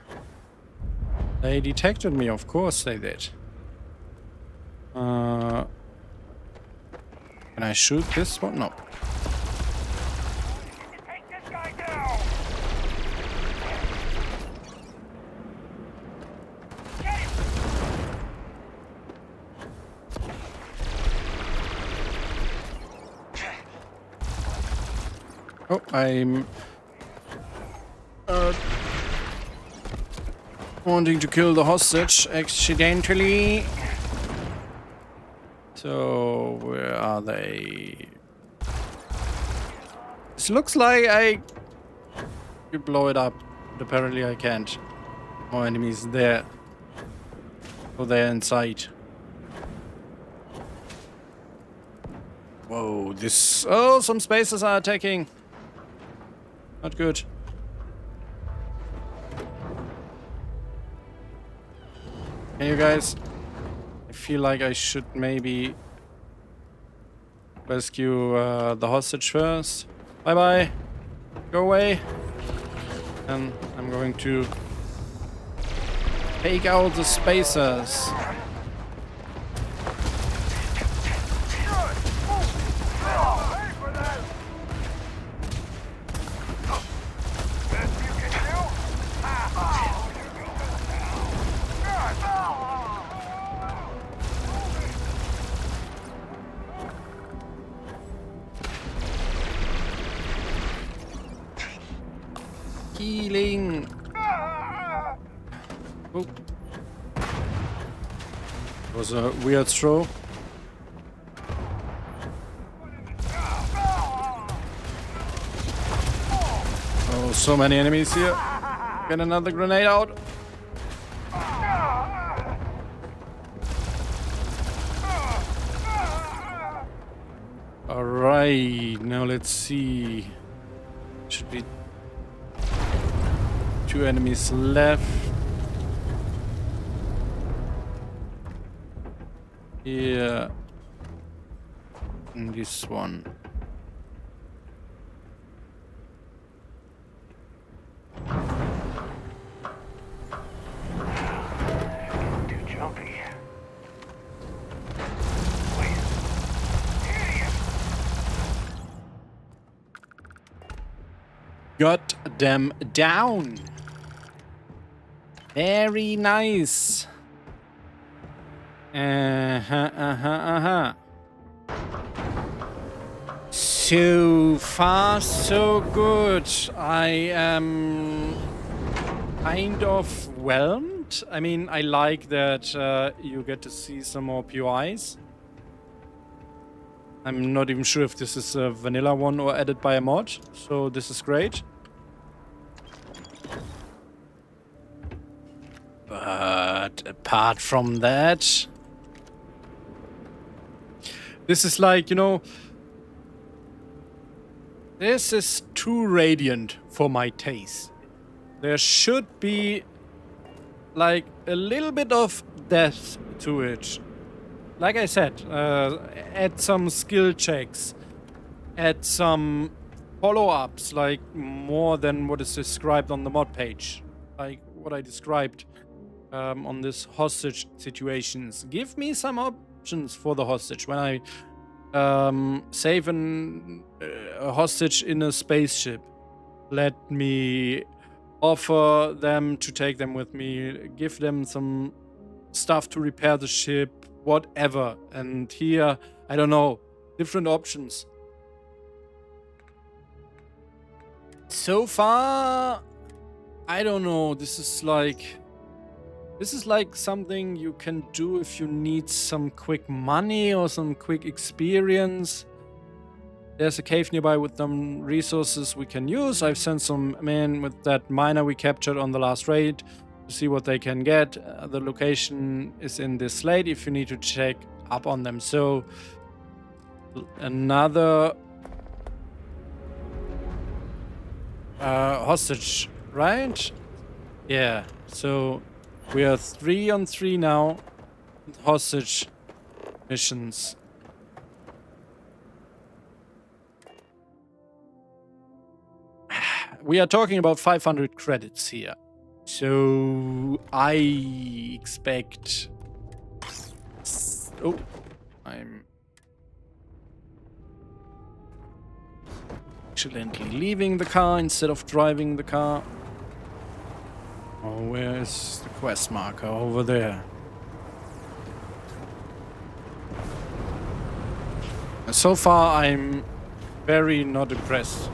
They detected me, of course they did. Can I shoot this one? No. Take this guy down! Oh, I'm wanting to kill the hostage accidentally. So, where are they? This looks like I could blow it up, but apparently I can't. More enemies there. Oh, they're inside. Whoa, this... Oh, some spaces are attacking. Not good. Hey, you guys. I feel like I should maybe rescue the hostage first. Bye-bye. Go away. And I'm going to take out the spacers. Healing. Oh. Was a weird throw. Oh, so many enemies here. Get another grenade out. Alright, now let's see. Should be 2 enemies left. Here. And this one. Too jumpy. Got them down. Very nice. So far, so good. I am kind of whelmed. I mean, I like that you get to see some more POIs. I'm not even sure if this is a vanilla one or added by a mod, so this is great. But apart from that, this is like, you know, this is too radiant for my taste. There should be like a little bit of depth to it. Like I said, add some skill checks, add some follow-ups, like more than what is described on the mod page. Like what I described on this hostage situations. Give me some options for the hostage. When I save a hostage in a spaceship, let me offer them to take them with me, give them some stuff to repair the ship, whatever. And here, I don't know, different options. So far, I don't know. This is like something you can do if you need some quick money or some quick experience. There's a cave nearby with some resources we can use. I've sent some men with that miner we captured on the last raid to see what they can get. The location is in this slate if you need to check up on them. So, another hostage, right? Yeah, so we are 3 on 3 now with hostage missions. We are talking about 500 credits here. So I expect... Oh, I'm accidentally leaving the car instead of driving the car. Oh, where is the quest marker? Over there. So far, I'm very not impressed.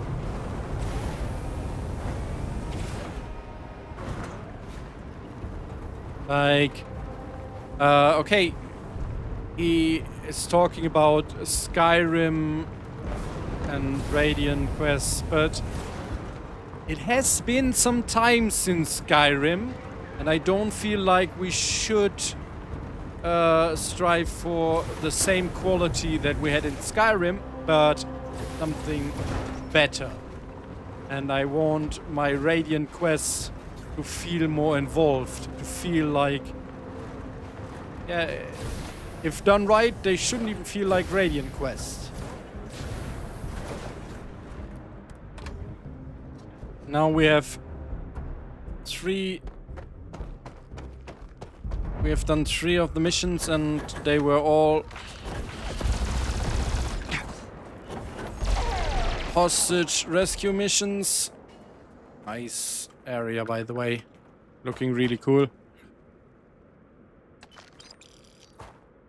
Like, okay, he is talking about Skyrim and Radeon Quest, but it has been some time since Skyrim, and I don't feel like we should strive for the same quality that we had in Skyrim, but something better. And I want my Radeon quests to feel more involved, to feel like, yeah, if done right, they shouldn't even feel like Radeon quests. Now we have we have done 3 of the missions, and they were all hostage rescue missions. Nice area, by the way. Looking really cool.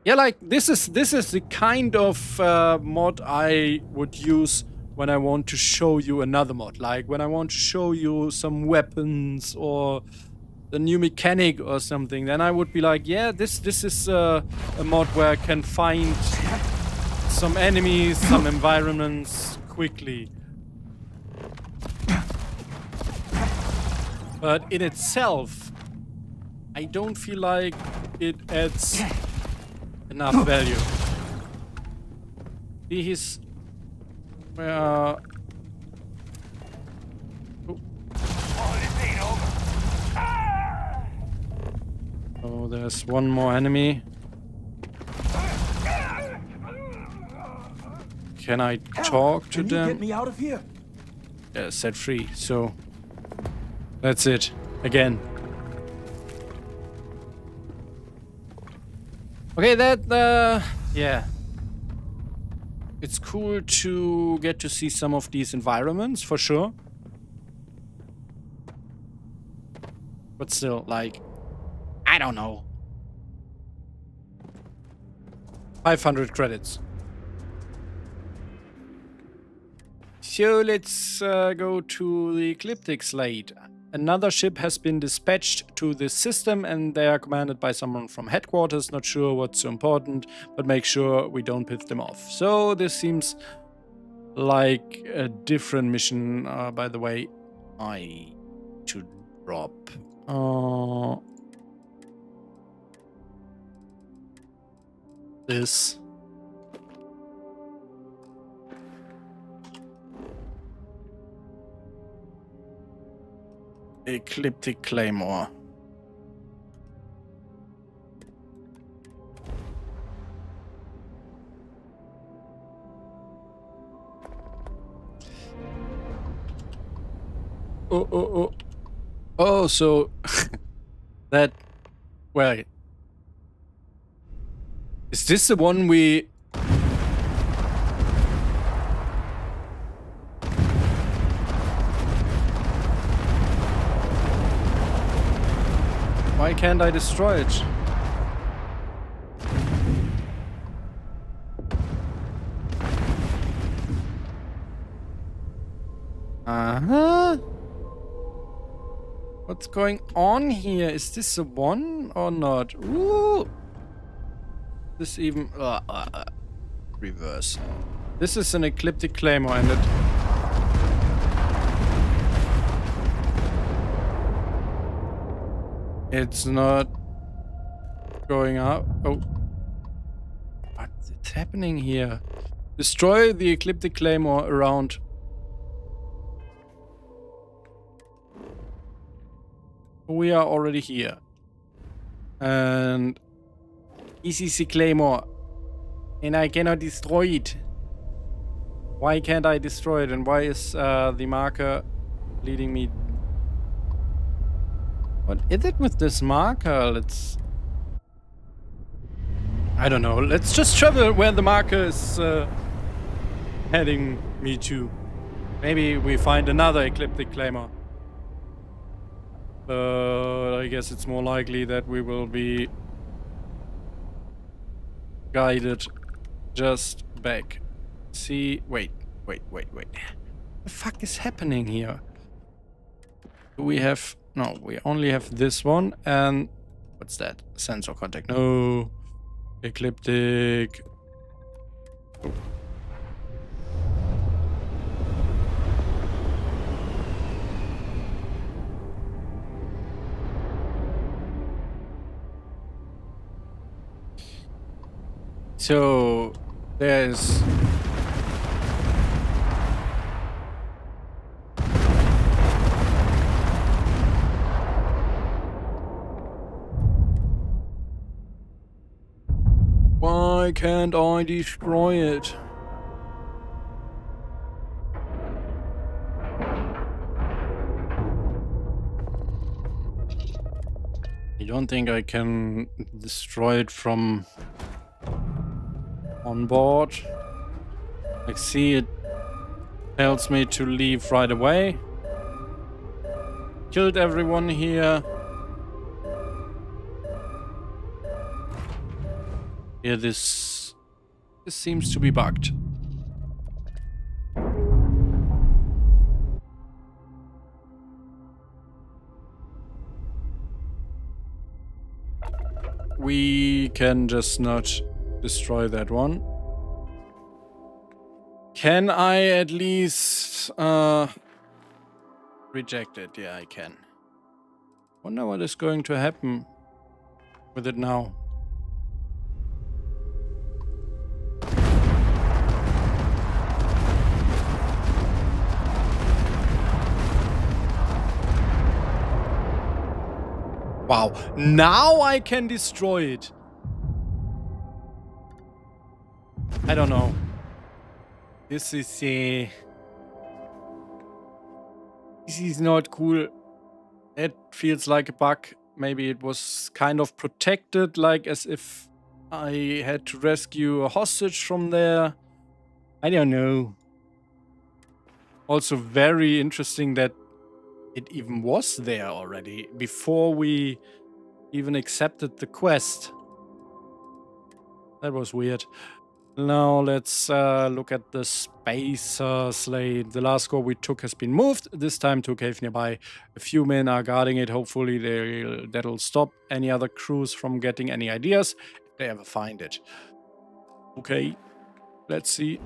Yeah, like this is the kind of mod I would use when I want to show you another mod. Like when I want to show you some weapons or the new mechanic or something, then I would be like, yeah, this is a mod where I can find some enemies, some environments quickly. But in itself, I don't feel like it adds enough value. See, he's... oh. Oh, there's one more enemy. Can I talk to Can them? you get me out of here? Yeah, set free, so... That's it. Again. Okay, yeah. It's cool to get to see some of these environments, for sure. But still, like... I don't know. 500 credits. So let's go to the Ecliptic Slate. Another ship has been dispatched to this system, and they are commanded by someone from headquarters. Not sure what's so important, but make sure we don't piss them off. So this seems like a different mission. By the way, I should drop. This. Ecliptic Claymore. Oh, so that... Well... Is this the one we... Why can't I destroy it? Uh-huh. What's going on here? Is this the one or not? Ooh. This even... reverse. This is an Ecliptic Claymore, and it... It's not going up. Oh. What's happening here? Destroy the Ecliptic Claymore around... We are already here. And... ECC Claymore. And I cannot destroy it. Why can't I destroy it? And why is the marker leading me... What is it with this marker? Let's... I don't know. Let's just travel where the marker is heading me to. Maybe we find another Ecliptic Claymore. But I guess it's more likely that we will be guided just back. See... Wait. What the fuck is happening here? Do we have... No, we only have this one, and What's that? Sensor contact. No. Ecliptic. So there's why can't I destroy it? You don't think I can destroy it from on board? Like, see, it tells me to leave right away. Killed everyone here. Yeah, this seems to be bugged. We can just not destroy that one. Can I at least reject it? Yeah, I can. Wonder what is going to happen with it now. Wow, now I can destroy it. I don't know. This is not cool. It feels like a bug. Maybe it was kind of protected, like as if I had to rescue a hostage from there. I don't know. Also very interesting that it even was there already before we even accepted the quest. That was weird. Now let's look at the spacer slate. The last core we took has been moved, this time to a cave nearby. A few men are guarding it. Hopefully that'll stop any other crews from getting any ideas if they ever find it. Okay, let's see.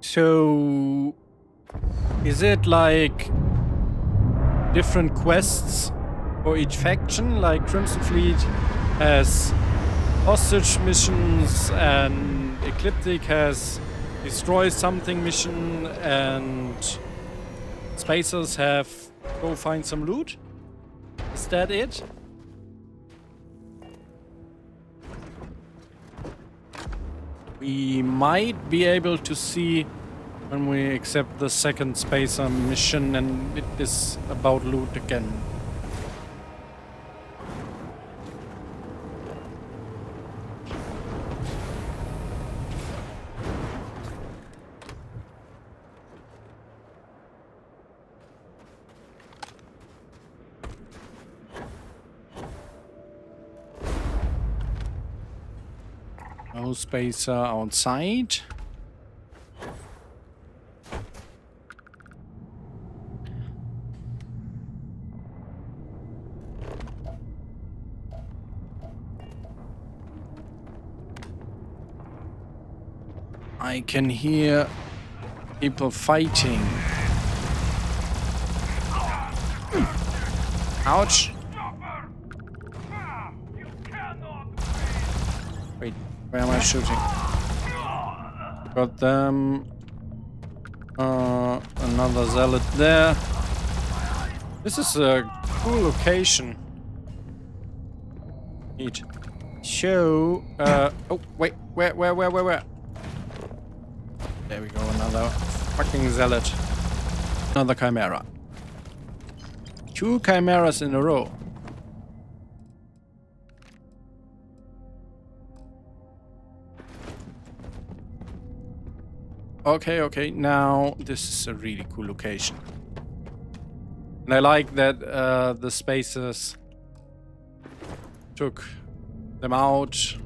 So, is it like different quests for each faction? Like Crimson Fleet has hostage missions and Ecliptic has destroy something mission and Spacers have go find some loot? Is that it? We might be able to see when we accept the second Spacer mission and it is about loot again. No Spacer outside. I can hear people fighting. Ouch. Wait, where am I shooting? Got them. Another zealot there. This is a cool location. Neat. So, oh, wait, where? There we go, another fucking zealot. Another Chimera. 2 Chimeras in a row. Okay, now this is a really cool location. And I like that the Spacers took them out.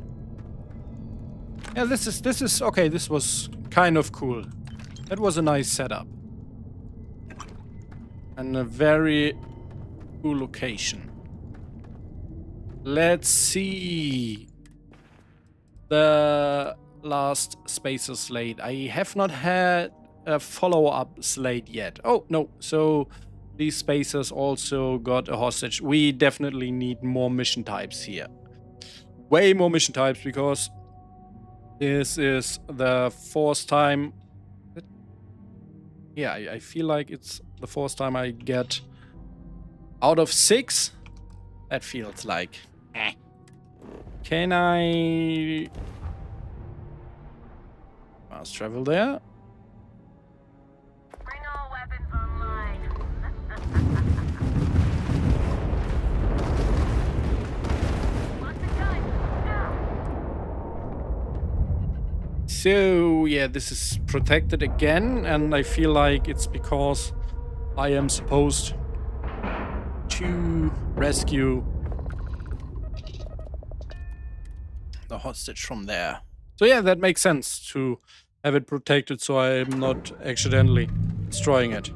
Yeah, this is okay, this was kind of cool. That was a nice setup. And a very cool location. Let's see. The last Spacer slate. I have not had a follow-up slate yet. Oh, no. So these Spacers also got a hostage. We definitely need more mission types here. Way more mission types, because this is the fourth time. Yeah, I feel like it's the fourth time I get out of 6. That feels like. Can I fast travel there? Bring all weapons online. What's the time? Now. So, yeah, this is protected again, and I feel like it's because I am supposed to rescue the hostage from there. So yeah, that makes sense to have it protected so I am not accidentally destroying it.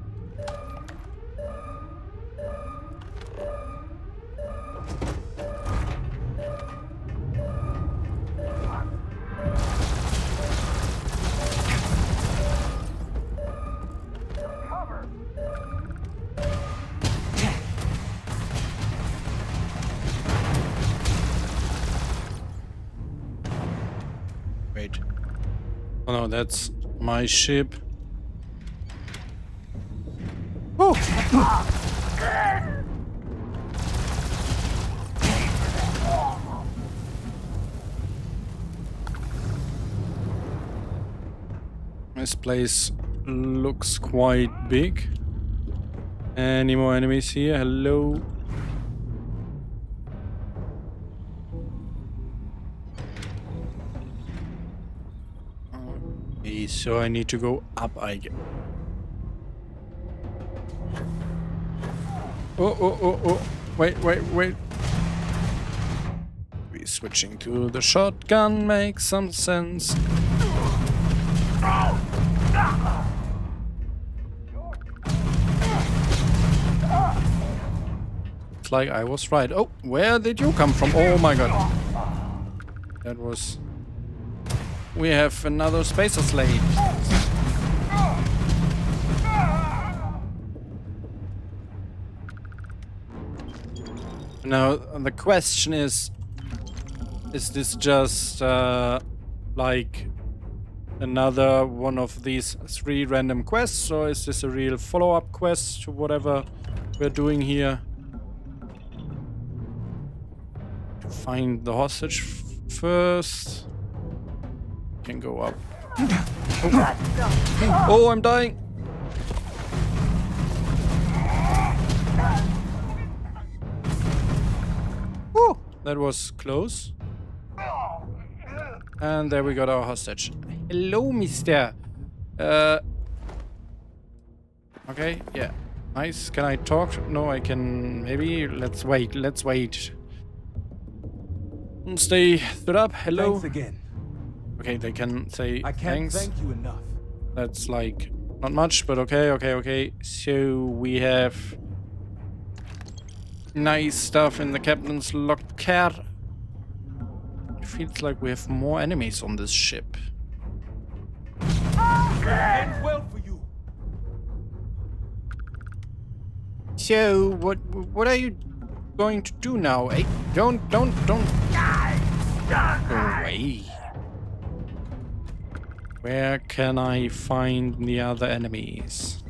Wait. Oh no, that's my ship. Oh! This place looks quite big. Any more enemies here? Hello? Okay, so I need to go up, I guess. Oh. Wait. We're switching to the shotgun makes some sense. It's like I was right. Oh, where did you come from? Oh my god. That was... We have another Spacer slate. Now, the question is this just like another one of these 3 random quests, or is this a real follow-up quest to whatever we're doing here? To find the hostage first. Can go up. Oh, I'm dying. Woo, that was close. And there we got our hostage. Hello, mister. Okay, yeah. Nice. Can I talk? No, I can... Maybe. Let's wait. Stay stood up. Hello. Thanks again. Okay, they can say I can't thanks. thank you enough. That's like not much, but okay. So we have nice stuff in the captain's locker. It feels like we have more enemies on this ship. Ends well for you. So what are you going to do now? Hey, don't go away. Where can I find the other enemies?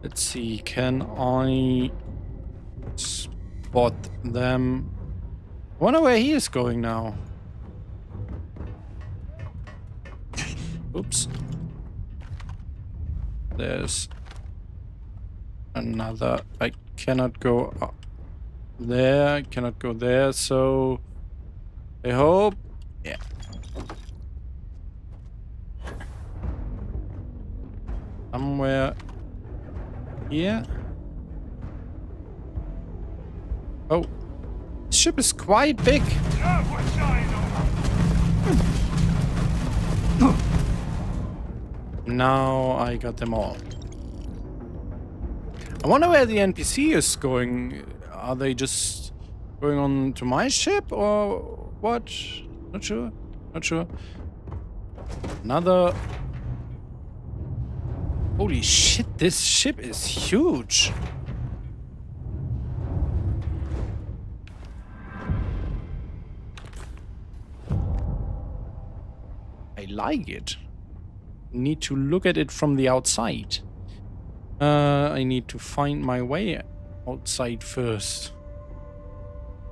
Let's see, can I spot them? I wonder where he is going now. Oops. There's another. I cannot go up there. I cannot go there, so I hope. Yeah. Somewhere here. Oh, this ship is quite big. Now I got them all. I wonder where the NPC is going. Are they just going on to my ship or what? Not sure. Not sure. Another... Holy shit, this ship is huge. I like it. Need to look at it from the outside. I need to find my way outside first.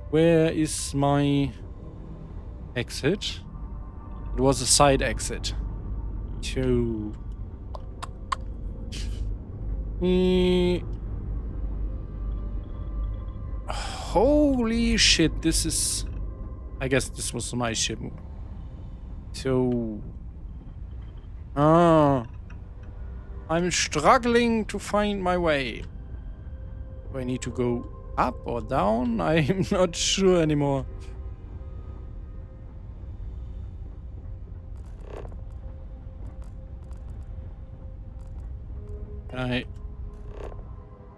Where is my exit? It was a side exit. Holy shit, this is... I guess this was my ship. So... I'm struggling to find my way. Do I need to go up or down? I'm not sure anymore.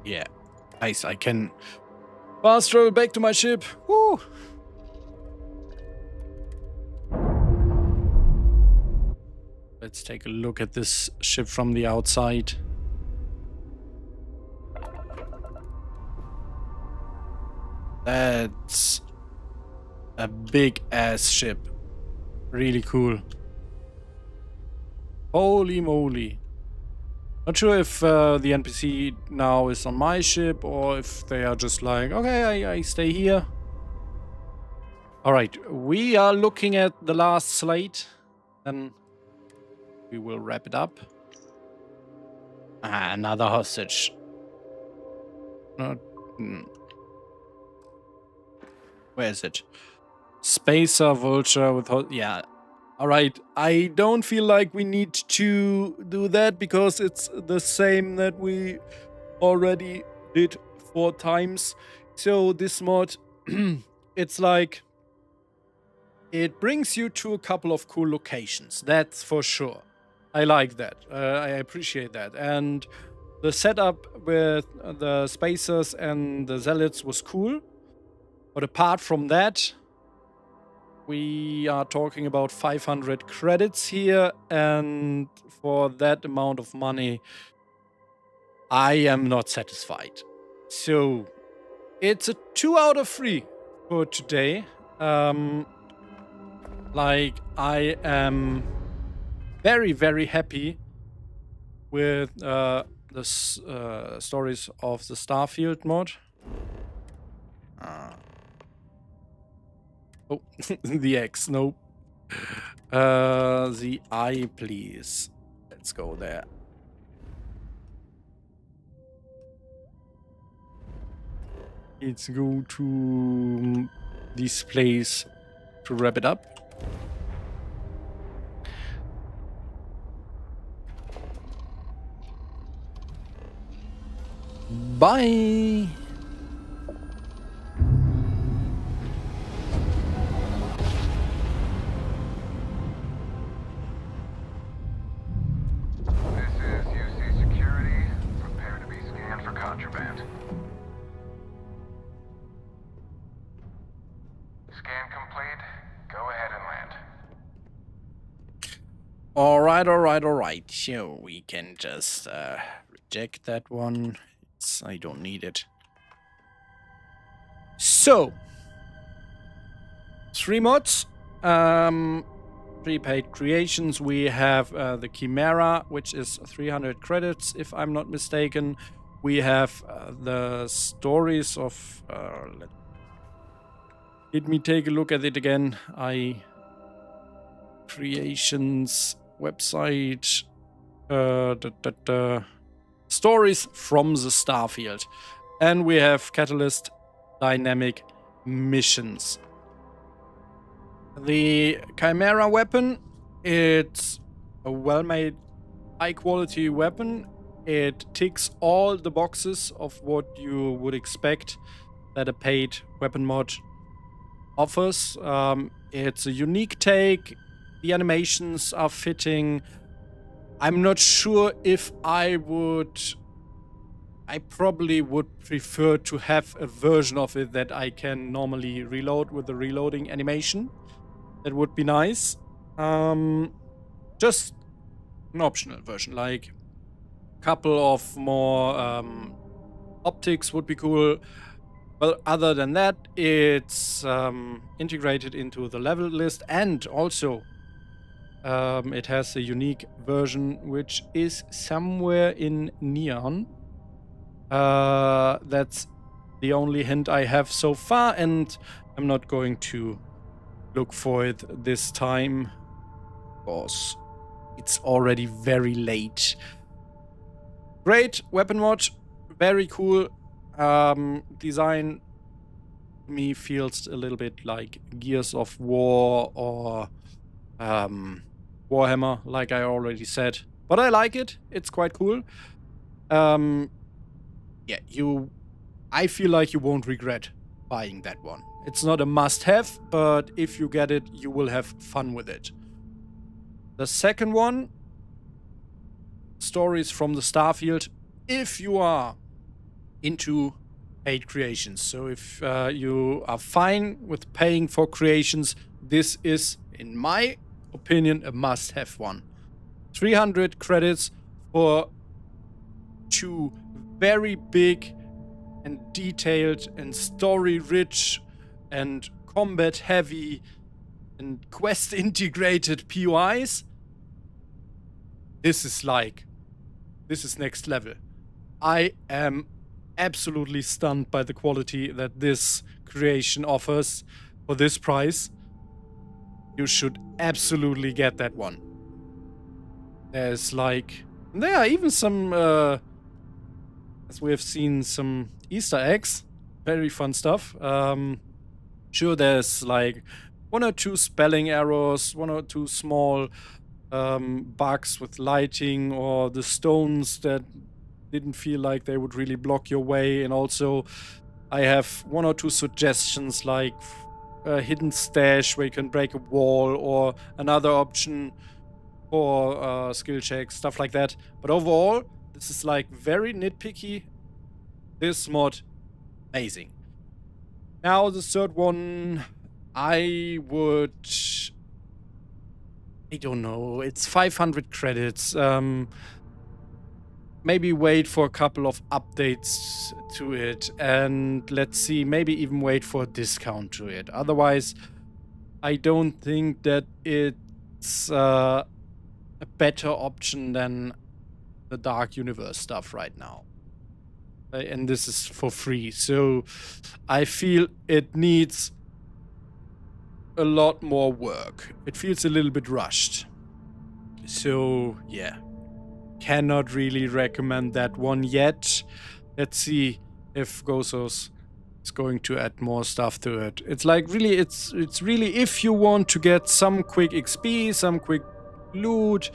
Yeah. Nice, I can fast travel back to my ship. Woo! Let's take a look at this ship from the outside. That's a big ass ship. Really cool. Holy moly. Not sure if the NPC now is on my ship or if they are just like, okay, I stay here. Alright, we are looking at the last slate. Then we will wrap it up. Ah, another hostage. Where is it? Spacer Vulture with... Yeah. Alright, I don't feel like we need to do that because it's the same that we already did 4 times. So this mod, it's like... It brings you to a couple of cool locations, that's for sure. I like that. I appreciate that. And the setup with the spacers and the zealots was cool. But apart from that, we are talking about 500 credits here. And for that amount of money, I am not satisfied. So it's a 2 out of 3 for today. Like, I am very, very happy with the stories of the Starfield mod. Oh, the X, nope. The I, please. Let's go there. Let's go to this place to wrap it up. Bye. This is UC Security. Prepare to be scanned for contraband. Scan complete. Go ahead and land. Alright. So we can just reject that one. I don't need it. So 3 mods. Prepaid creations. We have the Chimera, which is 300 credits, if I'm not mistaken. We have the stories of... let me take a look at it again. Creations website. Stories from the Starfield. And we have Catalyst dynamic missions. The Chimera weapon, it's a well-made, high-quality weapon. It ticks all the boxes of what you would expect that a paid weapon mod offers. It's a unique take. The animations are fitting. I'm not sure if I would I probably would prefer to have a version of it that I can normally reload with the reloading animation. That would be nice. Just an optional version, like a couple of more optics would be cool. Well, other than that, it's integrated into the level list, and also it has a unique version which is somewhere in neon. That's the only hint I have so far, and I'm not going to look for it this time because it's already very late. Great weapon mod, very cool. Design to me feels a little bit like Gears of War or Warhammer, like I already said. But I like it. It's quite cool. Yeah, I feel like you won't regret buying that one. It's not a must-have, but if you get it, you will have fun with it. The second one, Stories from the Starfield. If you are into paid creations, so if you are fine with paying for creations, this is, in my opinion, a must-have one. 300 credits for 2 very big and detailed and story-rich and combat-heavy and quest-integrated POIs. This is next level. I am absolutely stunned by the quality that this creation offers for this price. You should absolutely get that one. There are even some, as we have seen, some Easter eggs. Very fun stuff. Sure, there's like 1 or 2 spelling errors, 1 or 2 small bugs with lighting, or the stones that didn't feel like they would really block your way. And also I have 1 or 2 suggestions, like a hidden stash where you can break a wall, or another option for skill checks, stuff like that. But overall, this is like very nitpicky. This mod, amazing. Now the third one, I don't know, it's 500 credits. Maybe wait for a couple of updates to it, and let's see, maybe even wait for a discount to it. Otherwise, I don't think that it's a better option than the Dark Universe stuff right now. And this is for free, so I feel it needs a lot more work. It feels a little bit rushed. So, yeah. Cannot really recommend that one yet. Let's see if Gozos is going to add more stuff to it. It's like really, it's really if you want to get some quick XP, some quick loot,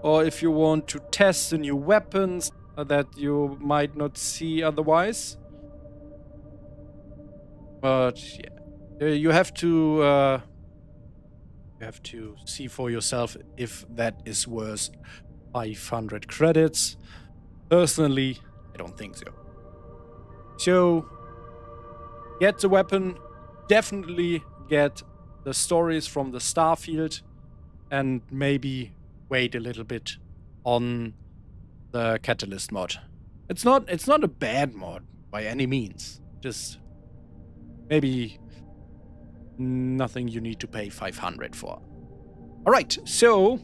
or if you want to test the new weapons that you might not see otherwise. But yeah, you have to see for yourself if that is worth 500 credits. Personally, I don't think so. So, get the weapon, definitely get the stories from the Starfield, and maybe wait a little bit on the Catalyst mod. It's not a bad mod by any means. Just maybe nothing you need to pay 500 for. Alright, so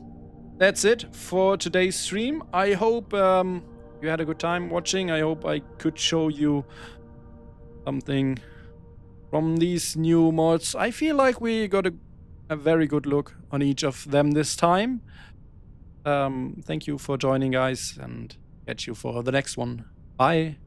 that's it for today's stream. I hope you had a good time watching. I hope I could show you something from these new mods. I feel like we got a very good look on each of them this time. Thank you for joining, guys, and catch you for the next one. Bye.